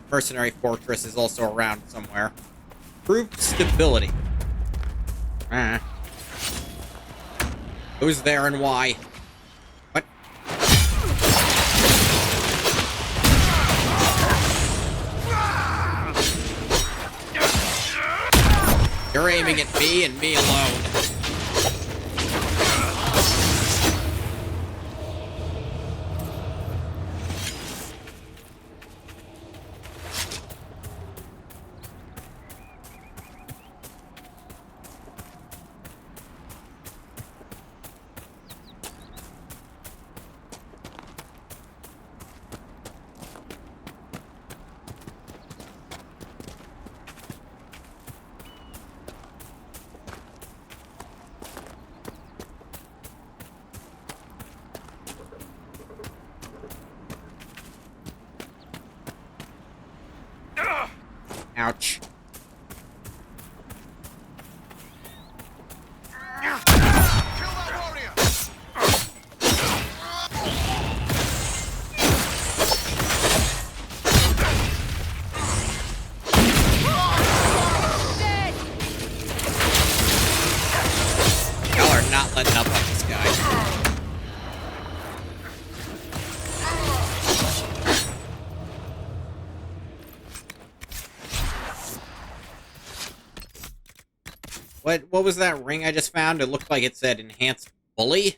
Mercenary fortress is also around somewhere. Proved stability. Who's there and why? What? You're aiming at me and me alone. Ouch. Y'all are not letting up on this guy. What was that ring I just found? It looked like it said enhanced bully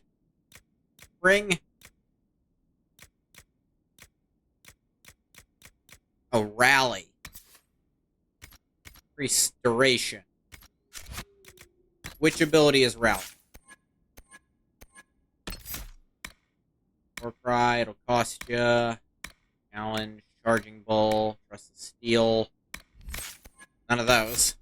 ring. Oh, rally. Increase duration. Which ability is Rally? War Cry, it'll cost you. Challenge, Charging Bull, Trust the Steel. None of those.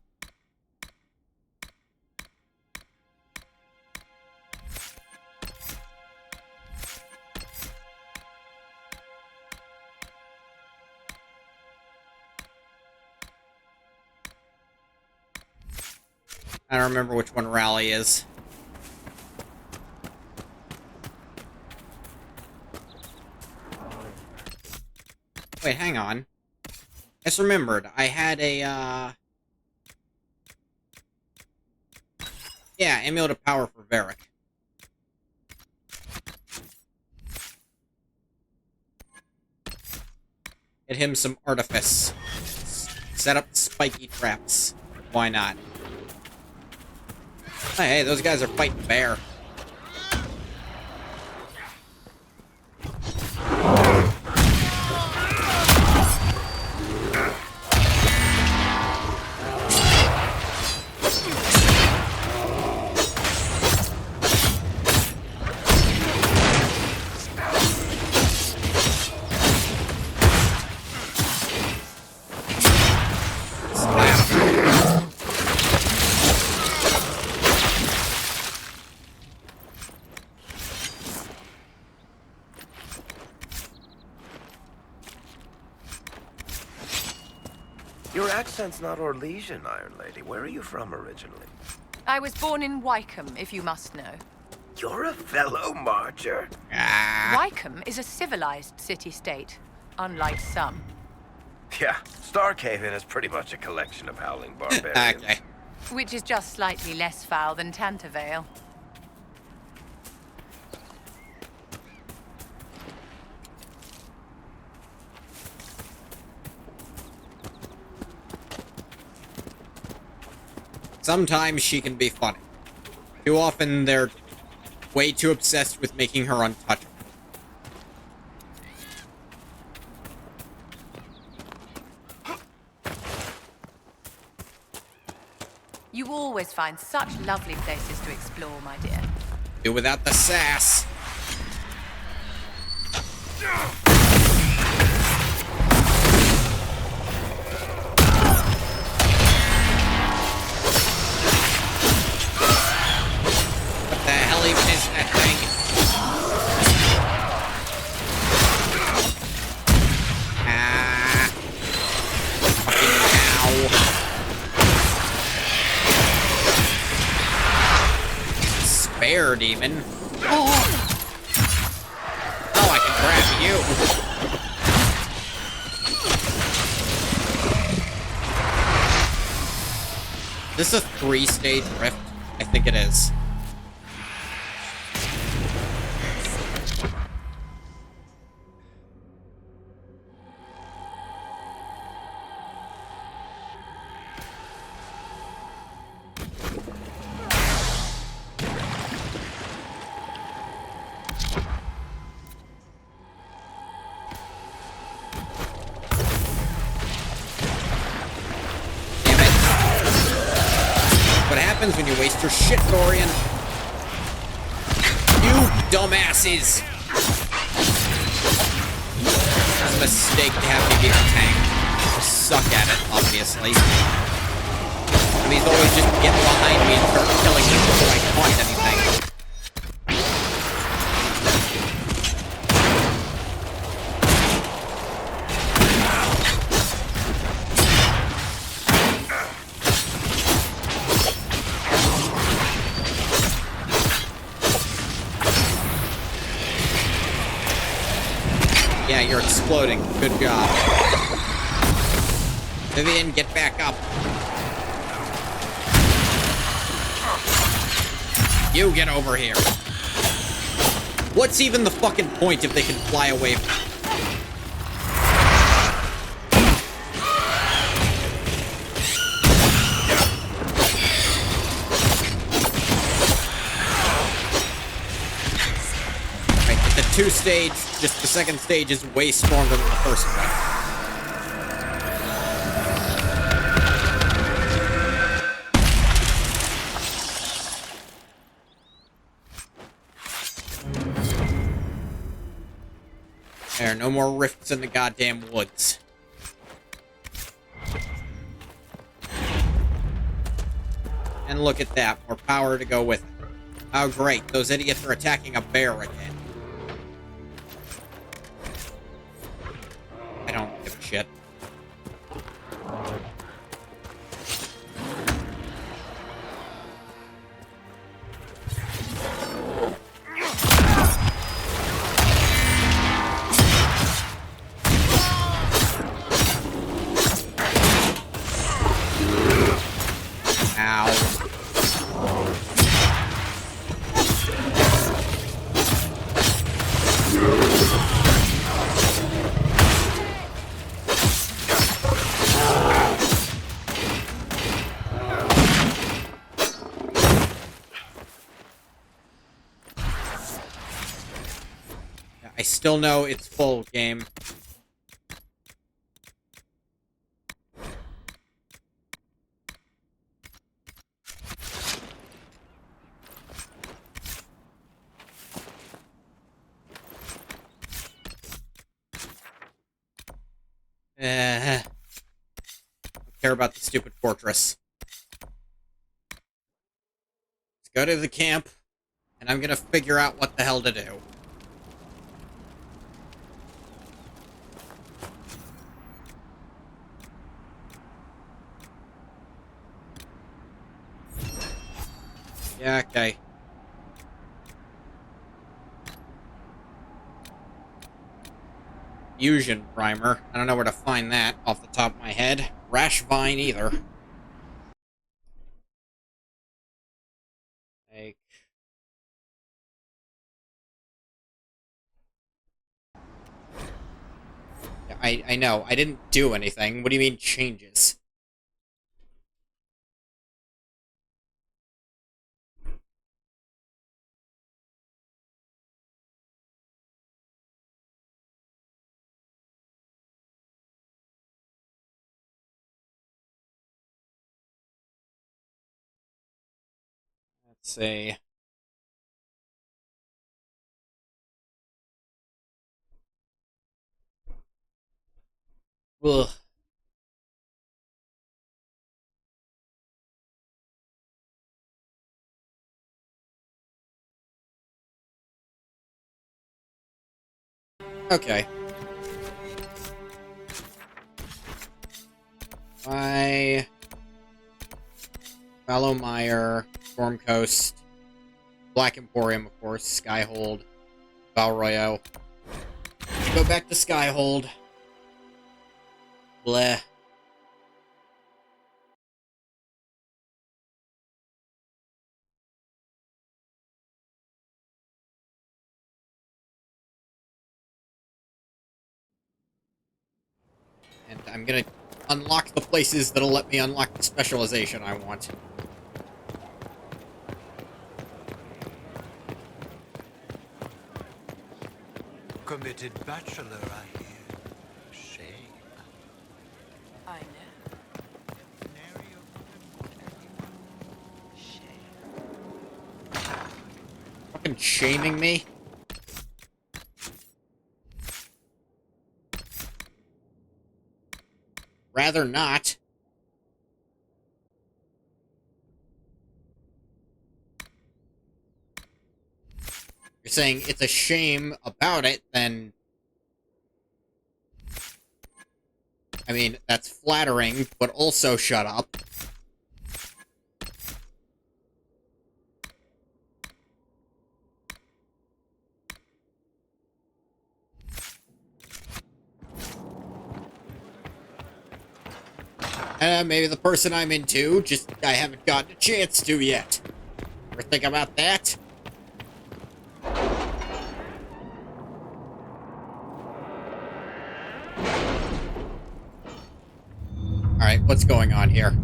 I don't remember which one Rally is. Wait, hang on. I just remembered. I had a, yeah, Amulet of Power for Varric. Get him some Artifice. Set up spiky traps. Why not? Hey, those guys are fighting bear. Your accent's not Orlesian, Iron Lady. Where are you from originally? I was born in Wycombe, if you must know. You're a fellow marcher? Wycombe is a civilized city-state, unlike some. Yeah, Starkhaven is pretty much a collection of howling barbarians. Okay. Which is just slightly less foul than Tantervale. Sometimes she can be funny. Too often, they're way too obsessed with making her untouchable. You always find such lovely places to explore, my dear. Do without the sass. What the hell even is that thing? Ah. Fucking ow. Spare demon. Oh, I can grab you. Is this a 3-stage rift? I think it is. What happens when you waste your shit, Dorian? You dumbasses! It's a mistake to have me be a tank. I suck at it, obviously. And he's always just get behind me and start killing me before I find anything. Yeah, you're exploding. Good job. Vivian, get back up. You get over here. What's even the fucking point if they can fly away from me? The 2-stage, just the second stage is way stronger than the first one. no more rifts in the goddamn woods. And look at that, more power to go with it. Oh great, those idiots are attacking a bear again. I don't give a shit. I still know it's full, game. Don't care about the stupid fortress. Let's go to the camp, and I'm gonna figure out what the hell to do. Yeah, okay. Fusion primer. I don't know where to find that off the top of my head. Rash vine either. Like... Yeah, I know. I didn't do anything. What do you mean changes? Let's see. Ugh. Okay. Bye. Mire, Storm Coast, Black Emporium, of course, Skyhold, Valroyo. Go back to Skyhold. Bleh. And I'm gonna unlock the places that'll let me unlock the specialization I want. Committed bachelor, I hear. Shame. I know. Fucking shaming me? Rather not. You're saying it's a shame about it, then... I mean, that's flattering, but also shut up. Maybe the person I'm into, just I haven't gotten a chance to yet. Ever think about that? Alright, what's going on here?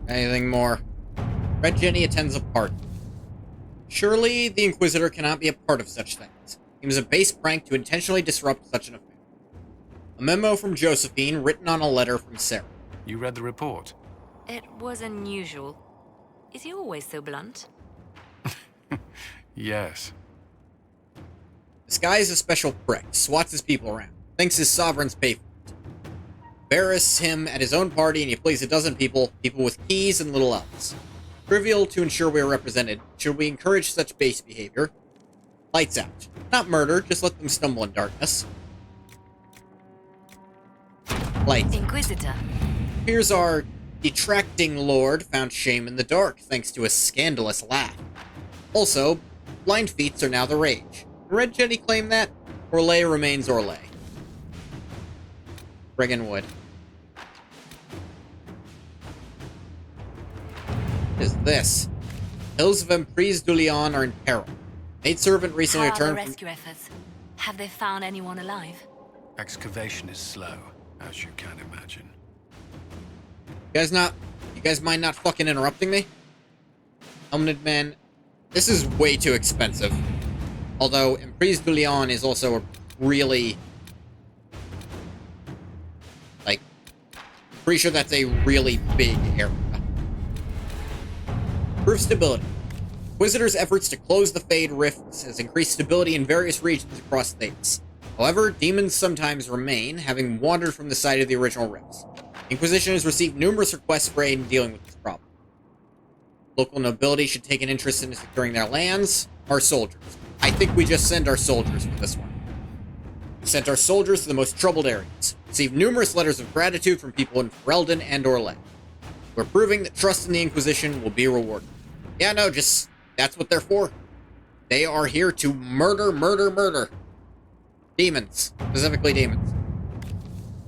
Anything more? Red Jenny attends a party. Surely the Inquisitor cannot be a part of such things. It was a base prank to intentionally disrupt such an affair. A memo from Josephine written on a letter from Sarah. You read the report? It was unusual. Is he always so blunt? Yes. This guy is a special prick, swats his people around, thinks his sovereigns pay for it. Embarrass him at his own party and he plays a dozen people with keys and little elves. Trivial to ensure we are represented. Should we encourage such base behavior? Lights out. Not murder, just let them stumble in darkness. Lights. Inquisitor. Here's our detracting lord found shame in the dark thanks to a scandalous laugh. Also, blind feats are now the rage. Can Red Jenny claim that? Orlais remains Orlais. Friggin' wood. What is this? Hills of Emprise du Lion are in peril. Maidservant recently How are the returned rescue efforts? Have they found anyone alive? Excavation is slow, as you can imagine. You guys mind not fucking interrupting me? Helmeted man, this is way too expensive. Although, Emprise du Lion is also a really... like, pretty sure that's a really big area. Proof stability. Inquisitor's efforts to close the Fade Rifts has increased stability in various regions across Thedas. However, demons sometimes remain, having wandered from the site of the original rifts. Inquisition has received numerous requests for aid in dealing with this problem. Local nobility should take an interest in securing their lands. Our soldiers. I think we just send our soldiers for this one. We sent our soldiers to the most troubled areas. Received numerous letters of gratitude from people in Ferelden and Orlais. We're proving that trust in the Inquisition will be rewarded. Yeah, no, just... that's what they're for. They are here to murder, murder, murder. Demons. Specifically demons.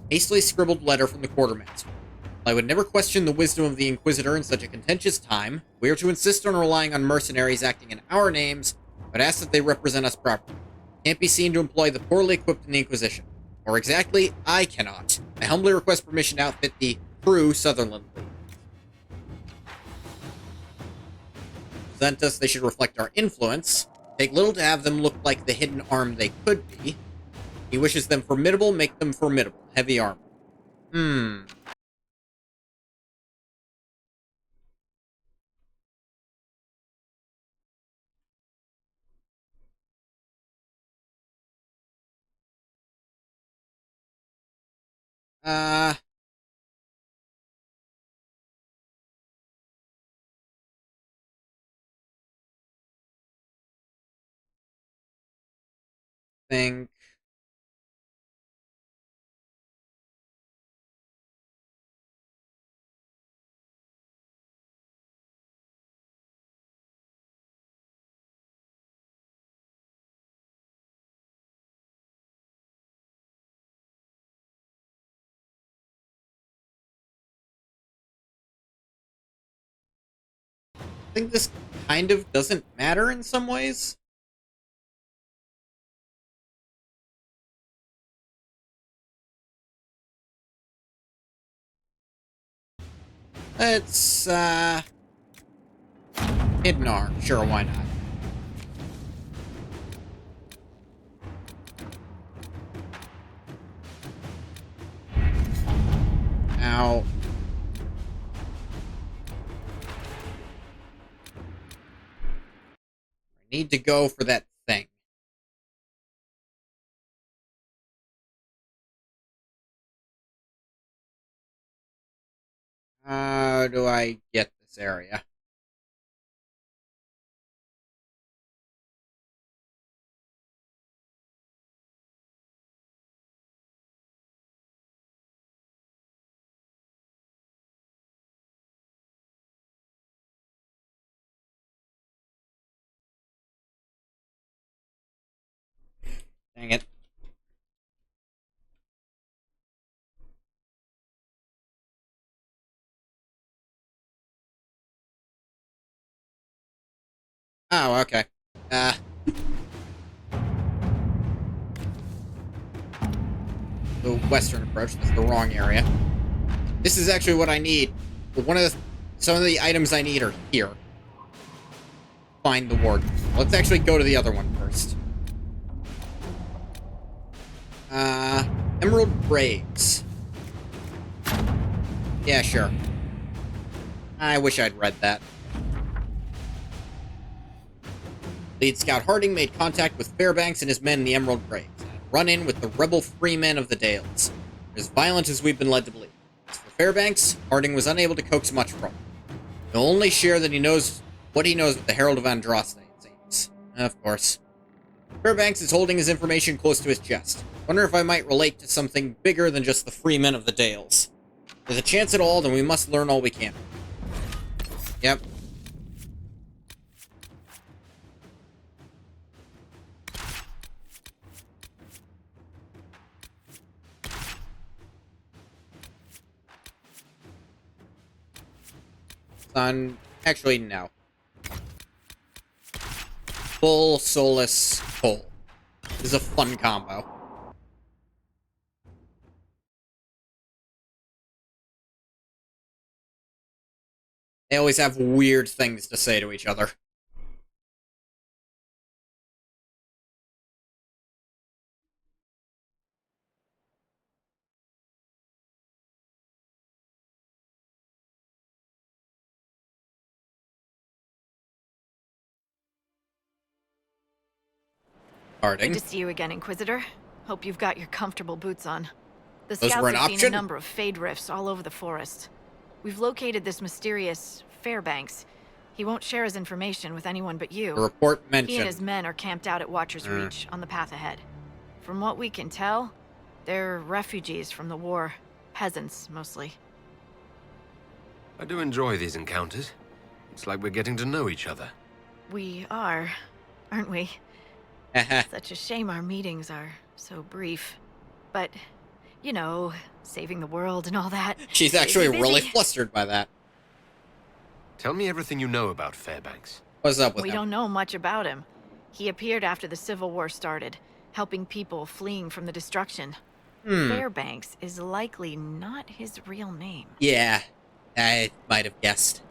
Hastily scribbled letter from the quartermaster. I would never question the wisdom of the Inquisitor in such a contentious time. We are to insist on relying on mercenaries acting in our names, but ask that they represent us properly. Can't be seen to employ the poorly equipped in the Inquisition. Or exactly, I cannot. I humbly request permission to outfit the true Sutherland League. Present us, they should reflect our influence. Take little to have them look like the hidden arm they could be. He wishes them formidable, make them formidable. Heavy armor. Think... I think this kind of doesn't matter in some ways. Let's, hidden arm. Sure, why not? Now... I need to go for that thing. How do I get this area? Dang it. Oh, okay. The western approach. That's the wrong area. This is actually what I need. Some of the items I need are here. Find the warden. Let's actually go to the other one first. Emerald Braves. Yeah, sure. I wish I'd read that. Lead Scout Harding made contact with Fairbanks and his men in the Emerald Graves, and had run in with the rebel freemen of the Dales. They're as violent as we've been led to believe. As for Fairbanks, Harding was unable to coax much from him. He'll only share that he knows what he knows with the Herald of Andraste, it seems. Of course. Fairbanks is holding his information close to his chest. Wonder if I might relate to something bigger than just the freemen of the Dales. If there's a chance at all, then we must learn all we can. Yep. Actually, no. Full Solus Coal. This is a fun combo. They always have weird things to say to each other. Harding. Good to see you again, Inquisitor. Hope you've got your comfortable boots on. The Those scouts were an have seen a option? number of fade rifts all over the forest. We've located this mysterious Fairbanks. He won't share his information with anyone but you. The report He mentioned. and his men are camped out at Watcher's Reach on the path ahead. From what we can tell, they're refugees from the war. Peasants, mostly. I do enjoy these encounters. It's like we're getting to know each other. We are, aren't we? Such a shame our meetings are so brief. But, you know, saving the world and all that. She's actually really flustered by that. Tell me everything you know about Fairbanks. What's up with We him? don't know much about him. He appeared after the Civil War started, helping people fleeing from the destruction. Fairbanks is likely not his real name. Yeah, I might have guessed.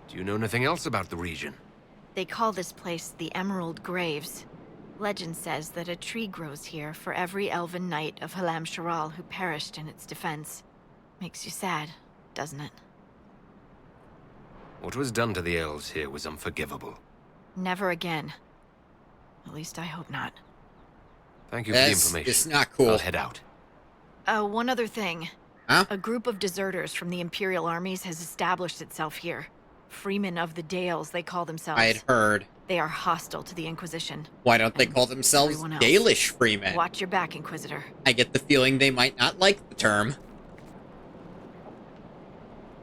Do you know anything else about the region? They call this place the Emerald Graves. Legend says that a tree grows here for every elven knight of Halam Sharal who perished in its defense. Makes you sad, doesn't it? What was done to the elves here was unforgivable. Never again. At least I hope not. Thank you for the information. It's not cool. I'll head out. One other thing. Huh? A group of deserters from the Imperial armies has established itself here. Freemen of the Dales, they call themselves. I had heard. They are hostile to the Inquisition. Why don't they call themselves everyone else. Dalish freemen? Watch your back, Inquisitor. I get the feeling they might not like the term.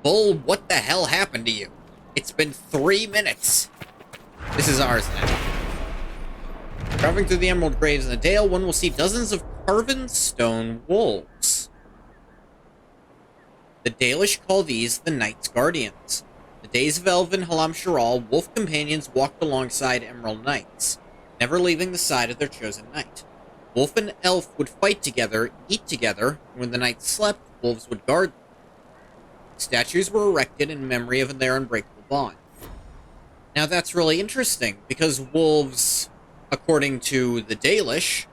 Bull, what the hell happened to you? It's been 3 minutes. This is ours now. Traveling through the Emerald Graves in the Dale, one will see dozens of carven stone wolves. The Dalish call these the Knight's Guardians. The days of Elven Halam Sharal, wolf companions walked alongside Emerald Knights, never leaving the side of their chosen knight. Wolf and elf would fight together, eat together, and when the knights slept, wolves would guard them. Statues were erected in memory of their unbreakable bond. Now that's really interesting, because wolves, according to the Dalish,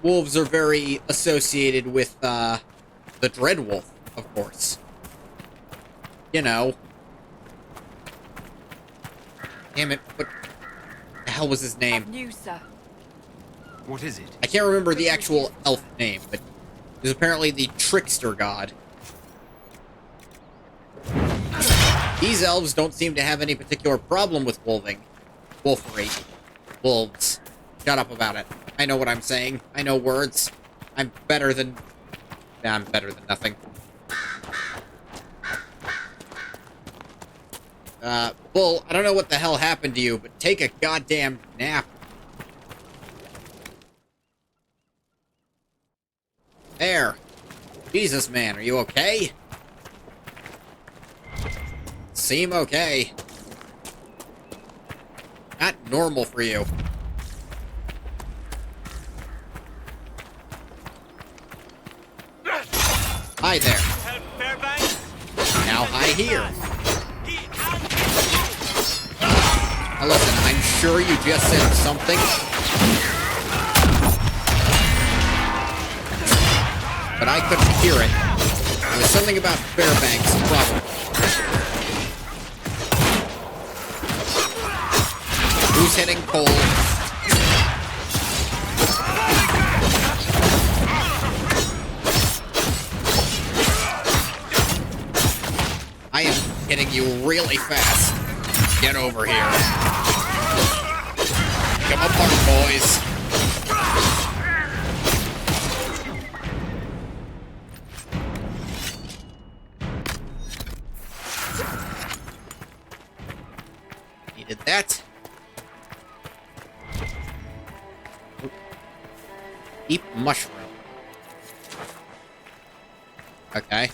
wolves are very associated with, the Dread Wolf, of course. You know. Damn it, what the hell was his name? News, sir. What is it? I can't remember the actual elf name, but it was apparently the Trickster God. These elves don't seem to have any particular problem with wolvery. Wolves. Shut up about it. I know what I'm saying. I know words. I'm better than nothing. Bull, I don't know what the hell happened to you, but take a goddamn nap. There. Jesus, man, are you okay? Seem okay. Not normal for you. Hi there. Now hi here. Now listen, I'm sure you just said something. But I couldn't hear it. There was something about Fairbanks, probably. Who's He's hitting Cole. I am hitting you really fast. Get over here. Come apart, boys. Needed that. Deep mushroom. Okay.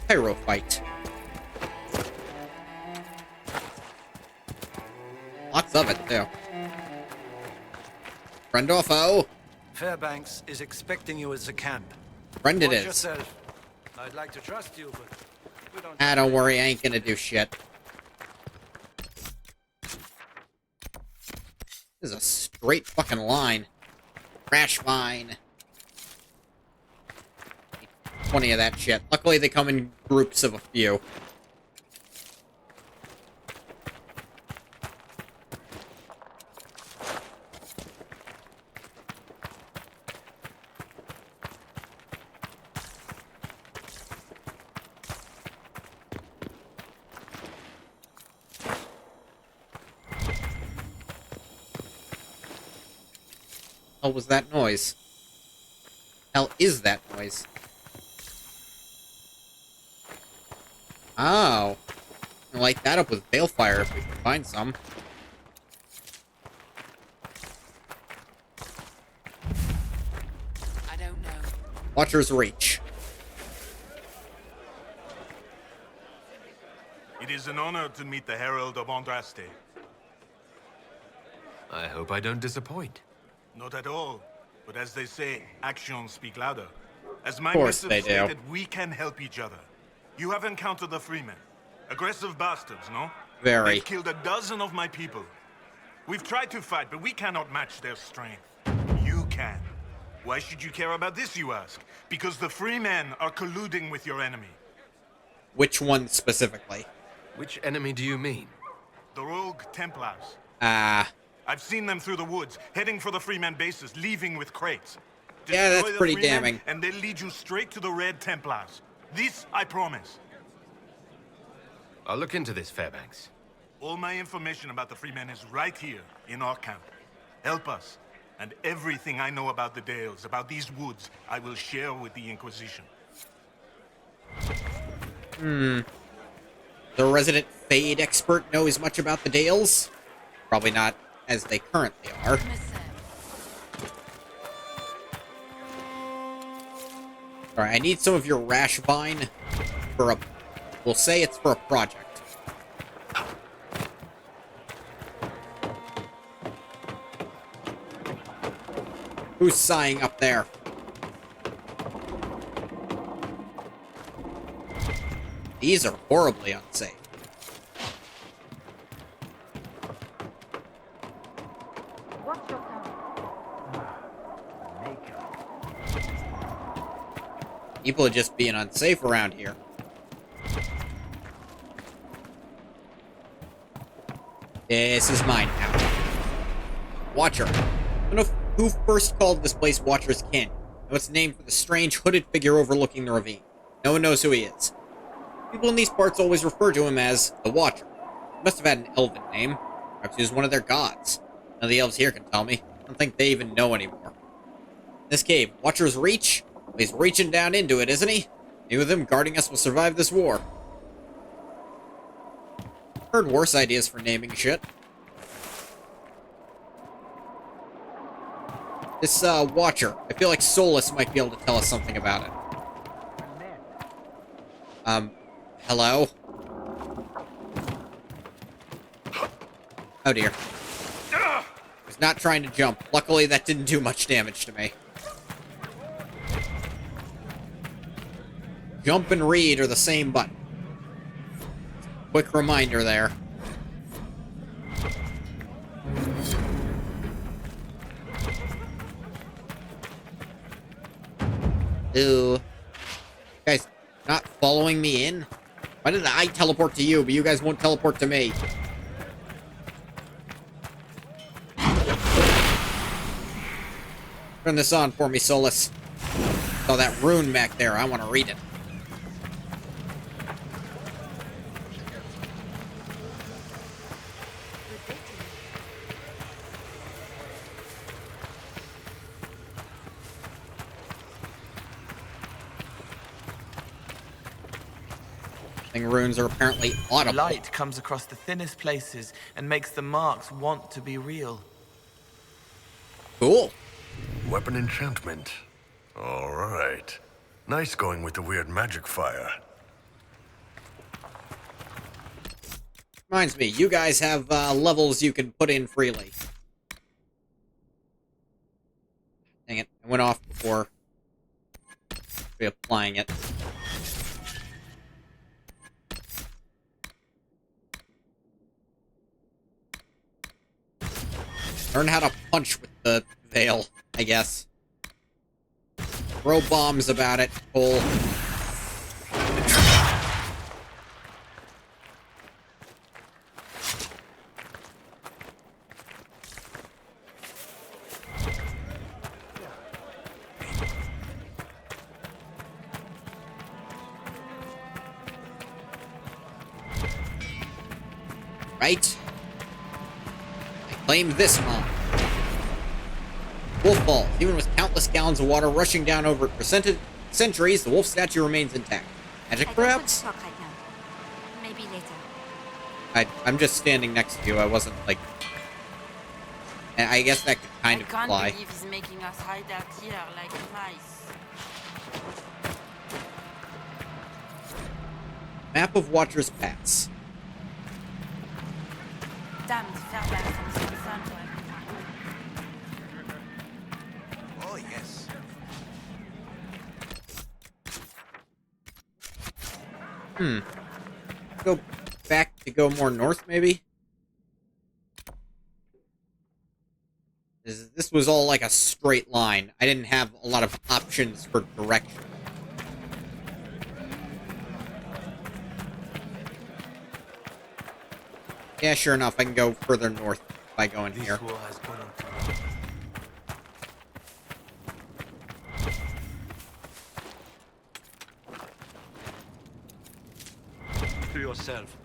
Pyro fight. Lots of it, too. Friendolfo. Fairbanks is expecting you at the camp. Friend it Watch is. yourself. I'd like to trust you, but we don't... Don't worry, I ain't gonna do shit. This is a straight fucking line. Crash vine. 20 of that shit. Luckily, they come in groups of a few. Hell was that noise? Hell is that noise? Oh. I'll light that up with balefire if we can find some. I don't know. Watcher's Reach. It is an honor to meet the Herald of Andraste. I hope I don't disappoint. Not at all. But as they say, actions speak louder. As my Of course missive they do. stated, we can help each other. You have encountered the Freemen. Aggressive bastards, no? Very. They've killed a dozen of my people. We've tried to fight, but we cannot match their strength. You can. Why should you care about this, you ask? Because the Freemen are colluding with your enemy. Which one specifically? Which enemy do you mean? The rogue Templars. I've seen them through the woods, heading for the Freemen bases, leaving with crates. Yeah, that's Destroy the pretty Freemen, damning. And they'll lead you straight to the Red Templars. This I promise. I'll look into this, Fairbanks. All my information about the Freemen is right here, in our camp. Help us. And everything I know about the Dales, about these woods, I will share with the Inquisition. The resident Fade expert know as much about the Dales? Probably not as they currently are. Alright, I need some of your rash vine for a... We'll say it's for a project. Who's sighing up there? These are horribly unsafe. People are just being unsafe around here. This is mine now. Watcher. I don't know who first called this place Watcher's Kin. No, it's named for the strange hooded figure overlooking the ravine. No one knows who he is. People in these parts always refer to him as the Watcher. He must have had an elven name. Perhaps he was one of their gods. None of the elves here can tell me. I don't think they even know anymore. This cave, Watcher's Reach? He's reaching down into it, isn't he? Maybe with him guarding us will survive this war. Heard worse ideas for naming shit. This, Watcher. I feel like Solus might be able to tell us something about it. Hello? Oh dear. I was not trying to jump. Luckily, that didn't do much damage to me. Jump and read are the same button. Quick reminder there. Ooh. Guys, not following me in? Why did I teleport to you, but you guys won't teleport to me? Turn this on for me, Solus. Saw that rune back there. I want to read it. Runes are apparently audible. Light comes across the thinnest places and makes the marks want to be real. Cool. Weapon enchantment. All right. Nice going with the weird magic fire. Reminds me, you guys have levels you can put in freely. Dang it, I went off before reapplying it. Learn how to punch with the veil, I guess. Throw bombs about it, Cole. Right? Claim this one. Wolf Falls. Even with countless gallons of water rushing down over it for centuries, the wolf statue remains intact. Magic, perhaps? Talk right now. Maybe later. I'm just standing next to you. I wasn't, like... And I guess that could kind of can't fly. believe he's making us hide out here like mice. Map of Watcher's Pass. Damn, the Fairbanks and the sun for every time. Oh, yes. Go back to go more north, maybe? This was all like a straight line. I didn't have a lot of options for direction. Yeah, sure enough, I can go further north by going here. To yourself.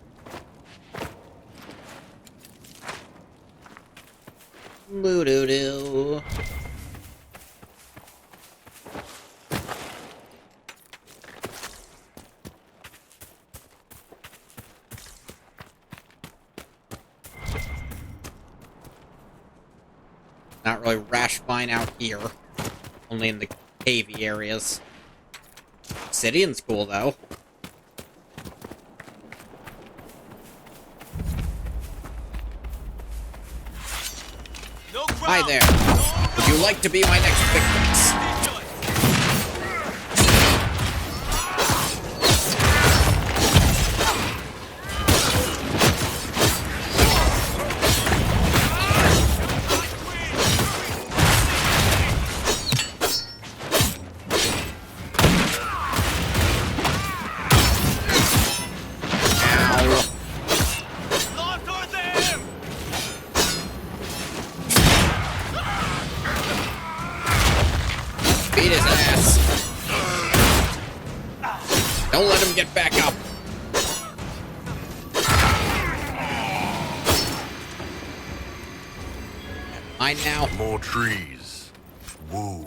Boo-doo-doo. Not really rash fine out here. Only in the cavey areas. Obsidian's cool, though. Hi there. Would you like to be my next victims? Beat his ass. Don't let him get back up. Mine now. More trees. Woo.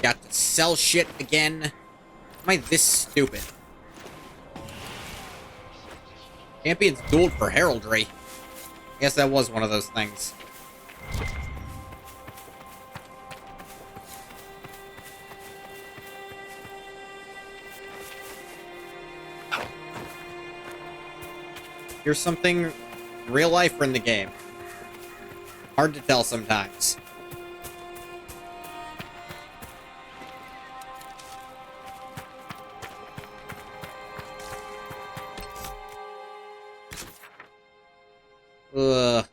Got to sell shit again. Am I this stupid? Champions dueled for heraldry. I guess that was one of those things. Here's something in real life or in the game. Hard to tell sometimes. Ugh.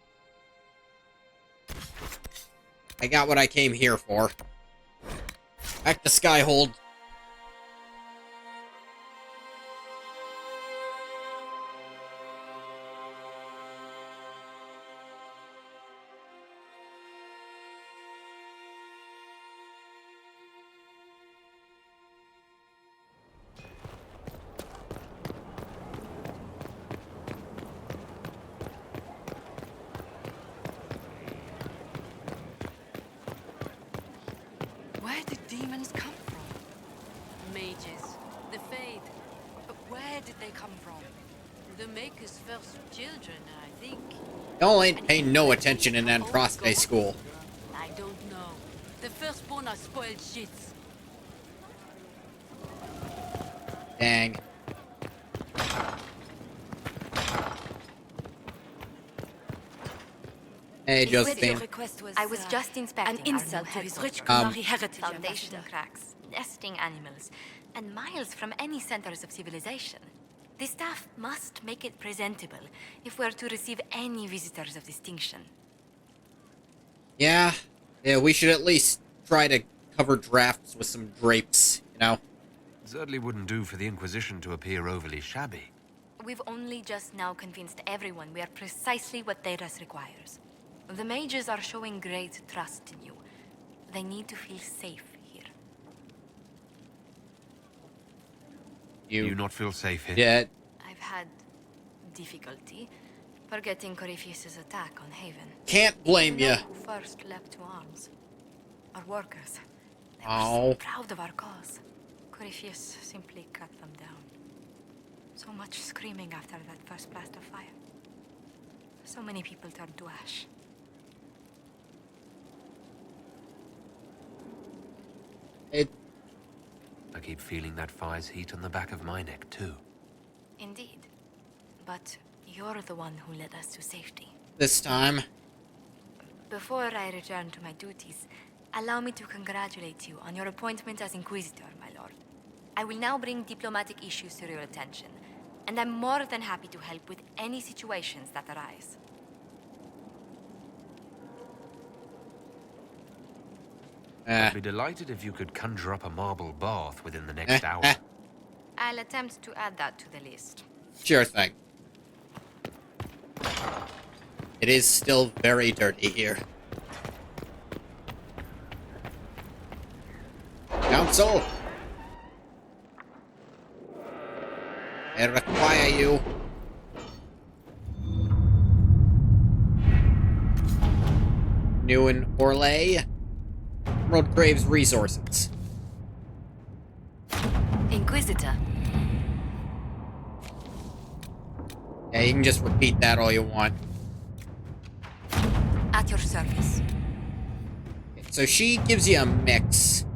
I got what I came here for. Back to Skyhold. come from? The Maker's first children, I think. Y'all ain't paying no attention in Andraste school. I don't know. The firstborn are spoiled shits. Dang. Hey, Josephine. I was just inspecting an insult to his rich Qunari heritage, foundation Ambassador. cracks, nesting animals, and miles from any centers of civilization. The staff must make it presentable if we're to receive any visitors of distinction. Yeah, we should at least try to cover drafts with some drapes, you know? Certainly wouldn't do for the Inquisition to appear overly shabby. We've only just now convinced everyone we are precisely what Theras requires. The mages are showing great trust in you. They need to feel safe here. You not feel safe here? Yeah. I've had difficulty forgetting Corypheus's attack on Haven. Can't blame You know ya. who first leapt to arms? Our workers. They were Oh. so proud of our cause. Corypheus simply cut them down. So much screaming after that first blast of fire. So many people turned to ash. I keep feeling that fire's heat on the back of my neck, too. Indeed. But you're the one who led us to safety. This time. Before I return to my duties, allow me to congratulate you on your appointment as Inquisitor, my lord. I will now bring diplomatic issues to your attention, and I'm more than happy to help with any situations that arise. I'd be delighted if you could conjure up a marble bath within the next hour. I'll attempt to add that to the list. Sure thing. It is still very dirty here. Council! I require you. New in Orlais. Emerald Graves Resources. Inquisitor. Yeah, you can just repeat that all you want. At your service. Okay, so she gives you a mix.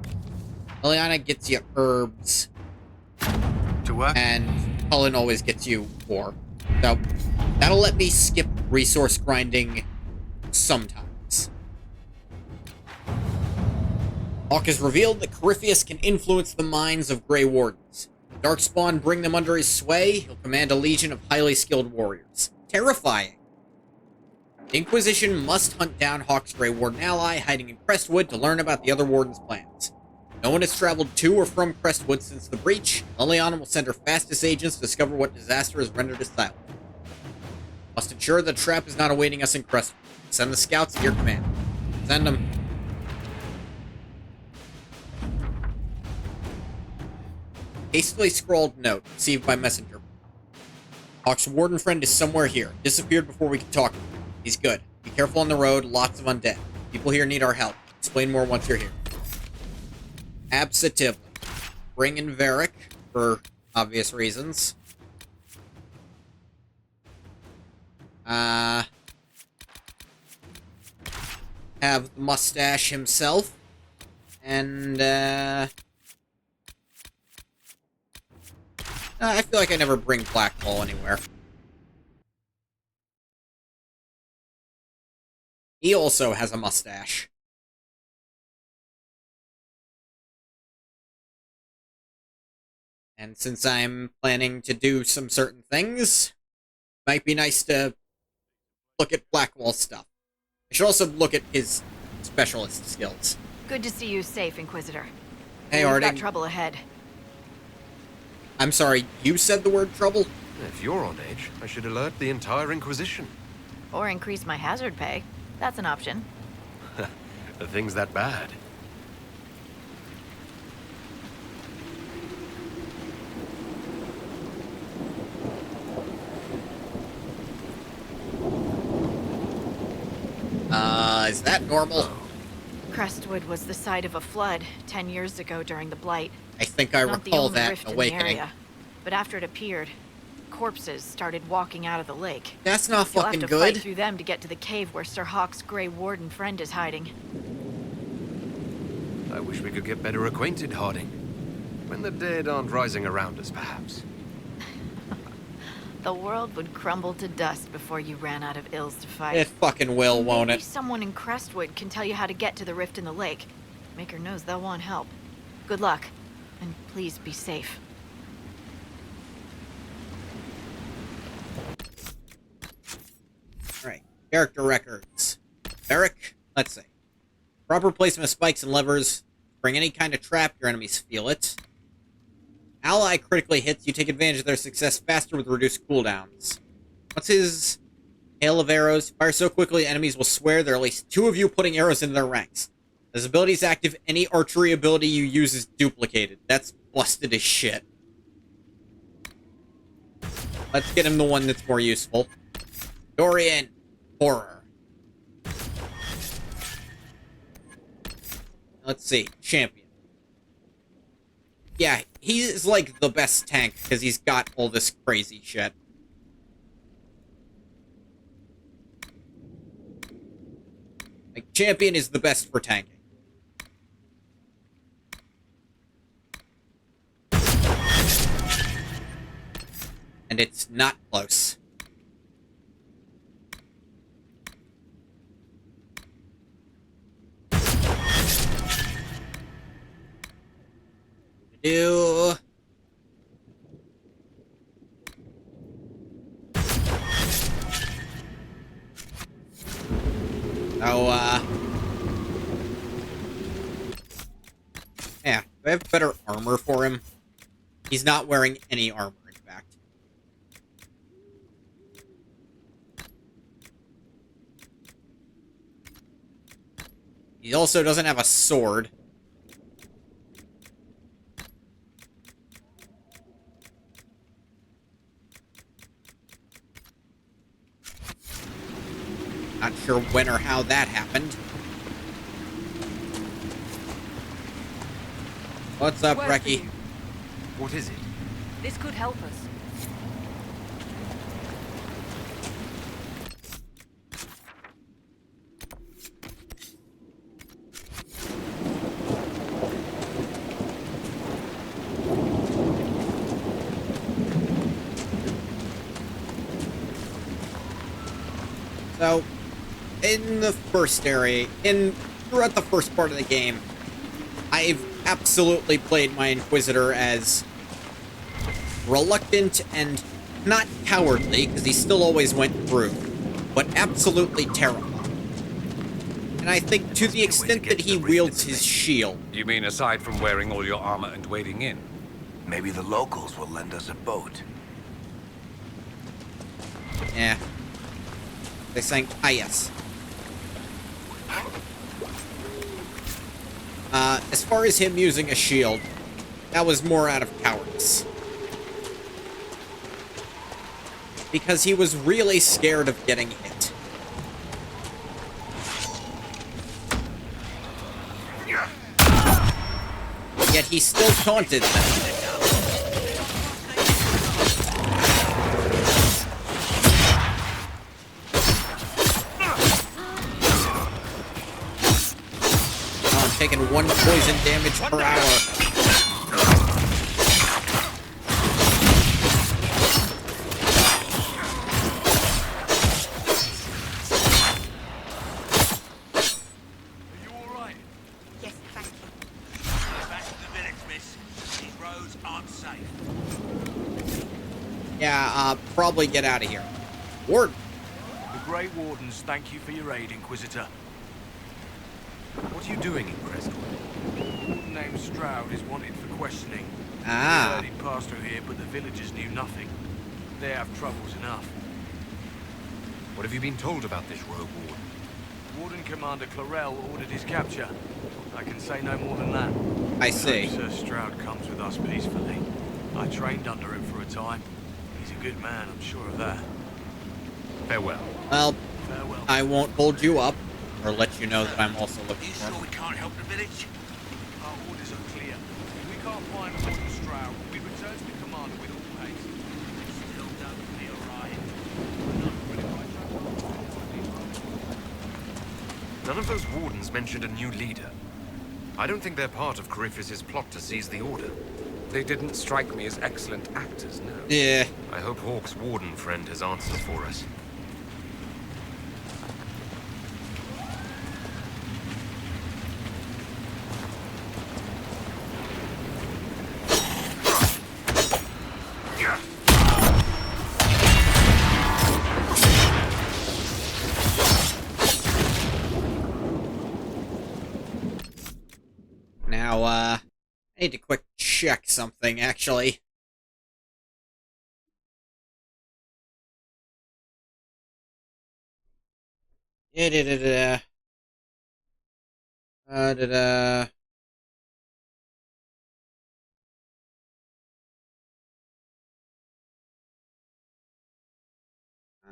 Liliana gets you herbs. To what? And Cullen always gets you 4. So, that'll let me skip resource grinding sometimes. Hawk has revealed that Corypheus can influence the minds of Grey Wardens. If Darkspawn bring them under his sway, he'll command a legion of highly skilled warriors. Terrifying. The Inquisition must hunt down Hawk's Grey Warden ally hiding in Crestwood to learn about the other Warden's plans. No one has traveled to or from Crestwood since the breach. Liliana will send her fastest agents to discover what disaster has rendered us silent. Must ensure the trap is not awaiting us in Crestwood. Send the scouts at your command. Send them. Hastily scrawled note, received by messenger. Hawk's warden friend is somewhere here. Disappeared before we could talk to him. He's good. Be careful on the road, lots of undead. People here need our help. Explain more once you're here. Absolutely. Bring in Varric, for obvious reasons. Have the mustache himself. And, I feel like I never bring Blackball anywhere. He also has a mustache. And since I'm planning to do some certain things, it might be nice to look at Blackwall's stuff. I should also look at his specialist skills. Good to see you safe, Inquisitor. Hey, We've Artie. got trouble ahead. I'm sorry, you said the word trouble? If you're on edge, I should alert the entire Inquisition. Or increase my hazard pay. That's an option. The thing's that bad. Is that normal? Crestwood was the site of a flood 10 years ago during the Blight. I think I Not the recall only that rift in in the Awakening. area, but after it appeared, corpses started walking out of the lake. That's not You'll fucking have to good. fight through them to get to the cave where Sir Hawk's Grey Warden friend is hiding. I wish we could get better acquainted, Harding. When the dead aren't rising around us, perhaps. The world would crumble to dust before you ran out of ills to fight. It fucking will, won't Maybe it? someone in Crestwood can tell you how to get to the rift in the lake. Maker knows they'll want help. Good luck, and please be safe. Alright, character records. Eric, let's see. Proper placement of spikes and levers. Bring any kind of trap, your enemies feel it. Ally critically hits, you take advantage of their success faster with reduced cooldowns. What's his hail of arrows? Fire so quickly, enemies will swear there are at least 2 of you putting arrows into their ranks. As ability is active, any archery ability you use is duplicated. That's busted as shit. Let's get him the one that's more useful. Dorian, horror. Let's see, champion. Yeah, he's like the best tank because he's got all this crazy shit. Like, champion is the best for tanking. And it's not close. Do yeah, do I have better armor for him? He's not wearing any armor, in fact. He also doesn't have a sword. Not sure when or how that happened. What's up, Reki? What is it? This could help us. So, in the first area, throughout the first part of the game, I've absolutely played my Inquisitor as reluctant and not cowardly, because he still always went through, but absolutely terrifying. And I think to the extent that he wields his shield... You mean aside from wearing all your armor and wading in? Maybe the locals will lend us a boat. Yeah. They're saying, ah, yes. As far as him using a shield, that was more out of cowardice. Because he was really scared of getting hit. Yet he still taunted them. Taking 1 poison damage per hour. Are you alright? Yes, thank you. Back to the village, miss. These roads aren't safe. Yeah, probably get out of here. Warden. The Grey Wardens thank you for your aid, Inquisitor. What are you doing in Crestwood? A warden named Stroud is wanted for questioning. Ah. We heard he'd passed through here, but the villagers knew nothing. They have troubles enough. What have you been told about this rogue warden? Warden Commander Clarel ordered his capture. I can say no more than that. I see. Sir Stroud comes with us peacefully. I trained under him for a time. He's a good man, I'm sure of that. Farewell. Well, Farewell. I won't hold you up, or let you know that I'm also looking You for sure him. we can't help the village? Our orders are clear. If we can't find Warden Stroud, we return to the commander with all haste. Still don't none of those wardens mentioned a new leader. I don't think they're part of Corypheus' plot to seize the Order. They didn't strike me as excellent actors, no. Yeah. I hope Hawke's warden friend has answers for us. Now, I need to quick check something, actually. Da-da-da-da. Da-da.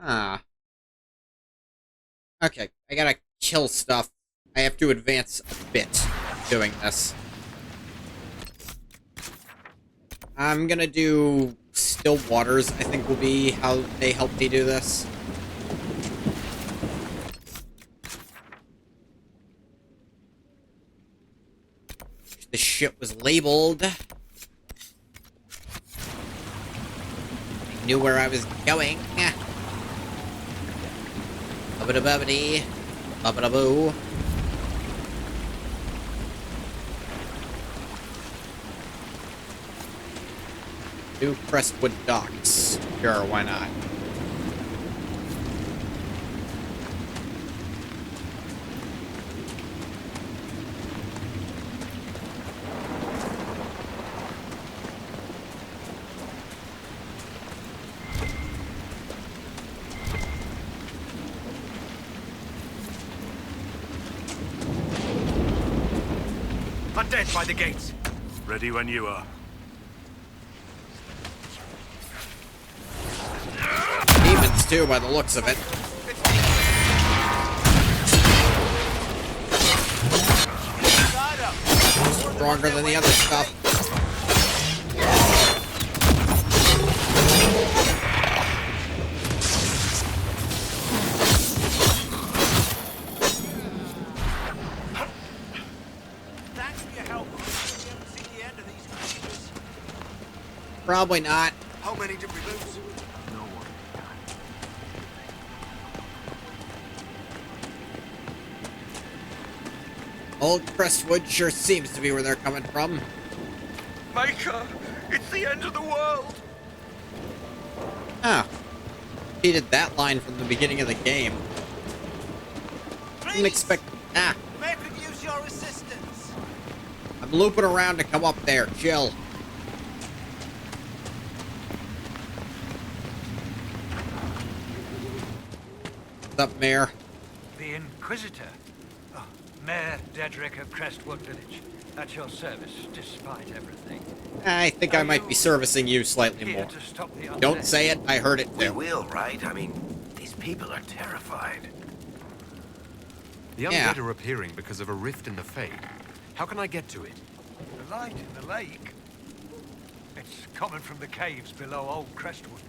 Ah. Okay, I gotta kill stuff. I have to advance a bit doing this. I'm gonna do still waters, I think will be how they help me do this. The shit was labeled. I knew where I was going. Bubba-da-bubbity. Bubba-da-boo. New Crestwood Docks. Sure, why not? Undead by the gates. Ready when you are. Demons too, by the looks of it. Stronger than the other stuff. Probably not. How many did we lose? No one. Old Crestwood sure seems to be where they're coming from. Maker, it's the end of the world. Huh. Repeated that line from the beginning of the game. Didn't expect. Ah. May could use your assistance. I'm looping around to come up there. Chill. What's up, Mayor? The Inquisitor. Oh, Mayor Dedrick of Crestwood Village. At your service, despite everything. I think I might be servicing you slightly more. Don't say it, I heard it too. We will, right? I mean, these people are terrified. The undead are appearing because of a rift in the Fade. How can I get to it? The light in the lake. It's coming from the caves below Old Crestwood.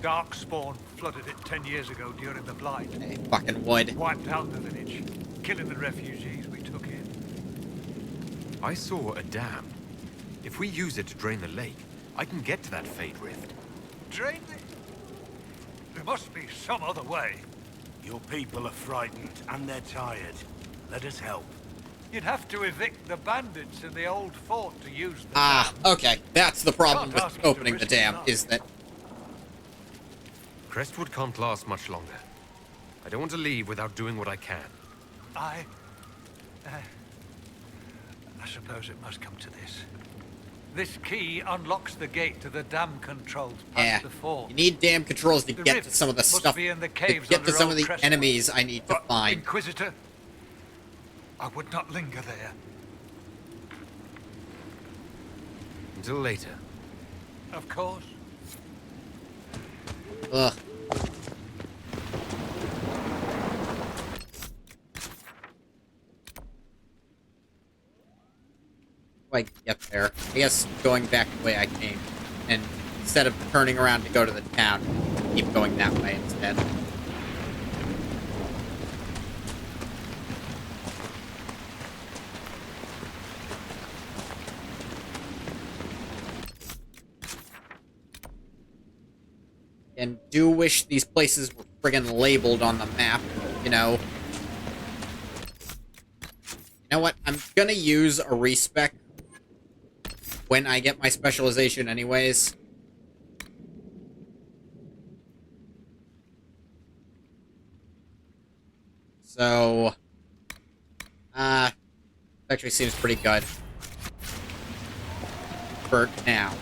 Darkspawn flooded it 10 years ago during the Blight. Hey, fucking wood. Wiped out the village, killing the refugees we took in. I saw a dam. If we use it to drain the lake, I can get to that Fade rift. Drain it? There must be some other way. Your people are frightened and they're tired. Let us help. You'd have to evict the bandits in the old fort to use the Ah, dam. okay. That's the problem Can't ask with me to opening the risk dam, enough. is that... Crestwood can't last much longer. I don't want to leave without doing what I can. I suppose it must come to this. This key unlocks the gate to the dam controls past the fort. You need dam controls to The get to rift some of the must stuff, be in the to caves get to under some of Old the Crestwood. enemies I need to find. Inquisitor, I would not linger there. Until later. Of course. Ugh. I get there. I guess going back the way I came. And instead of turning around to go to the town, keep going that way instead. And do wish these places were friggin' labeled on the map, you know. You know what? I'm gonna use a respec when I get my specialization anyways. So, actually seems pretty good. For now.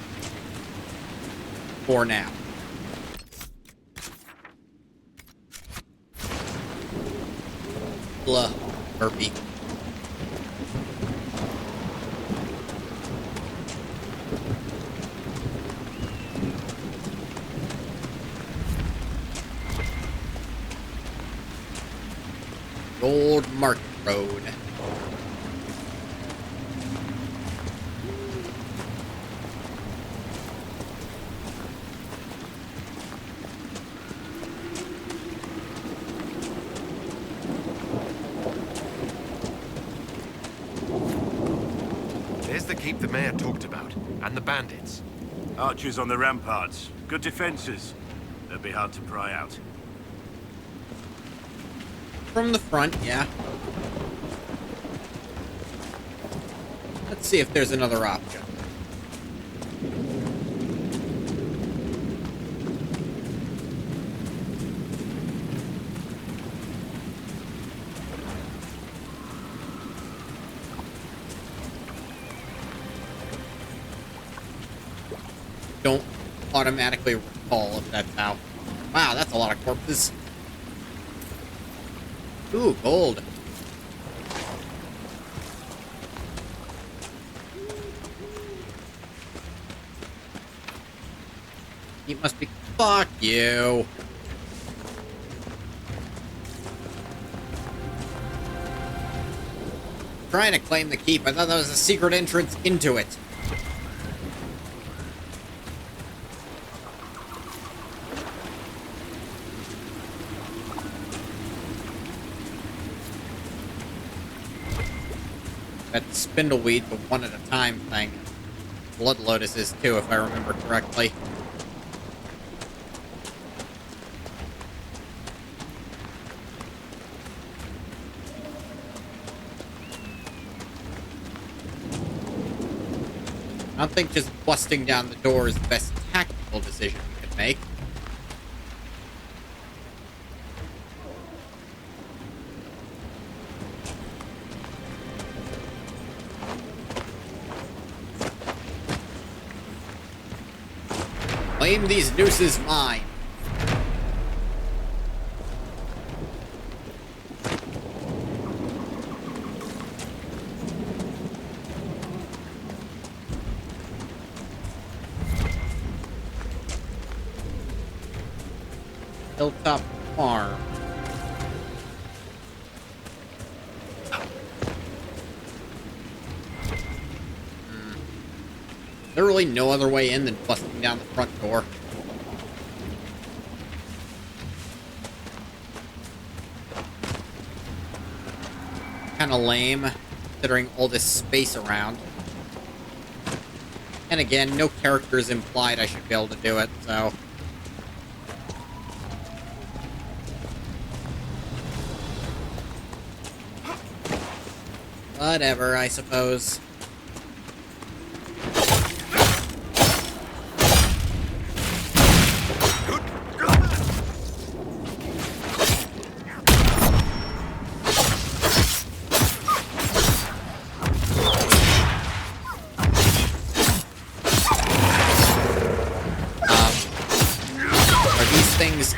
For now. Blah. Burpee. Old Market Road. There's the keep the mayor talked about, and the bandits. Archers on the ramparts. Good defenses. They'll be hard to pry out. From the front, yeah. Let's see if there's another option. Don't automatically recall if that's how. Wow, that's a lot of corpses. Ooh, gold. He must be. Fuck you. Trying to claim the keep. I thought that was a secret entrance into it. That spindleweed, the one at a time thing. Blood lotuses too, if I remember correctly. I don't think just busting down the door is the best tactical decision we could make. Claim these nooses mine. Hilltop Farm. Literally no other way in than busting down the front door. Kinda lame, considering all this space around. And again, no characters implied I should be able to do it, so... whatever, I suppose.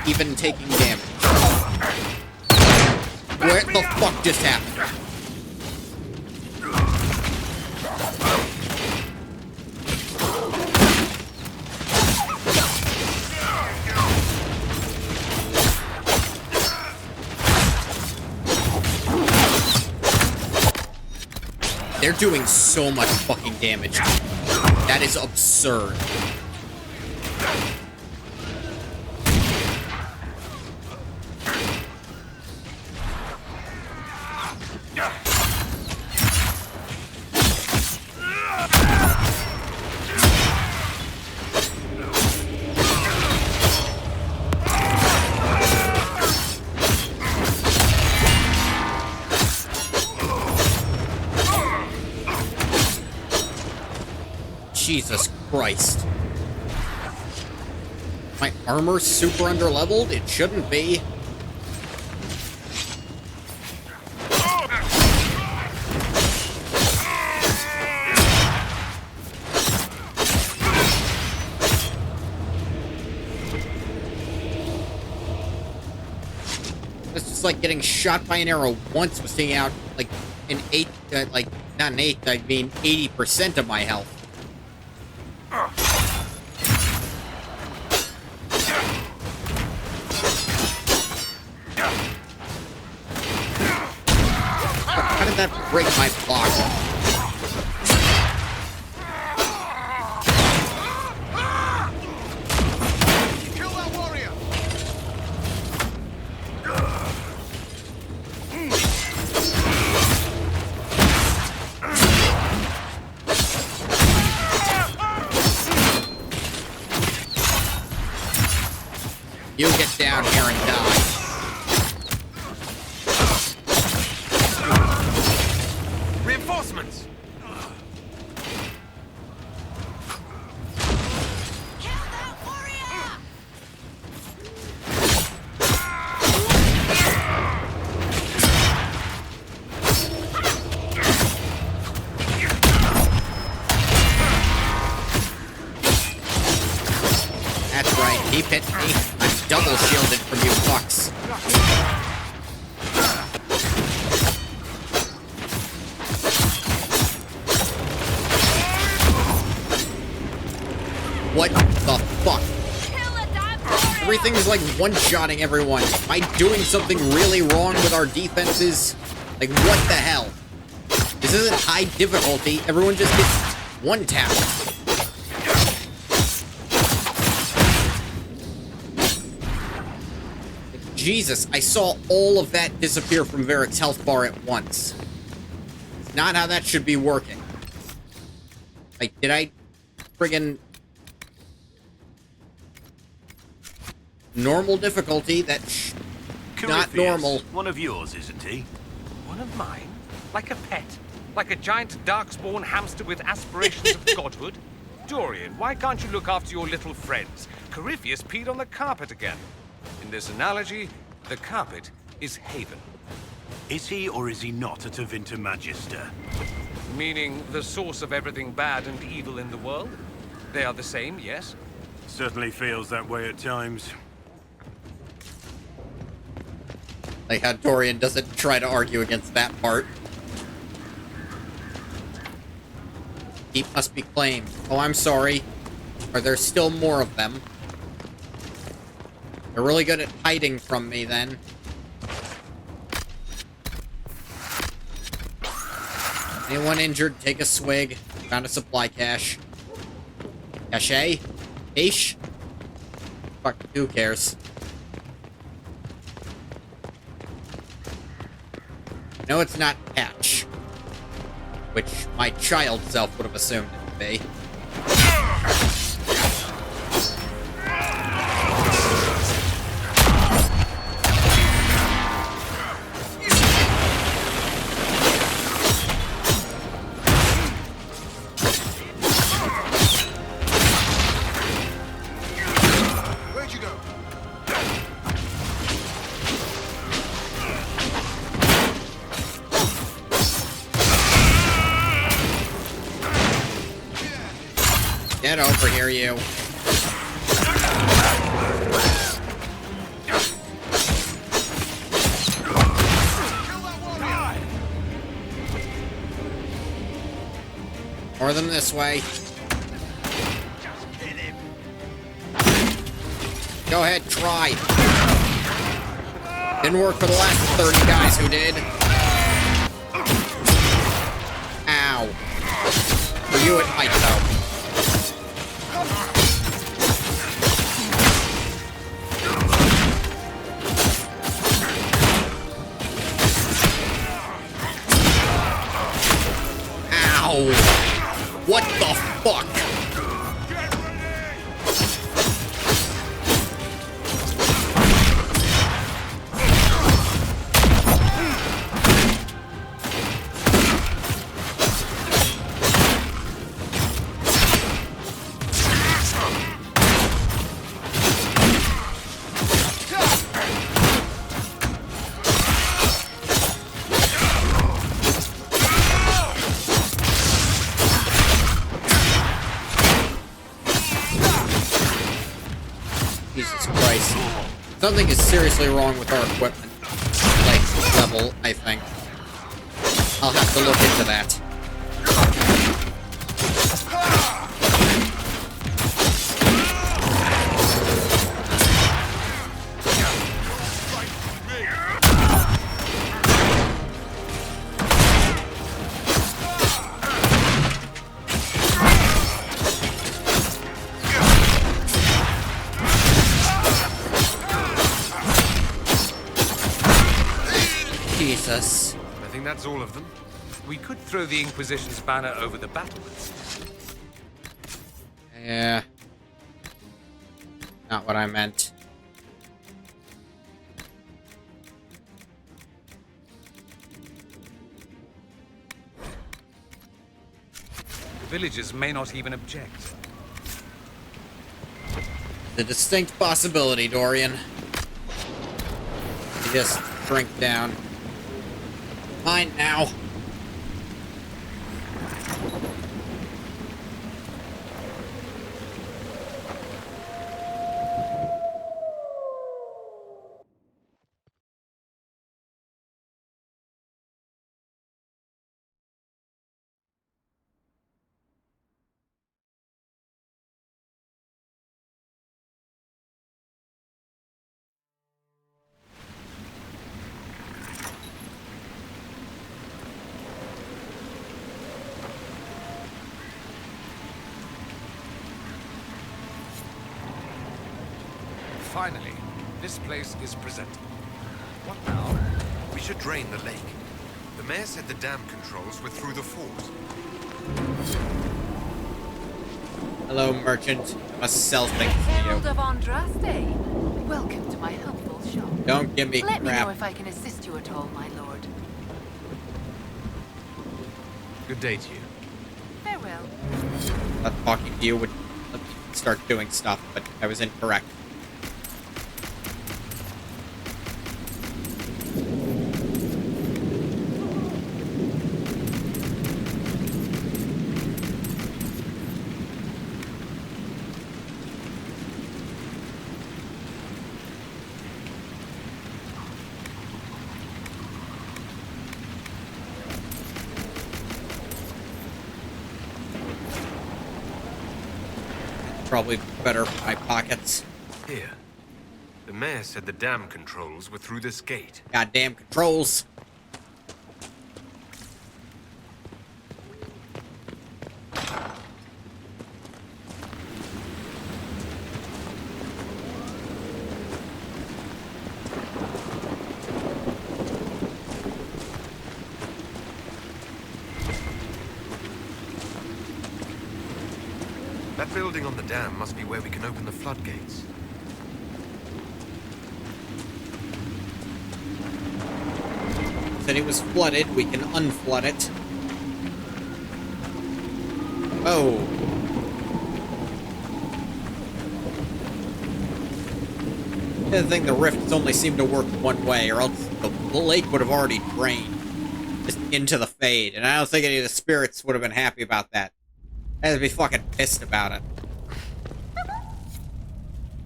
Even taking damage. What the fuck just happened? They're doing so much fucking damage. That is absurd. Jesus Christ. My armor's super underleveled? It shouldn't be. It's just like getting shot by an arrow once was taking out like an not an eighth, I mean 80% of my health. How did that break my block? You get down here and die. Reinforcements! That's right, keep hitting me. I'm double shielded from you fucks. What the fuck? Everything's like one-shotting everyone. Am I doing something really wrong with our defenses? Like, what the hell? This isn't high difficulty. Everyone just gets one tap. Jesus, I saw all of that disappear from Varric's health bar at once. It's not how that should be working. Like, did I friggin... Normal difficulty, that's not normal. One of yours, isn't he? One of mine? Like a pet? Like a giant darkspawn hamster with aspirations of godhood? Dorian, why can't you look after your little friends? Corypheus peed on the carpet again. In this analogy, the carpet is Haven. Is he or is he not a Tevinter Magister? Meaning the source of everything bad and evil in the world? They are the same, yes? Certainly feels that way at times. Like how Dorian doesn't try to argue against that part. Keep must be claimed. Oh, I'm sorry. Are there still more of them? They're really good at hiding from me, then. Anyone injured, take a swig. Found a supply cache. Cache? Cache? Fuck, who cares? No, it's not catch. Which my child self would have assumed it would be. Get over here, you. More them this way. Go ahead, try. Didn't work for the last 30 guys who did. Ow. For you it might, though. What the fuck? Christ. Something is seriously wrong with our equipment. Like, level, I think. I'll have to look into that. Jesus. I think that's all of them. We could throw the Inquisition's banner over the battlements. Yeah. Not what I meant. The villagers may not even object. The distinct possibility, Dorian. You just shrink down. Mine now. Finally, this place is presentable. What now? We should drain the lake. The mayor said the dam controls were through the fort. Hello, merchant. I must sell things to Herald you. of Andraste. Welcome to my humble shop. Don't give me Let me crap. know if I can assist you at all, my lord. Good day to you. Farewell. Not talking to you would let me start doing stuff, but I was incorrect. Probably better for my pockets. Here. The mayor said the dam controls were through this gate. Goddamn controls. That building on the dam must be where we can open the floodgates. Said it was flooded, we can unflood it. Oh. The thing, the rifts only seem to work one way, or else the lake would have already drained. Just into the fade, and I don't think any of the spirits would have been happy about that. I'd be fucking pissed about it.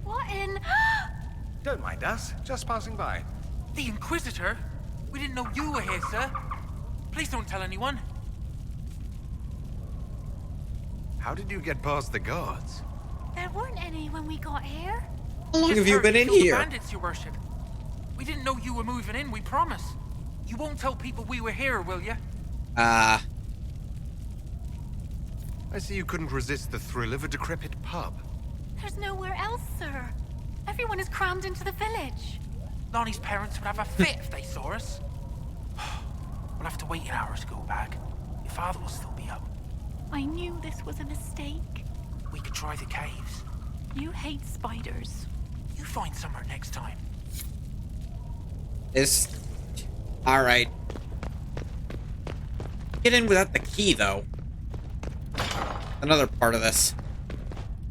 What in? Don't mind us, just passing by. The Inquisitor? We didn't know you were here, sir. Please don't tell anyone. How did you get past the guards? There weren't any when we got here. How long Yes, have you sir, been in killed here? Bandits, your worship. We didn't know you were moving in, we promise. You won't tell people we were here, will you? I see you couldn't resist the thrill of a decrepit pub. There's nowhere else, sir. Everyone is crammed into the village. Lonnie's parents would have a fit if they saw us. We'll have to wait an hour to go back. Your father will still be up. I knew this was a mistake. We could try the caves. You hate spiders. You find somewhere next time. Alright. Get in without the key, though. Another part of this.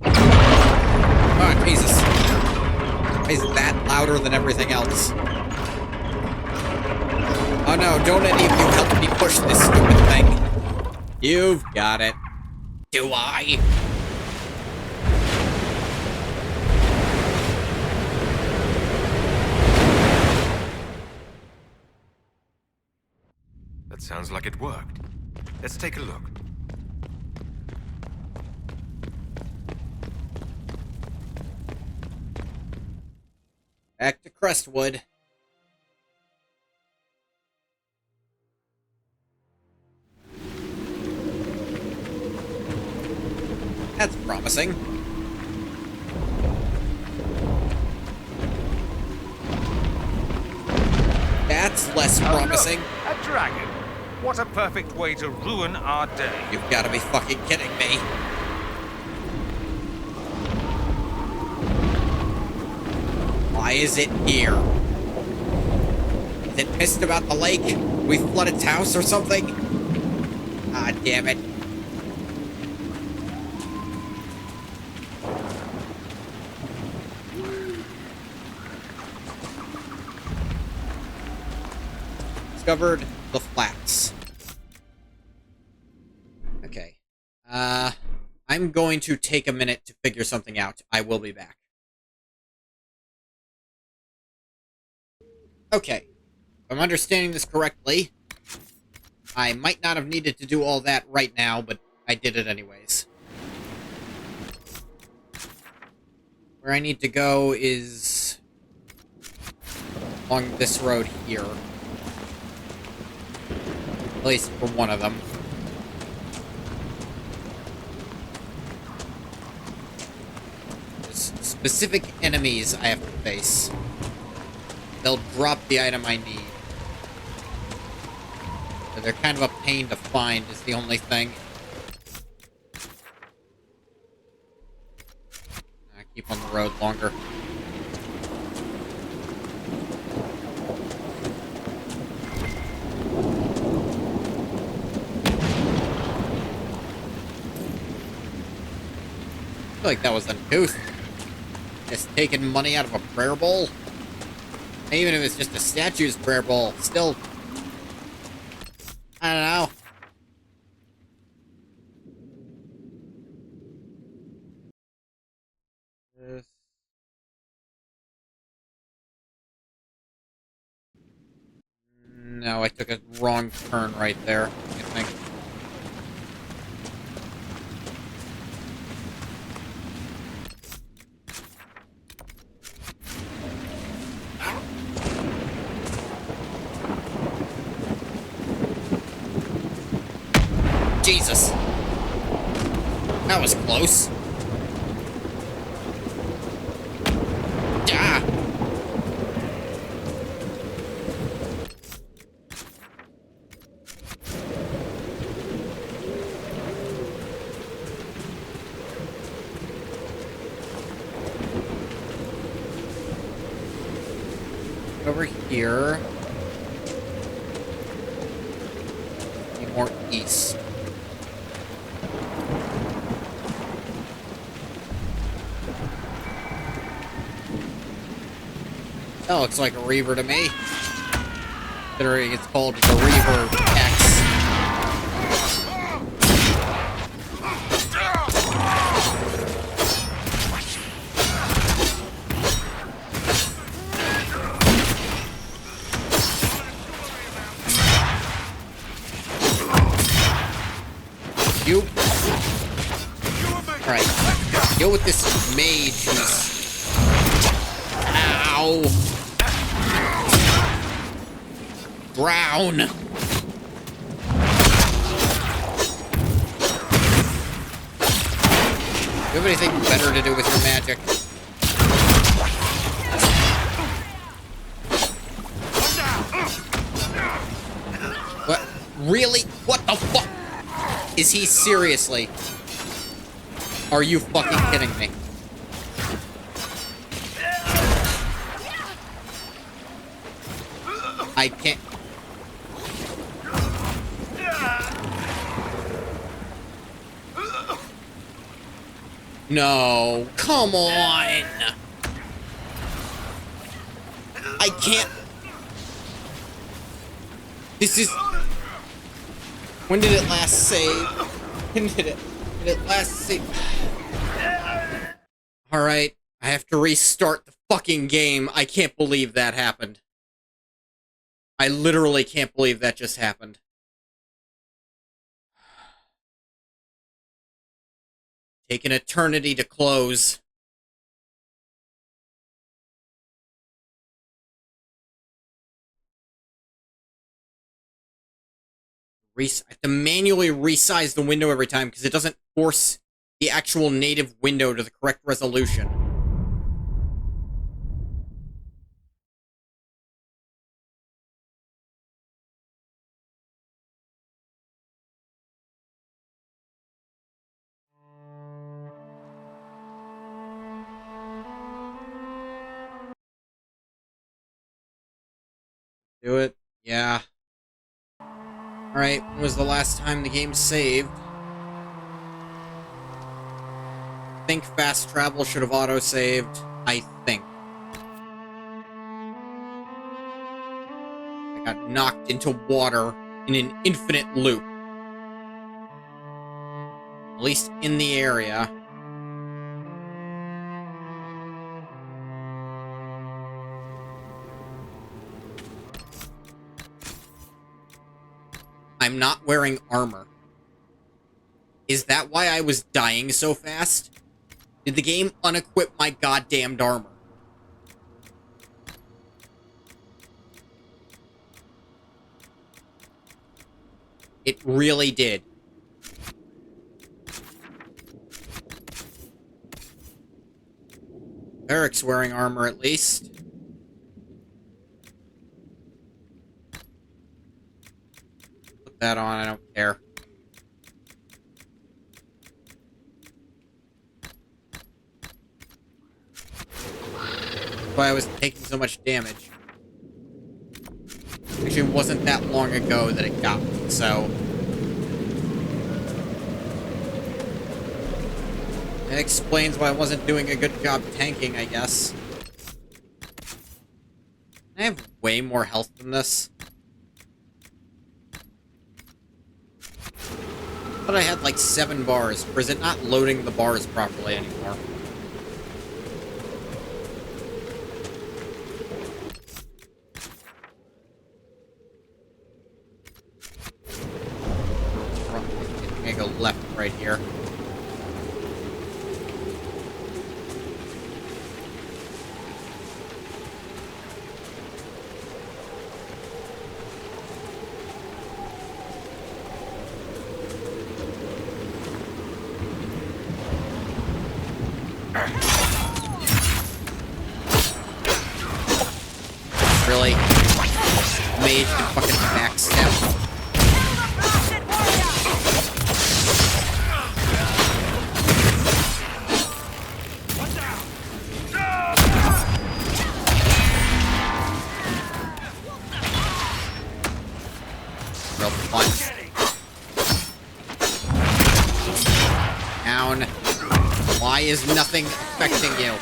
Oh, Jesus. Why is that louder than everything else? Oh no, don't any of you help me push this stupid thing. You've got it. Do I? Sounds like it worked. Let's take a look. Back to Crestwood. That's promising. That's less promising. Look, a dragon. What a perfect way to ruin our day. You've got to be fucking kidding me. Why is it here? Is it pissed about the lake? We flooded its house or something? Ah, damn it. Discovered the flats. Okay. I'm going to take a minute to figure something out. I will be back. Okay. If I'm understanding this correctly, I might not have needed to do all that right now, but I did it anyways. Where I need to go is along this road here. At least for one of them. There's specific enemies I have to face. They'll drop the item I need. So they're kind of a pain to find is the only thing. I keep on the road longer. I feel like that was uncouth. Just taking money out of a prayer bowl. Even if it's just a statue's prayer bowl, still... I don't know. No, I took a wrong turn right there, I think. Jesus. That was close. Yeah. Over here. Be more east. That looks like a Reaver to me. Considering it's called the Reaver X. You. Alright. Deal with this mage who's... Ow. Brown. Do you have anything better to do with your magic? What? Really? What the fuck? Is he seriously? Are you fucking kidding me? I can't... No, come on! I can't... This is... When did it last save? When did it last save? Alright, I have to restart the fucking game. I can't believe that happened. I literally can't believe that just happened. Take an eternity to close. I have to manually resize the window every time because it doesn't force the actual native window to the correct resolution. Do it? Yeah. Alright, when was the last time the game saved? I think fast travel should have auto-saved. I think. I got knocked into water in an infinite loop. At least in the area. I'm not wearing armor. Is that why I was dying so fast? Did the game unequip my goddamned armor? It really did. Eric's wearing armor at least. Put that on, I don't care. That's why I was taking so much damage. Actually, it wasn't that long ago that it got me, so... That explains why I wasn't doing a good job tanking, I guess. I have way more health than this. I thought I had like 7 bars, or is it not loading the bars properly anymore? I'm gonna go left right here. Really? Mage can fucking backstab. Real fun. Down. Why is nothing affecting you?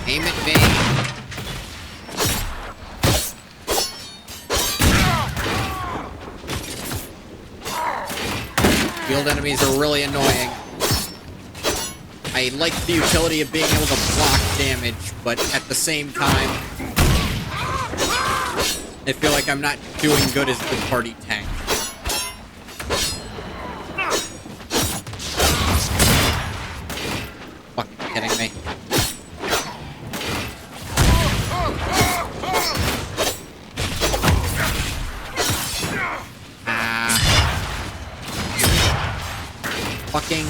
Aim at me. Field enemies are really annoying. I like the utility of being able to block damage, but at the same time, I feel like I'm not doing good as the party tank. Fucking kidding me. Fucking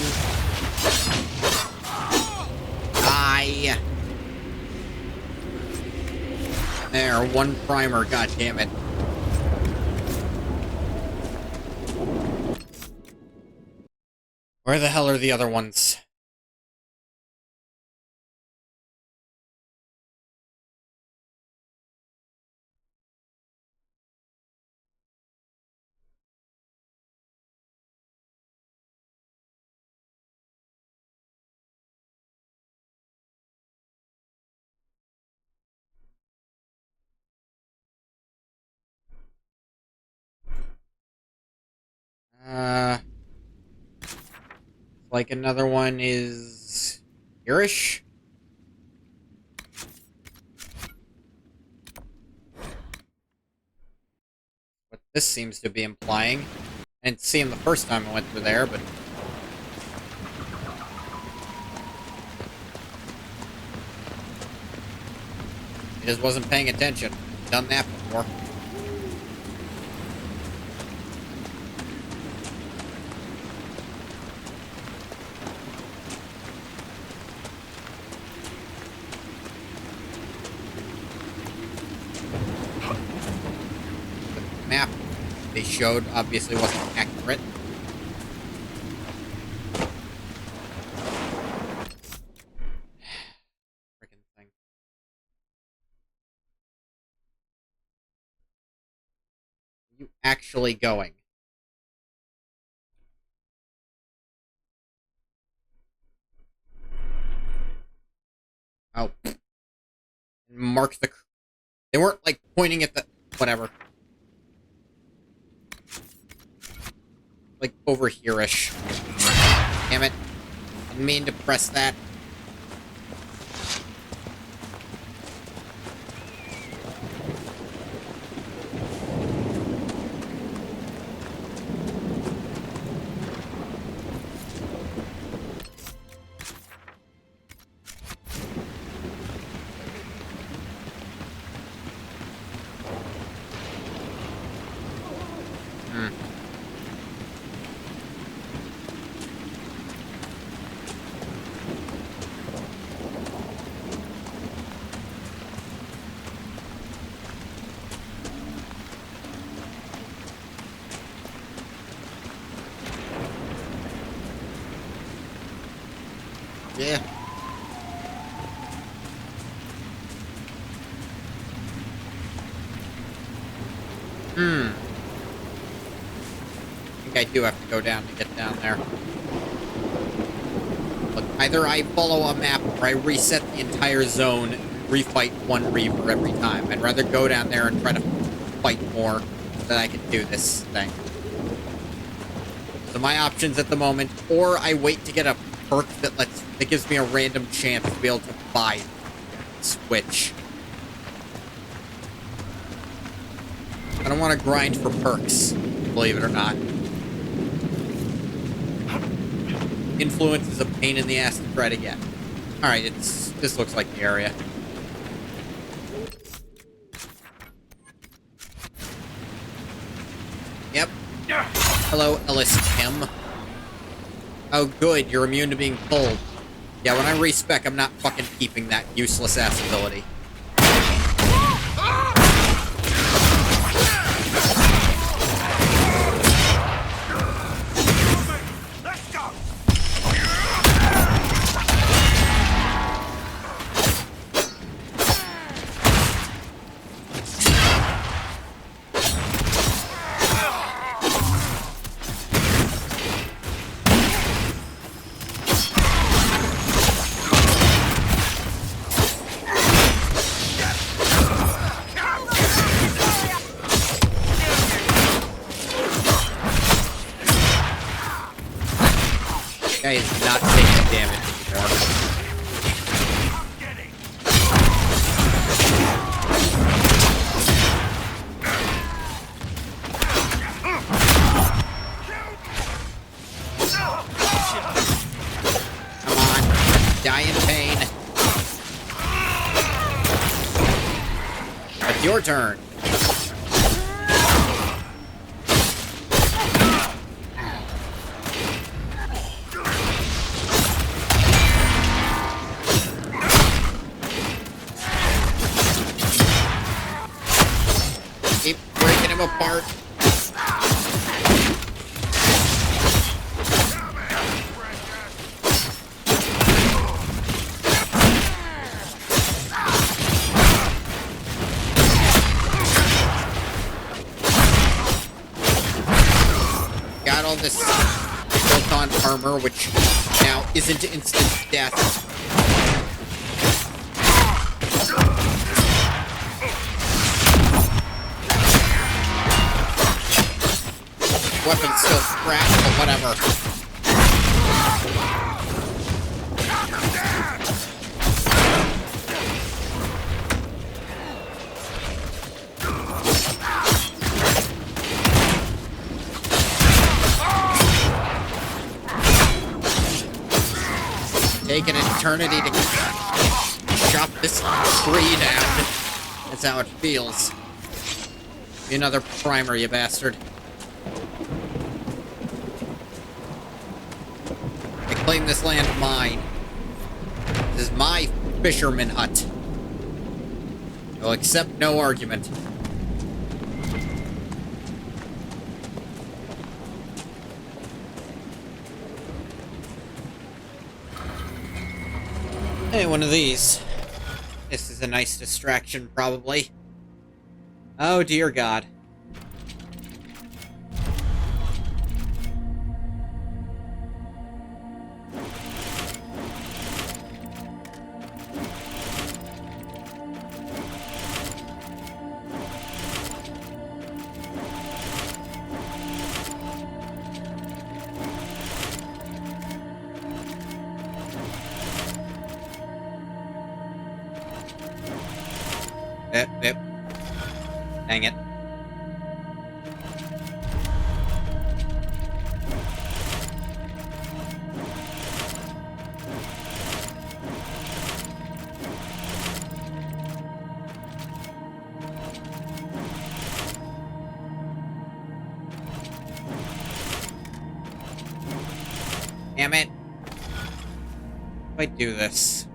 die. There, 1 primer, god damn it. Where the hell are the other ones? like another one is here-ish. What this seems to be implying. I didn't see him the first time I went through there, but... he just wasn't paying attention. Done that before. The map they showed obviously wasn't accurate. Freaking thing. Are you actually going? Oh. Mark the... they weren't, like, pointing at the... whatever. Like, over here-ish. Damn it. I didn't mean to press that. Yeah. I think I do have to go down to get down there. Look, either I follow a map or I reset the entire zone and refight one Reaver every time. I'd rather go down there and try to fight more so that I can do this thing. So my options at the moment, or I wait to get a perk that gives me a random chance to be able to buy Switch. I don't want to grind for perks, believe it or not. Influence is a pain in the ass to try to get. Alright, this looks like the area. Yep. Hello, Ellis Kim. Oh, good, you're immune to being pulled. Yeah, when I respec, I'm not fucking keeping that useless-ass ability. Guy is not taking damage anymore. Come on, die in pain. It's your turn. Keep breaking him apart. Got all this built-on armor, which now isn't instant death. Weapon's still scratched, but whatever. take an eternity to chop this tree down. That's how it feels. Be another primer, you bastard. I claim this land mine. This is my fisherman hut. I'll accept no argument. Hey, one of these. This is a nice distraction, probably. Oh, dear God. Yep. Dang it. Damn it. If I do this.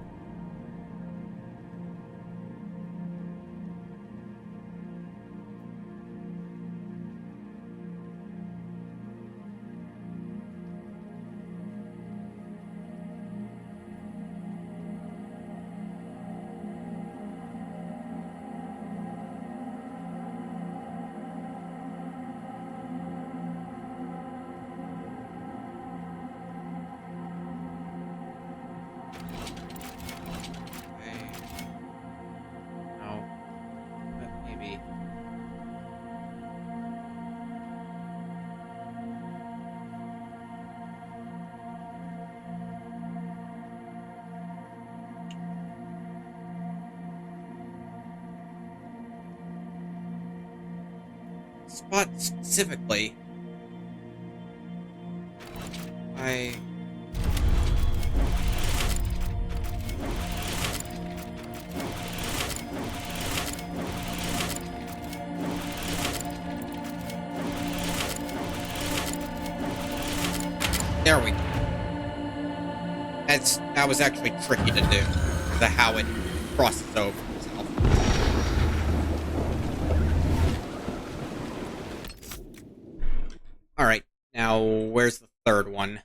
Spot specifically. There we go. That was actually tricky to do. The how it crosses over itself. Alright, now where's the third one?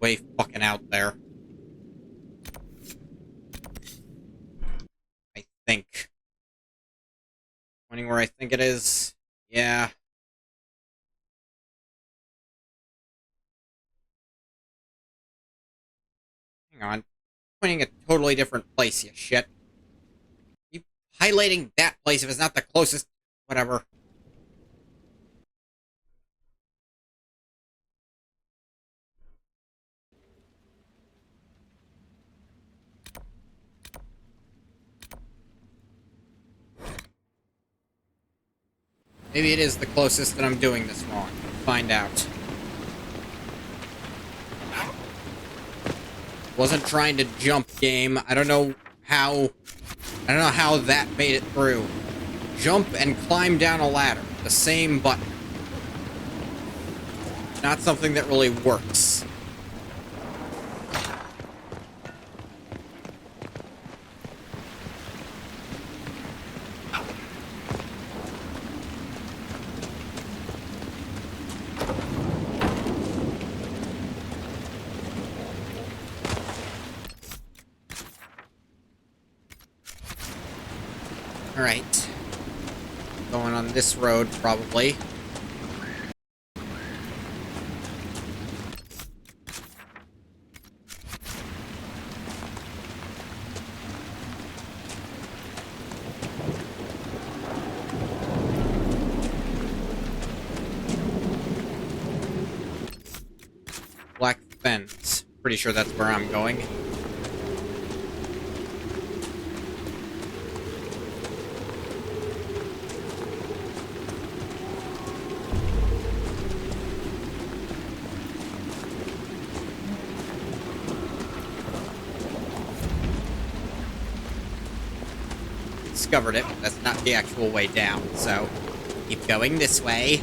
Way fucking out there. I think. Pointing where I think it is. Yeah. Hang on. Pointing a totally different place, you shit. You highlighting that place if it's not the closest. Whatever. Maybe it is the closest and I'm doing this wrong. Find out. Wasn't trying to jump game. I don't know how that made it through. Jump and climb down a ladder. The same button. Not something that really works. Alright. Going on this road, probably. Black fence. Pretty sure that's where I'm going. discovered it, but that's not the actual way down, so keep going this way.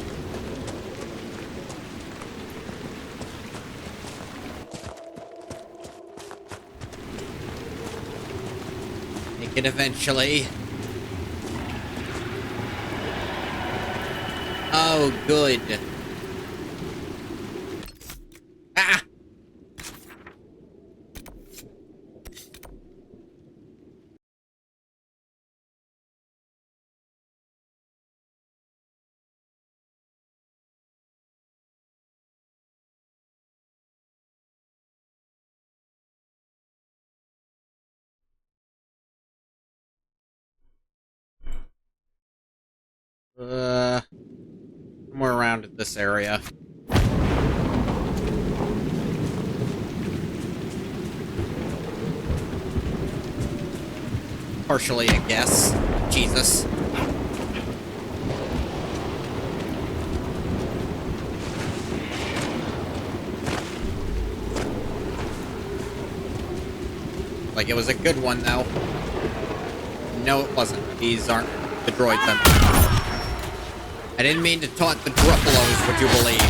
Make it eventually. Oh, good. Ah! Somewhere around this area. Partially, I guess. Jesus. Like, it was a good one, though. No, it wasn't. These aren't the droids I'm... I didn't mean to taunt the Druppalos, would you believe?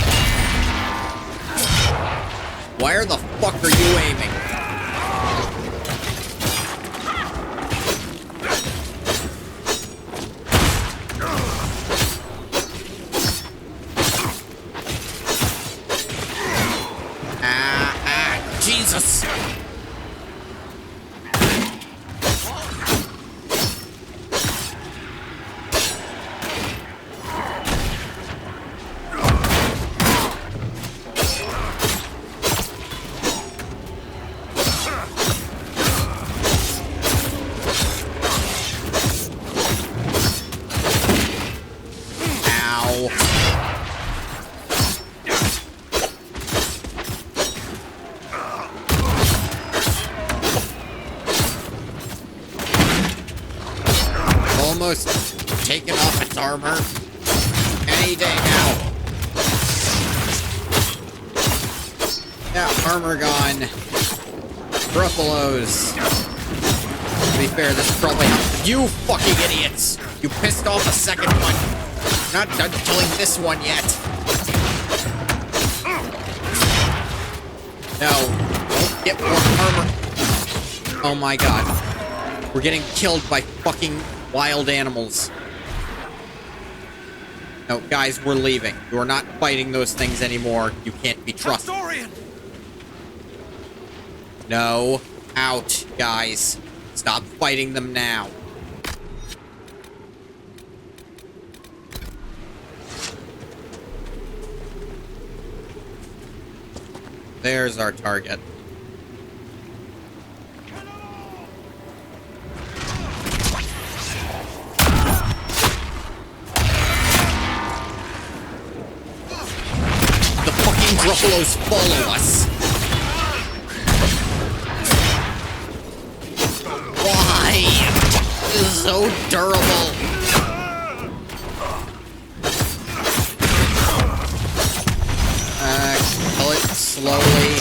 Where the fuck are you aiming? Jesus! Almost taken off its armor. Any day now. Yeah, armor gone. Druppalos. To be fair, this is probably you fucking idiots. You pissed off a second one. Not done killing this one yet. No. Don't get more armor. Oh my god. We're getting killed by fucking wild animals. No, guys, we're leaving. You're not fighting those things anymore. You can't be trusted. No. Out, guys. Stop fighting them now. There's our target. Druppalos follow us. Why? This is so durable. Kill it slowly.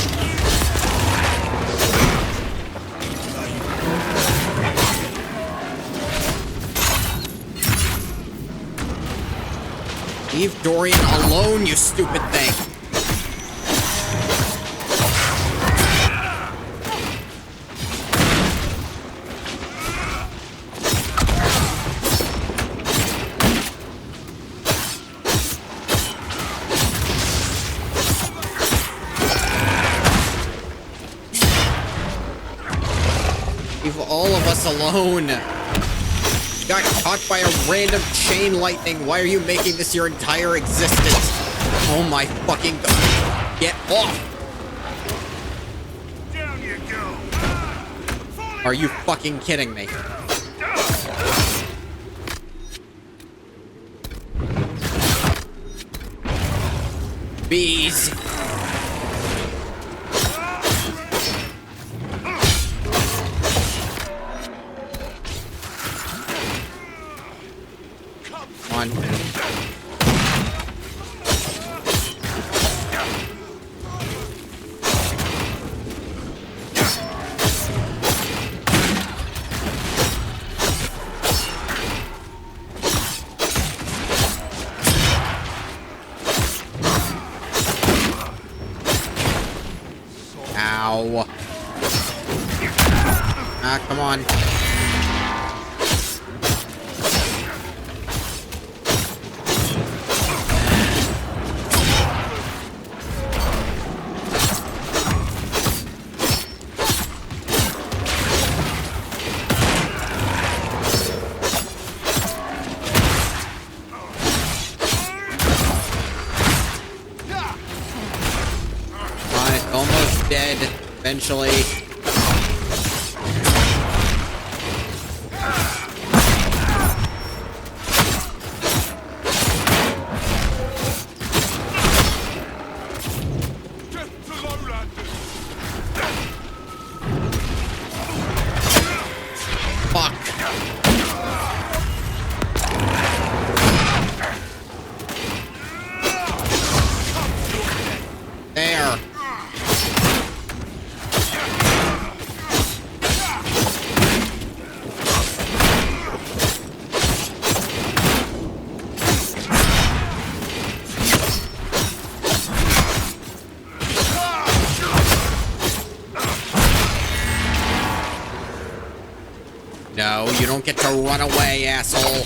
Leave Dorian alone, you stupid thing. All of us alone. Got caught by a random chain lightning. Why are you making this your entire existence? Oh my fucking god. Get off. Down you go. Are you fucking kidding me? Bees. On. Come on. Almost dead, eventually. Fuck. There. No, you don't get to run away, asshole.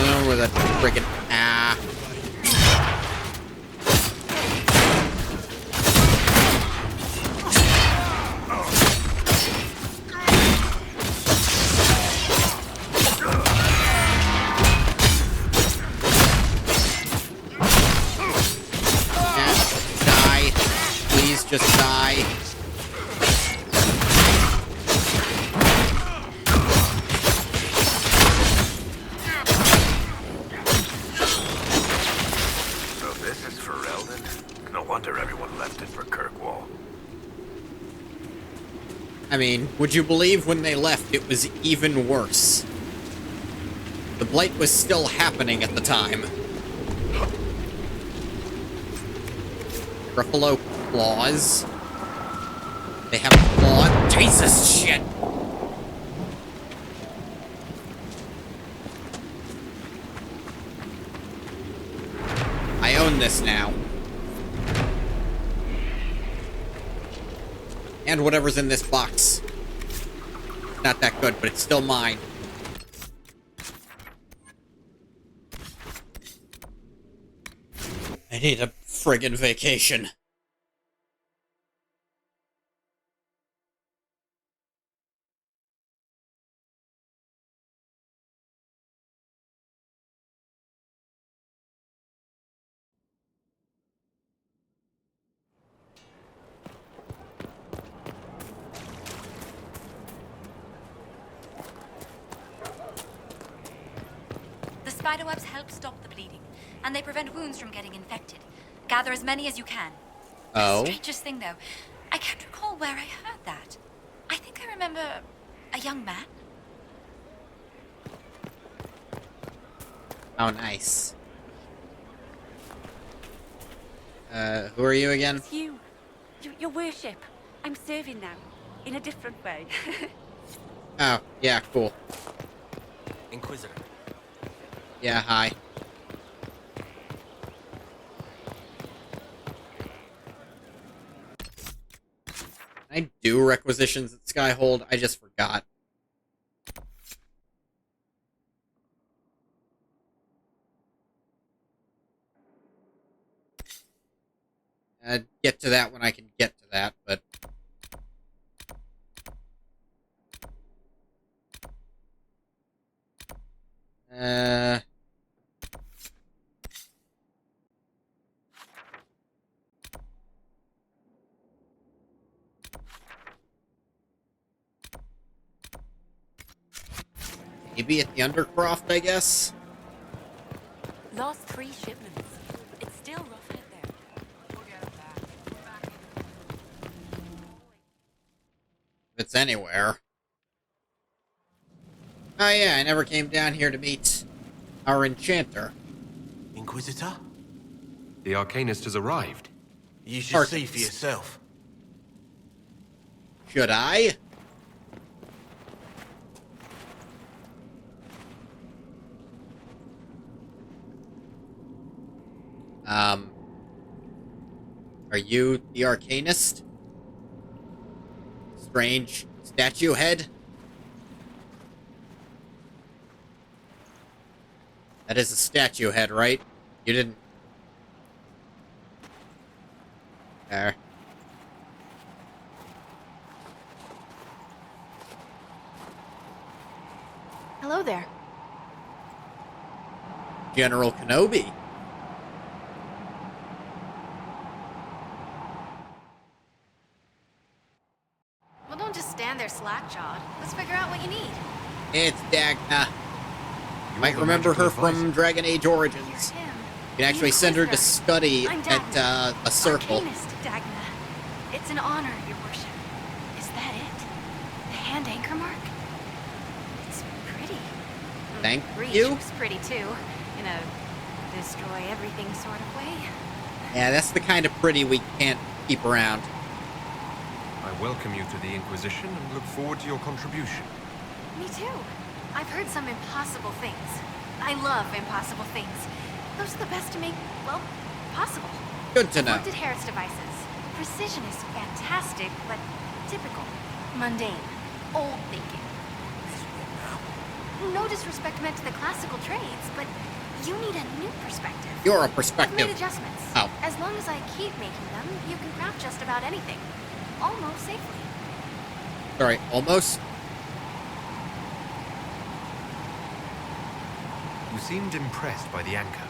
Oh, with a friggin' just die. So this is for Eldon? No wonder everyone left it for Kirkwall. I mean, would you believe when they left it was even worse? The Blight was still happening at the time. Gruffalo claws. They have claw. Jesus shit! I own this now. And whatever's in this box. Not that good, but it's still mine. I need a friggin' vacation. The spiderwebs help stop the bleeding, and they prevent wounds from getting infected. Gather as many as you can. Oh? The strangest thing, though, I can't recall where I heard that. I think I remember a young man. Oh, nice. Who are you again? It's you. Your worship. I'm serving now, in a different way. Oh, yeah, cool. Inquisitor. Yeah, hi. Can I do requisitions at Skyhold? I just forgot. Get to that when I can get to that, but... Maybe at the Undercroft, I guess? Last 3 shipments. It's still rough out there. If it's anywhere. Oh yeah, I never came down here to meet our enchanter. Inquisitor? The Arcanist has arrived. You should see for yourself. Should I? Um, are you the Arcanist? Strange statue head? That is a statue head, right? You didn't... There. Hello there. General Kenobi. Well, don't just stand there slack-jawed. Let's figure out what you need. It's Dagna. You might remember her from Dragon Age Origins. You can actually send her to study at a circle. Arcanist, Dagna. It's an honor, your worship. Is that it? The hand anchor mark? It's pretty. Thank Reach you. was pretty too, in a destroy everything sort of way. Yeah, that's the kind of pretty we can't keep around. I welcome you to the Inquisition and look forward to your contribution. Me too. I've heard some impossible things. I love impossible things. Those are the best to make, well, possible. Good to know. I've looked at Harris devices. Precision is fantastic, but typical. Mundane. Old thinking. No disrespect meant to the classical trades, but you need a new perspective. You're a I've perspective. made adjustments. Oh. As long as I keep making them, you can craft just about anything. Almost safely. Sorry, almost? You seemed impressed by the anchor.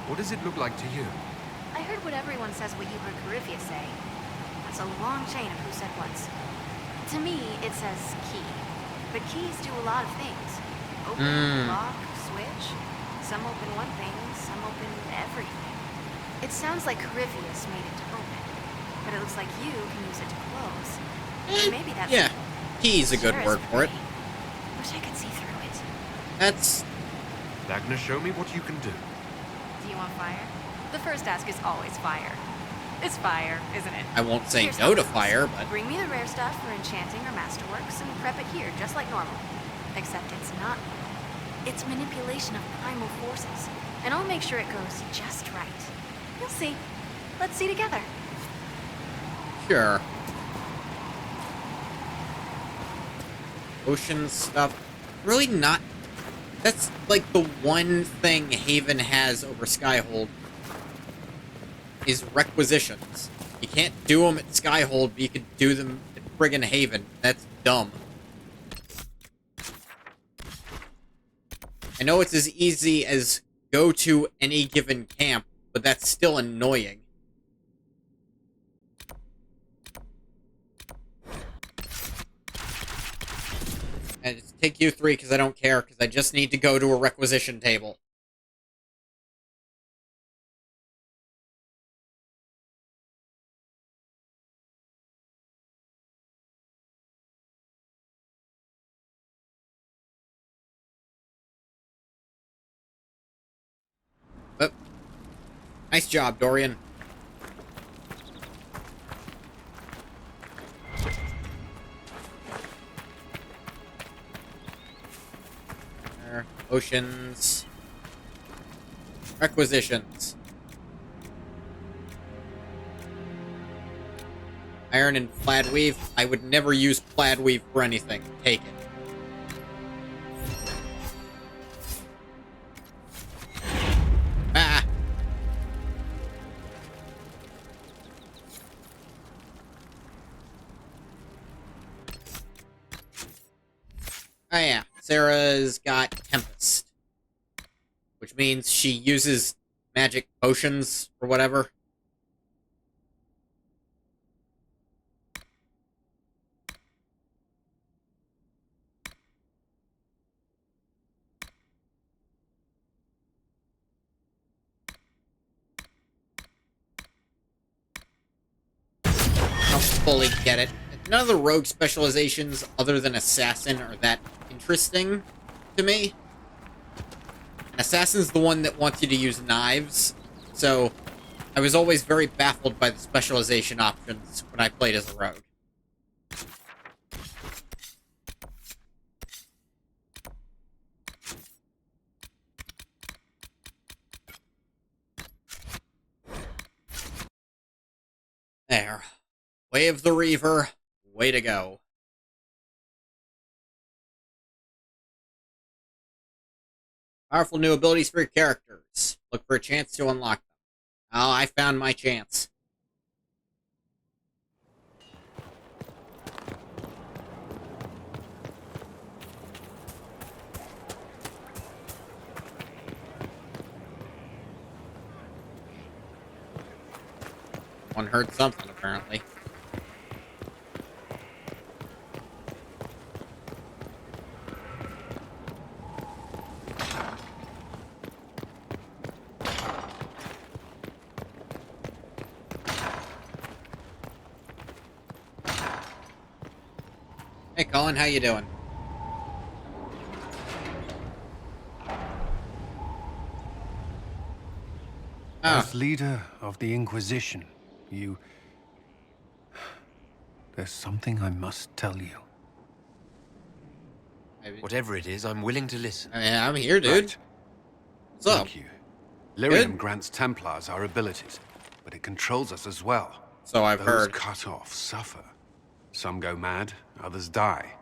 What does it look like to you? I heard what everyone says what you heard Coryphia say. That's a long chain of who said what's. To me, it says key. But keys do a lot of things. Open, lock, switch. Some open one thing, some open everything. It sounds like Coryphius made it to open. But it looks like you can use it to close. Or maybe that's... Yeah, key's a good word for it. Wish I could see through it. That's... Dagna, show me what you can do. Do you want fire? The first ask is always fire. It's fire, isn't it? I won't say Here's no how to it goes. fire, but... Bring me the rare stuff for enchanting or masterworks and prep it here, just like normal. Except it's not. It's manipulation of primal forces. And I'll make sure it goes just right. You'll see. Let's see together. Sure. Ocean stuff. Really not... That's like the one thing Haven has over Skyhold. Is requisitions. You can't do them at Skyhold, but you can do them at friggin' Haven. That's dumb. I know it's as easy as go to any given camp, but that's still annoying. And it's take you 3 because I don't care, because I just need to go to a requisition table. But, nice job, Dorian. Oceans. Requisitions. Iron and plaid weave. I would never use plaid weave for anything. Take it. Ah! Oh yeah, Sarah's got Tempest. Which means she uses magic potions or whatever. I don't fully get it. None of the rogue specializations other than assassin are that interesting to me. Assassin's the one that wants you to use knives, so I was always very baffled by the specialization options when I played as a rogue. There. Way of the Reaver. Way to go. Powerful new abilities for your characters. Look for a chance to unlock them. Oh, I found my chance. One heard something, apparently. Hey, Colin, how you doing? As leader of the Inquisition, there's something I must tell you. Whatever it is, I'm willing to listen. I'm here, dude. Right. What's up? Thank you. Lyrium grants Templars our abilities, but it controls us as well. So I've heard. Those cut off suffer. Some go mad, others die.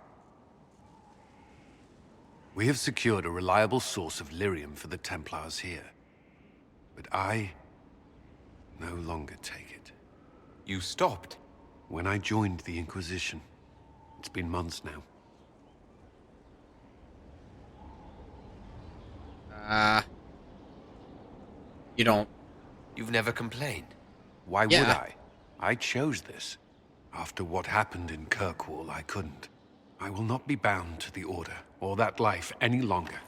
We have secured a reliable source of lyrium for the Templars here. But I no longer take it. You stopped? When I joined the Inquisition. It's been months now. You don't... You've never complained. Why would I? I chose this. After what happened in Kirkwall, I couldn't. I will not be bound to the Order, or that life any longer.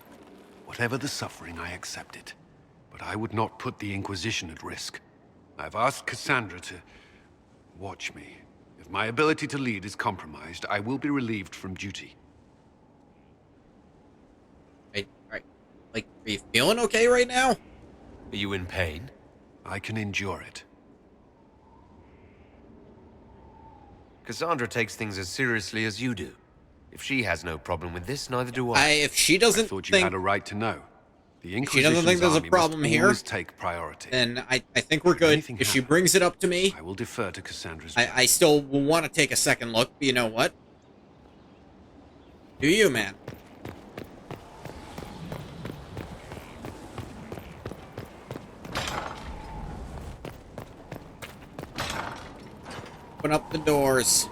Whatever the suffering, I accept it. But I would not put the Inquisition at risk. I've asked Cassandra to watch me. If my ability to lead is compromised, I will be relieved from duty. Right. Like, are you feeling okay right now? Are you in pain? I can endure it. Cassandra takes things as seriously as you do. If she has no problem with this, neither do I. If she doesn't I thought you had a right to know. The If she doesn't think there's a problem here, always take priority. Then I think we're good. If she brings it up to me, I will defer to Cassandra's. I still will want to take a second look, but you know what? Do you, man? Open up the doors.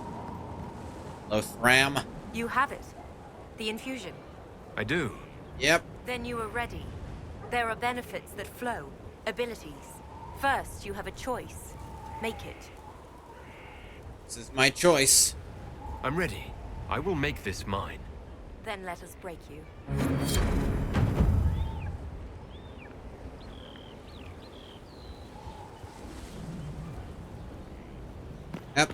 Lothram. You have it. The infusion. I do. Yep. Then you are ready. There are benefits that flow. Abilities. First, you have a choice. Make it. This is my choice. I'm ready. I will make this mine. Then let us break you. Yep.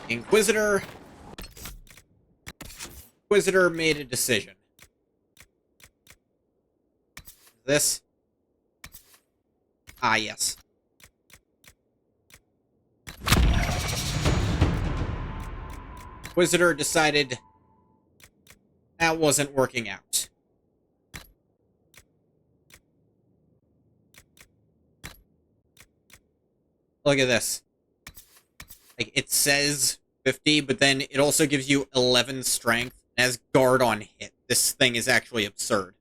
Inquisitor made a decision. This? Ah, yes. Inquisitor decided that wasn't working out. Look at this. Like, it says 50, but then it also gives you 11 strength and has guard on hit. This thing is actually absurd.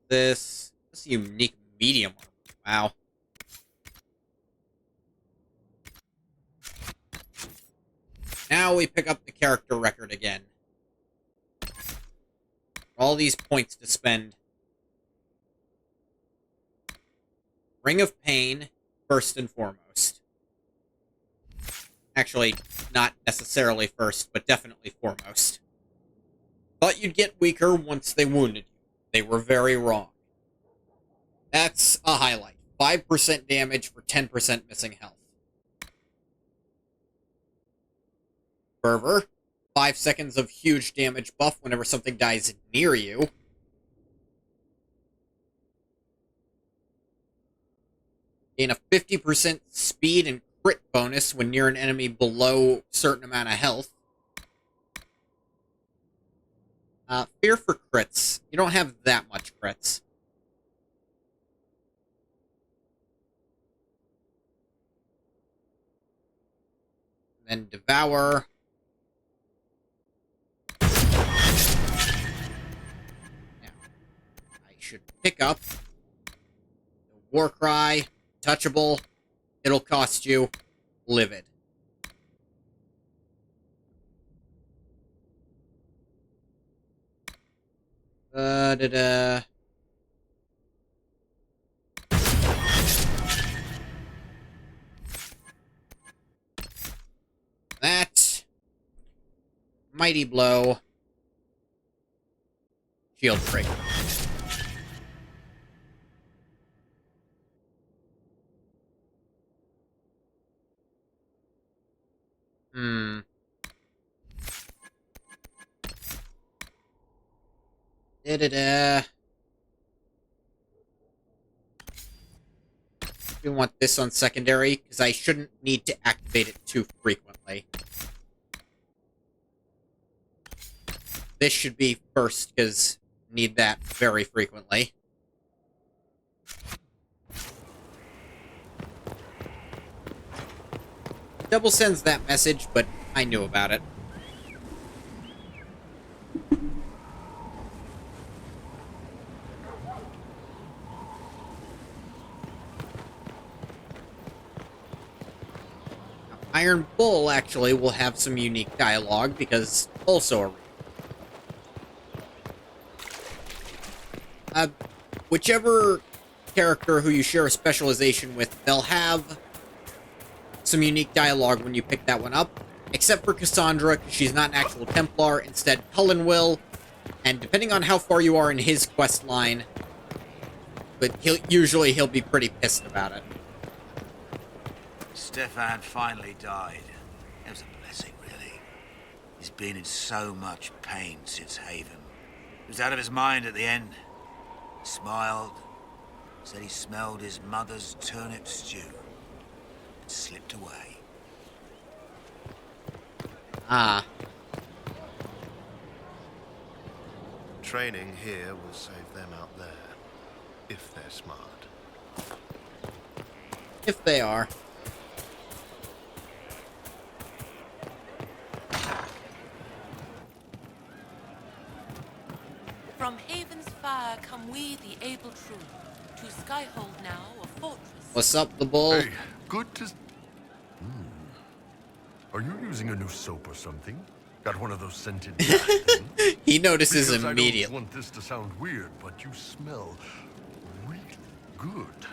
This unique medium armor. Wow. Now we pick up the character record again. All these points to spend. Ring of Pain, first and foremost. Actually, not necessarily first, but definitely foremost. Thought you'd get weaker once they wounded you. They were very wrong. That's a highlight. 5% damage for 10% missing health. Fervor. 5 seconds of huge damage buff whenever something dies near you. Gain a 50% speed and crit bonus when near an enemy below a certain amount of health. Fear for crits. You don't have that much crits. And then Devour. Now, I should pick up the Warcry, Touchable. It'll cost you Livid. Da-da. That. Mighty Blow. Shield Breaker. Da-da-da. We want this on secondary, because I shouldn't need to activate it too frequently. This should be first, because need that very frequently. Double sends that message, but I knew about it. Iron Bull, actually, will have some unique dialogue, because also a... whichever character who you share a specialization with, they'll have some unique dialogue when you pick that one up. Except for Cassandra, because she's not an actual Templar. Instead, Cullen will. And depending on how far you are in his quest line, but he'll be pretty pissed about it. Stefan finally died. It was a blessing, really. He's been in so much pain since Haven. He was out of his mind at the end. He smiled, said he smelled his mother's turnip stew, and slipped away. Ah. Training here will save them out there, if they're smart. If they are. From Haven's fire come we, the able true, to Skyhold now, a fortress. What's up, the bull? Hey, good to... Are you using a new soap or something? Got one of those scented things? He notices because immediately. I don't want this to sound weird, but you smell really good.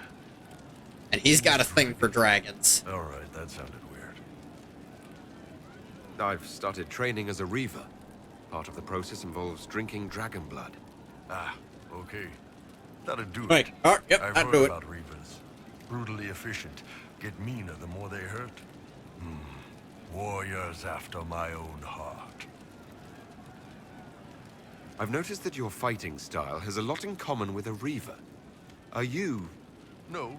And he's got a thing for dragons. Alright, that sounded weird. I've started training as a Reaver. Part of the process involves drinking dragon blood. Ah, okay. That'd do Right. it. Yep, I've that'd heard do it. about Reavers. Brutally efficient. Get meaner the more they hurt. Warriors after my own heart. I've noticed that your fighting style has a lot in common with a Reaver. Are you... No.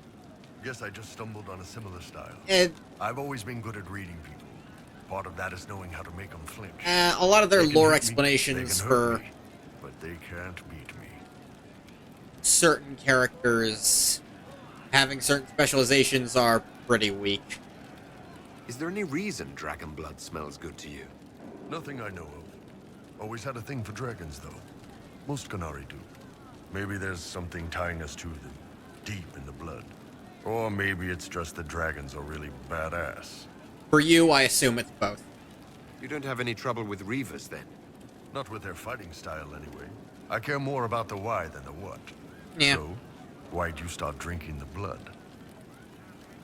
Guess I just stumbled on a similar style. And I've always been good at reading people. Part of that is knowing how to make them flinch. a lot of their They can lore hit me, explanations they can for hurt me, but they can't beat me. certain characters having certain specializations are pretty weak. Is there any reason dragon blood smells good to you? Nothing I know of. Always had a thing for dragons, though. Most Qunari do. Maybe there's something tying us to them, deep in the blood. Or maybe it's just the dragons are really badass. For you, I assume it's both. You don't have any trouble with Reavers, then? Not with their fighting style, anyway. I care more about the why than the what. Yeah. So, why'd you start drinking the blood?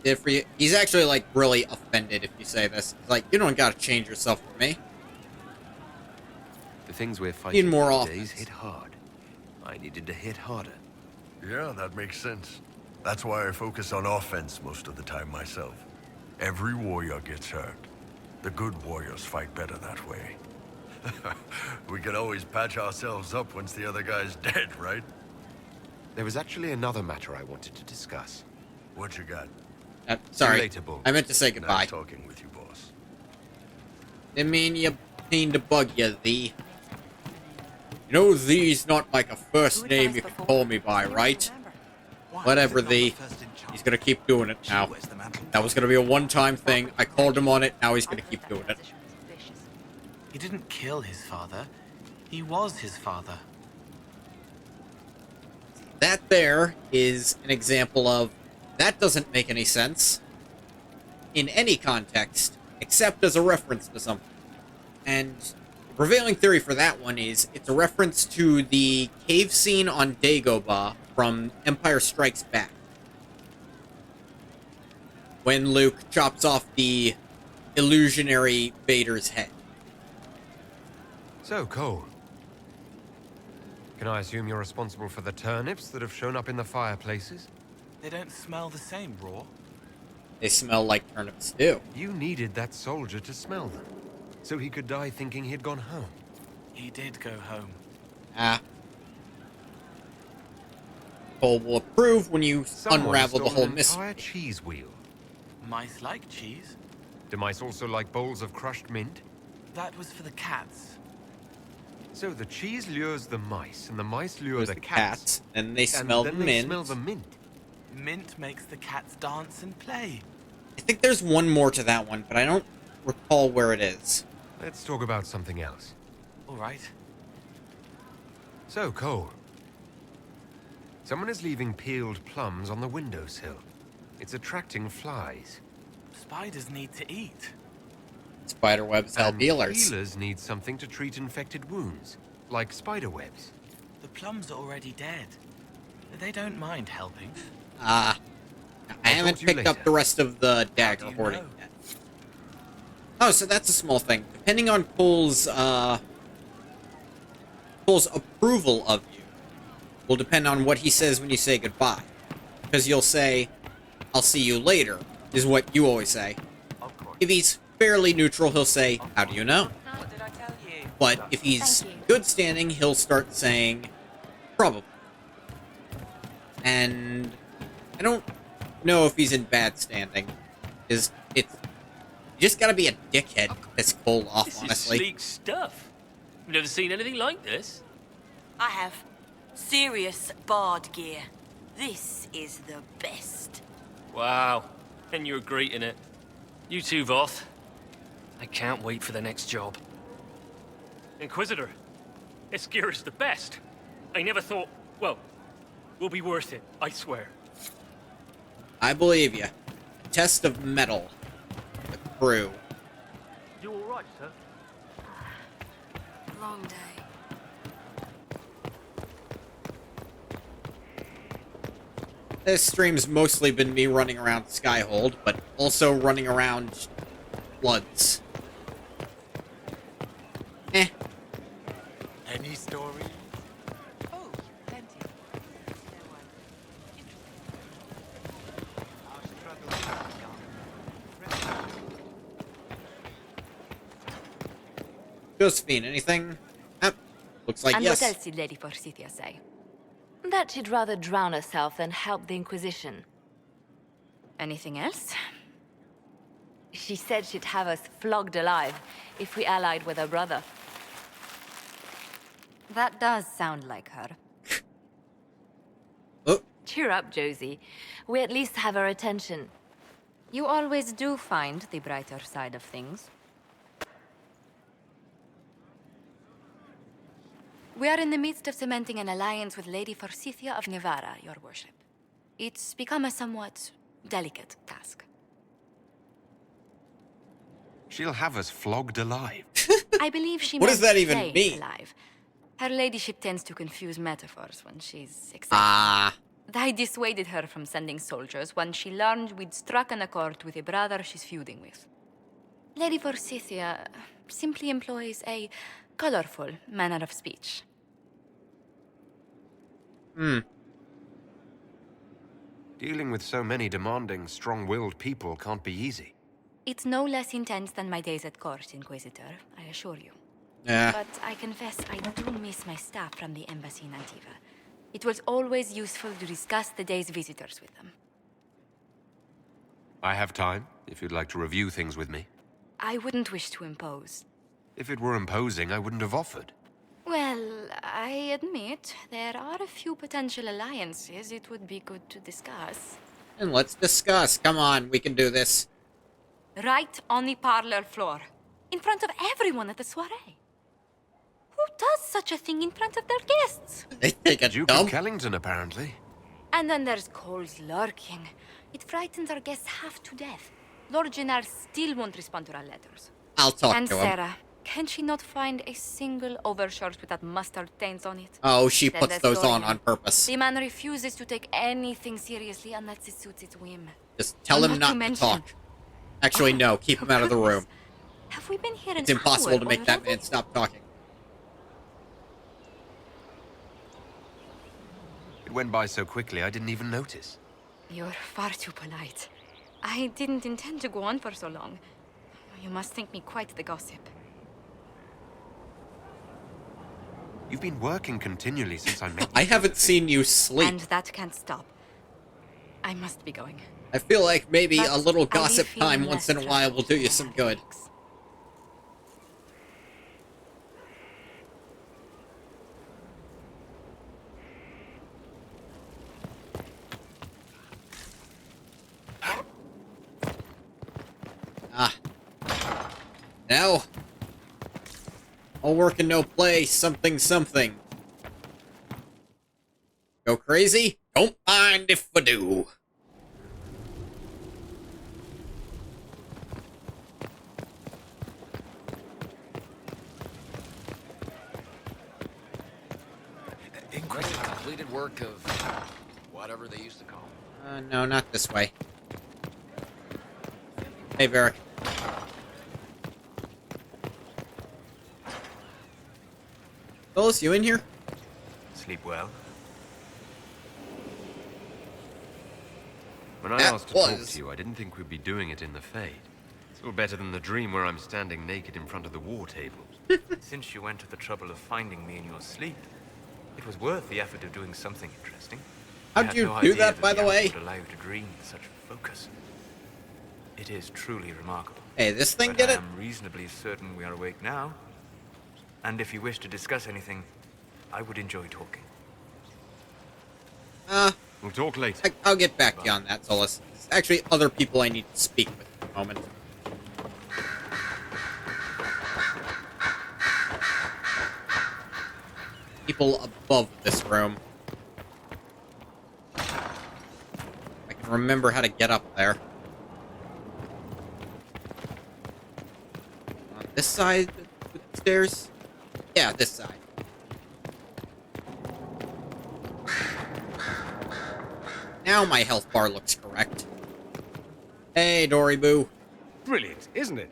If for you, he's actually, like, really offended if you say this. He's like, you don't gotta change yourself for me. The things we're fighting Need more these days offense. hit hard. I needed to hit harder. Yeah, that makes sense. That's why I focus on offense most of the time myself. Every warrior gets hurt. The good warriors fight better that way. We can always patch ourselves up once the other guy's dead, right? There was actually another matter I wanted to discuss. What you got? Sorry, later, Bull. I meant to say goodbye. Nice talking with you, boss. Didn't mean to bug you, thee. You know Thee's not like a first name you can call me by, right? Whatever, Thee. He's gonna keep doing it now. That was gonna be a one-time thing. I called him on it, now he's gonna keep doing it. He didn't kill his father. He was his father. That there is an example of that doesn't make any sense in any context except as a reference to something. And the prevailing theory for that one is it's a reference to the cave scene on Dagobah from Empire Strikes Back. When Luke chops off the illusionary Vader's head. So, Cole. Can I assume you're responsible for the turnips that have shown up in the fireplaces? They don't smell the same, raw. They smell like turnips too. You needed that soldier to smell them, so he could die thinking he'd gone home. He did go home. Ah. Cole will approve when you unravel the whole mystery. Entire cheese wheel. Mice like cheese. Do mice also like bowls of crushed mint? That was for the cats. So the cheese lures the mice, and the mice lure the cats, and they smell the mint. They smell the mint. Mint makes the cats dance and play. I think there's one more to that one, but I don't recall where it is. Let's talk about something else. All right. So, Cole. Someone is leaving peeled plums on the windowsill. It's attracting flies. Spiders need to eat. Spiderwebs help healers. Healers need something to treat infected wounds, like spiderwebs. The plums are already dead. They don't mind helping. I haven't picked up the rest of the dagger hoarding yet. Oh, so that's a small thing. Depending on Cole's approval of you will depend on what he says when you say goodbye. Because you'll say, "I'll see you later," is what you always say. If he's fairly neutral, he'll say, "How do you know?" But if he's good standing, he'll start saying, "Probably." And I don't know if he's in bad standing. You just gotta be a dickhead to piss Cole off, This honestly. is sleek stuff. I've never seen anything like this. I have. Serious bard gear. This is the best. Wow. And you're greeting it. You too, Voth. I can't wait for the next job. Inquisitor, this gear is the best. I never thought, well, will be worth it, I swear. I believe you. Test of metal. The crew. You all right, sir? Long day. This stream's mostly been me running around Skyhold, but also running around Bloods. Any story? Oh, plenty. Josephine, anything? Looks like and yes. what else did Lady Forsythia say? That she'd rather drown herself than help the Inquisition. Anything else? She said she'd have us flogged alive if we allied with her brother. That does sound like her. Oh. Cheer up, Josie. We at least have her attention. You always do find the brighter side of things. We are in the midst of cementing an alliance with Lady Forsythia of Navarra, your worship. It's become a somewhat delicate task. She'll have us flogged alive. I believe she What meant does that even flayed mean? alive. Her ladyship tends to confuse metaphors when she's excited. Ah. I dissuaded her from sending soldiers when she learned we'd struck an accord with a brother she's feuding with. Lady Forsythia simply employs a colorful manner of speech. Dealing with so many demanding, strong-willed people can't be easy. It's no less intense than my days at court, Inquisitor, I assure you. Yeah. But I confess I do miss my staff from the embassy in Antiva. It was always useful to discuss the day's visitors with them. I have time, if you'd like to review things with me. I wouldn't wish to impose. If it were imposing, I wouldn't have offered. Well, I admit there are a few potential alliances it would be good to discuss. And let's discuss. Come on, we can do this. Right on the parlor floor, in front of everyone at the soiree. Who does such a thing in front of their guests? They take a Duke dump. of Kellington, apparently. And then there's Cole's lurking. It frightens our guests half to death. Lord Jenner still won't respond to our letters. I'll talk and to him. Sarah, can she not find a single overshirt with that mustard stains on it? Oh, she Then puts there's those Dorian. on purpose. The man refuses to take anything seriously unless it suits its whim. Just tell him not to mention- talk. Actually, no. Keep him out of the room. Have we been here an It's impossible hour to make that already? man stop talking. It went by so quickly I didn't even notice. You're far too polite. I didn't intend to go on for so long. You must think me quite the gossip. You've been working continually since I met you. I haven't seen you sleep. And that can't stop. I must be going. I feel like maybe But a little I'll be gossip time feeling once in a less while will do you some good. Ah. Now. All work and no play, something something. Go crazy? Don't mind if I do. Inquisition completed work of whatever they used to call it. No, not this way. Hey, Varric. Phyllis, you in here? Sleep well? When I That asked to talk was- to you, I didn't think we'd be doing it in the Fade. It's all better than the dream where I'm standing naked in front of the war tables. Since you went to the trouble of finding me in your sleep, it was worth the effort of doing something interesting. I How'd had you no do idea that, by the way? act would allow you to dream with such focus. It is truly remarkable. Hey, this thing But did I it? am reasonably certain we are awake now. And if you wish to discuss anything, I would enjoy talking. We'll talk later. I'll get back to you on that, Solus. There's actually other people I need to speak with at the moment. People above this room. I can remember how to get up there. On this side of the stairs? Yeah, this side. Now my health bar looks correct. Hey, Dory Boo. Brilliant, isn't it?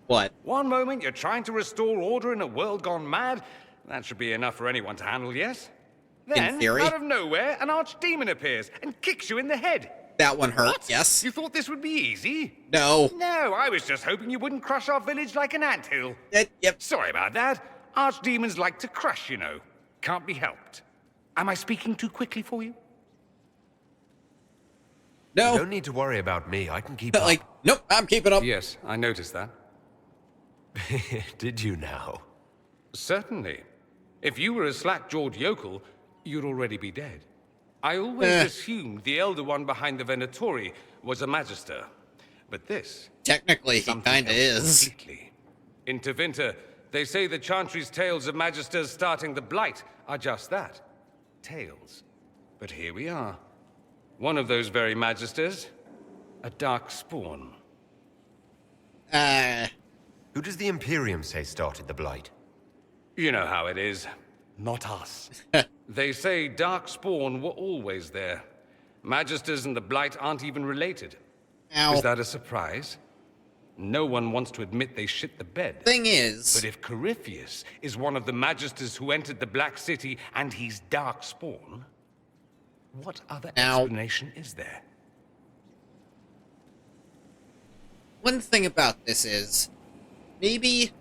What? One moment you're trying to restore order in a world gone mad. That should be enough for anyone to handle, yes? Then, theory. out of nowhere, an archdemon appears and kicks you in the head. That one hurt, What? yes. You thought this would be easy? No. No, I was just hoping you wouldn't crush our village like an anthill. Yep. Sorry about that. Archdemons like to crush, you know. Can't be helped. Am I speaking too quickly for you? No. You don't need to worry about me. I can keep up. Like, nope, I'm keeping up. Yes, I noticed that. Did you now? Certainly. If you were a slack-jawed yokel, you'd already be dead. I always assumed the Elder One behind the Venatori was a Magister. But this... Technically, he kinda is. Completely. In Tevinter, they say the Chantry's tales of Magisters starting the Blight are just that. Tales. But here we are. One of those very Magisters. A dark spawn. Who does the Imperium say started the Blight? You know how it is. Not us. They say Darkspawn were always there. Magisters and the Blight aren't even related. Ow. Is that a surprise? No one wants to admit they shit the bed. Thing is... But if Corypheus is one of the Magisters who entered the Black City and he's Darkspawn, what other explanation is there? One thing about this is, maybe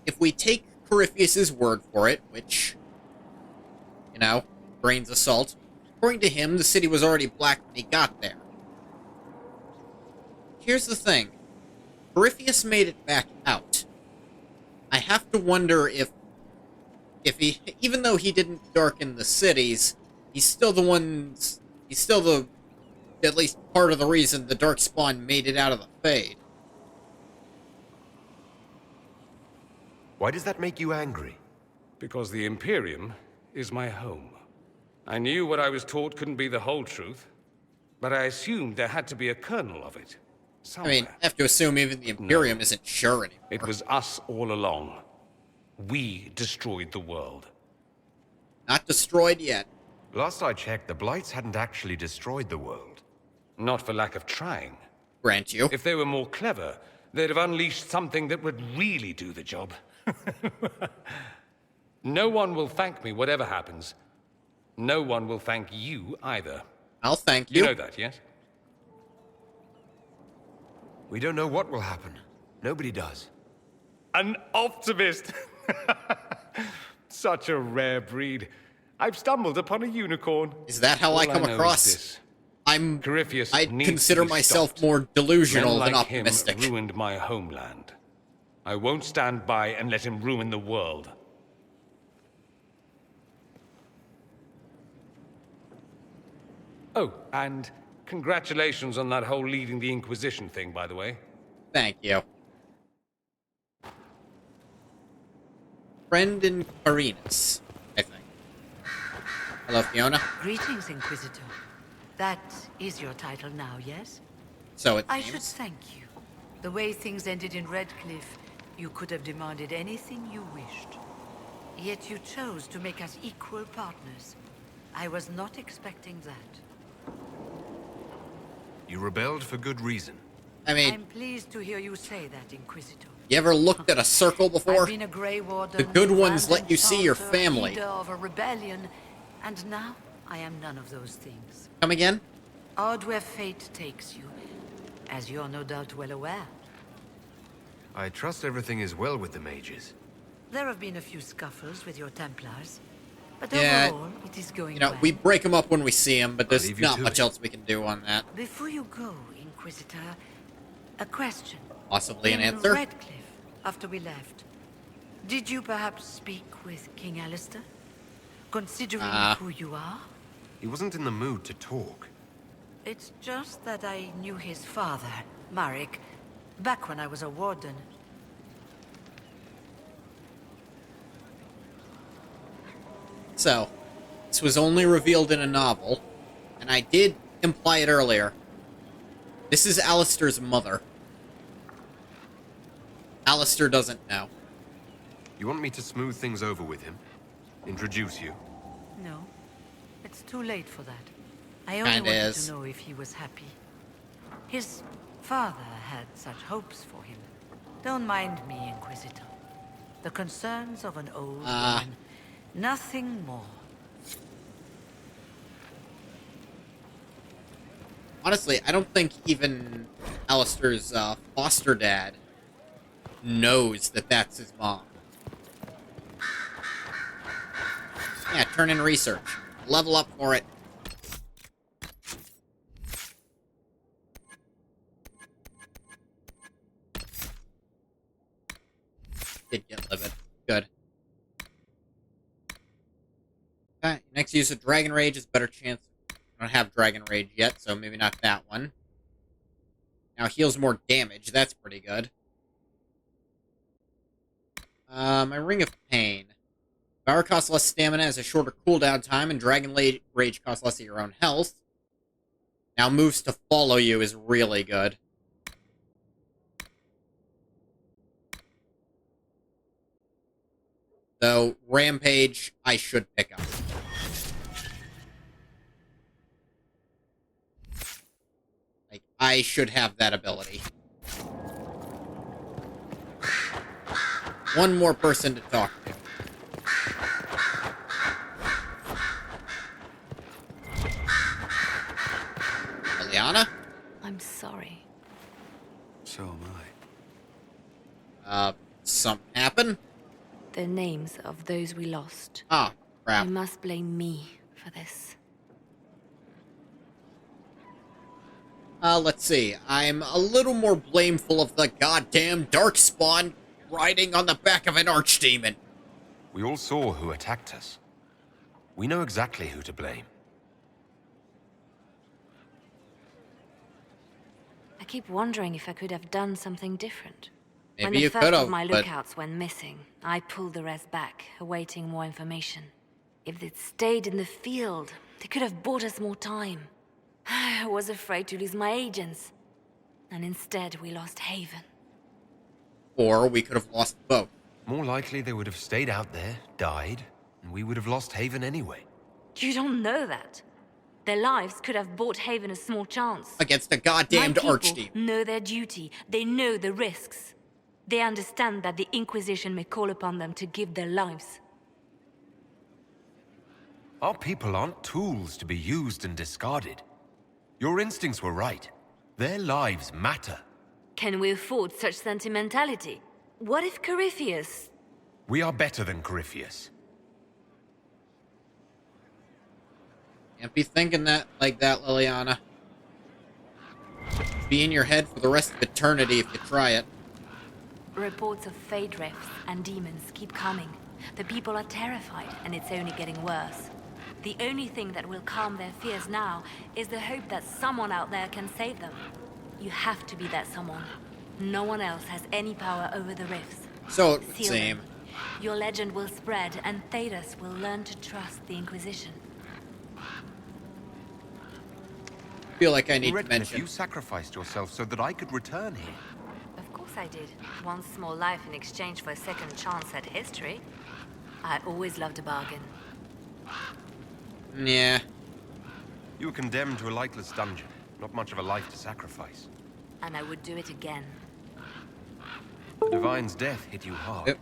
if we take Corypheus's word for it, which, you know, grains of salt, according to him, the city was already black when he got there. Here's the thing. Corypheus made it back out. I have to wonder if even though he didn't darken the cities, he's still the, at least part of the reason the Darkspawn made it out of the Fade. Why does that make you angry? Because the Imperium is my home. I knew what I was taught couldn't be the whole truth, but I assumed there had to be a kernel of it. Somewhere. I mean, I have to assume even the Imperium isn't sure anymore. It was us all along. We destroyed the world. Not destroyed yet. Last I checked, the Blights hadn't actually destroyed the world. Not for lack of trying. Grant you. If they were more clever, they'd have unleashed something that would really do the job. No one will thank me, whatever happens. No one will thank you either. I'll thank you. You know that, yes? We don't know what will happen. Nobody does. An optimist! Such a rare breed. I've stumbled upon a unicorn. Is that how I come across? I'd consider myself more delusional than optimistic. Him ruined my homeland. I won't stand by and let him ruin the world. Oh, and congratulations on that whole leading the Inquisition thing, by the way. Thank you. Brendan Carinus, I think. Hello, Fiona. Greetings, Inquisitor. That is your title now, yes? So it I seems. should thank you. The way things ended in Redcliffe, you could have demanded anything you wished. Yet you chose to make us equal partners. I was not expecting that. You rebelled for good reason. I mean, I'm pleased to hear you say that, Inquisitor. You ever looked at a circle before? I've been a Grey Warden, The good ones let you see your family. Leader of a rebellion, and now I am none of those things. Come again? Odd where fate takes you, as you're no doubt well aware. I trust everything is well with the mages. There have been a few scuffles with your Templars, but Yeah, overall, it is going you know, well. we break them up when we see them, but there's leave you not to much it. else we can do on that. Before you go, Inquisitor, a question. Possibly an In answer. Redcliffe, after we left, did you perhaps speak with King Alistair? Considering who you are? He wasn't in the mood to talk. It's just that I knew his father, Marek, back when I was a warden. So, this was only revealed in a novel, and I did imply it earlier. This is Alistair's mother. Alistair doesn't know. You want me to smooth things over with him? Introduce you? No, it's too late for that. I only Kinda wanted is. to know if he was happy. His father had such hopes for him. Don't mind me, Inquisitor. The concerns of an old woman. Nothing more. Honestly, I don't think even Alistair's foster dad knows that that's his mom. Yeah, turn in research. Level up for it. Did get livid. Good. Okay, next use of Dragon Rage is a better chance. I don't have Dragon Rage yet, so maybe not that one. Now heals more damage, that's pretty good. My Ring of Pain. Power costs less stamina, has a shorter cooldown time, and Dragon Rage costs less of your own health. Now moves to follow you is really good. So, Rampage, I should pick up. Like, I should have that ability. One more person to talk to. Liliana? I'm sorry. So am Something happened? The names of those we lost. Ah, crap. You must blame me for this. Let's see. I'm a little more blameful of the goddamn Darkspawn riding on the back of an archdemon. We all saw who attacked us. We know exactly who to blame. I keep wondering if I could have done something different. When Maybe the you first could of have, my but lookouts went missing, I pulled the rest back, awaiting more information. If they'd stayed in the field, they could have bought us more time. I was afraid to lose my agents. And instead, we lost Haven. or we could have lost both. More likely they would have stayed out there, died, and we would have lost Haven anyway. You don't know that. Their lives could have bought Haven a small chance. Against a goddamned My archdemon. people know their duty. They know the risks. They understand that the Inquisition may call upon them to give their lives. Our people aren't tools to be used and discarded. Your instincts were right. Their lives matter. Can we afford such sentimentality? What if Corypheus... We are better than Corypheus. Can't be thinking that like that, Liliana. Be in your head for the rest of eternity if you try it. Reports of fade rifts and demons keep coming. The people are terrified, and it's only getting worse. The only thing that will calm their fears now is the hope that someone out there can save them. You have to be that someone. No one else has any power over the rifts. So it would Seal seem. them. Your legend will spread, and Thedas will learn to trust the Inquisition. I feel like I need to mention. You sacrificed yourself so that I could return here. Of course I did. One small life in exchange for a second chance at history. I always loved a bargain. Yeah. You were condemned to a lightless dungeon. Not much of a life to sacrifice. And I would do it again. The Divine's death hit you hard. Yep.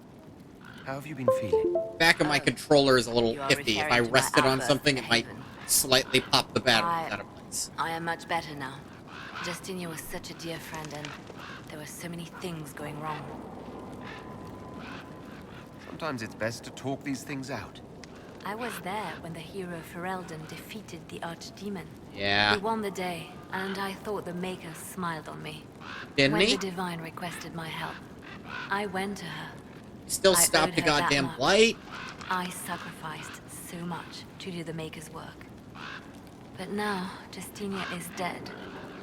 How have you been feeling? Back of my controller is a little You are iffy. If I referring to my rested on outburst something, in it might Haven. slightly pop the batteries out of place. I am much better now. Justinia was such a dear friend, and there were so many things going wrong. Sometimes it's best to talk these things out. I was there when the hero Ferelden defeated the archdemon. Yeah. We won the day, and I thought the Maker smiled on me. Didn't when he? the Divine requested my help, I went to her. Still I stop owed the her that goddamn much. light. I sacrificed so much to do the Maker's work. But now, Justinia is dead.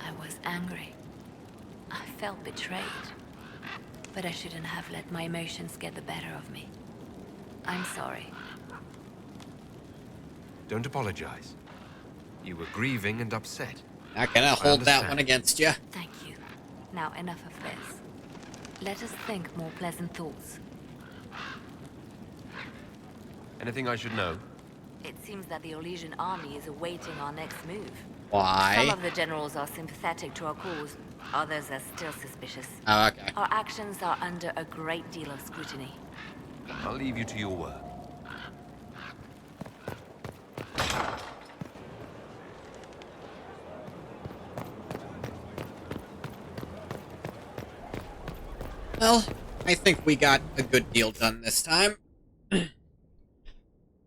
I was angry. I felt betrayed. But I shouldn't have let my emotions get the better of me. I'm sorry. Don't apologize. You were grieving and upset. Not gonna hold that one against you. Thank you. Now enough of this. Let us think more pleasant thoughts. Anything I should know? It seems that the Orlesian army is awaiting our next move. Why? Some of the generals are sympathetic to our cause. Others are still suspicious. Oh, okay. Our actions are under a great deal of scrutiny. I'll leave you to your work. Well, I think we got a good deal done this time.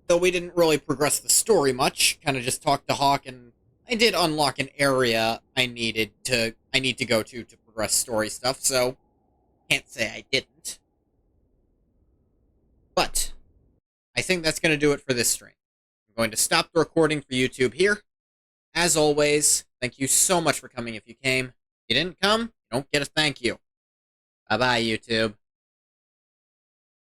Though we didn't really progress the story much, kind of just talked to Hawk, and I did unlock an area I need to go to progress story stuff, so can't say I didn't. But I think that's going to do it for this stream. I'm going to stop the recording for YouTube here. As always, thank you so much for coming if you came. If you didn't come, you don't get a thank you. Bye-bye, YouTube.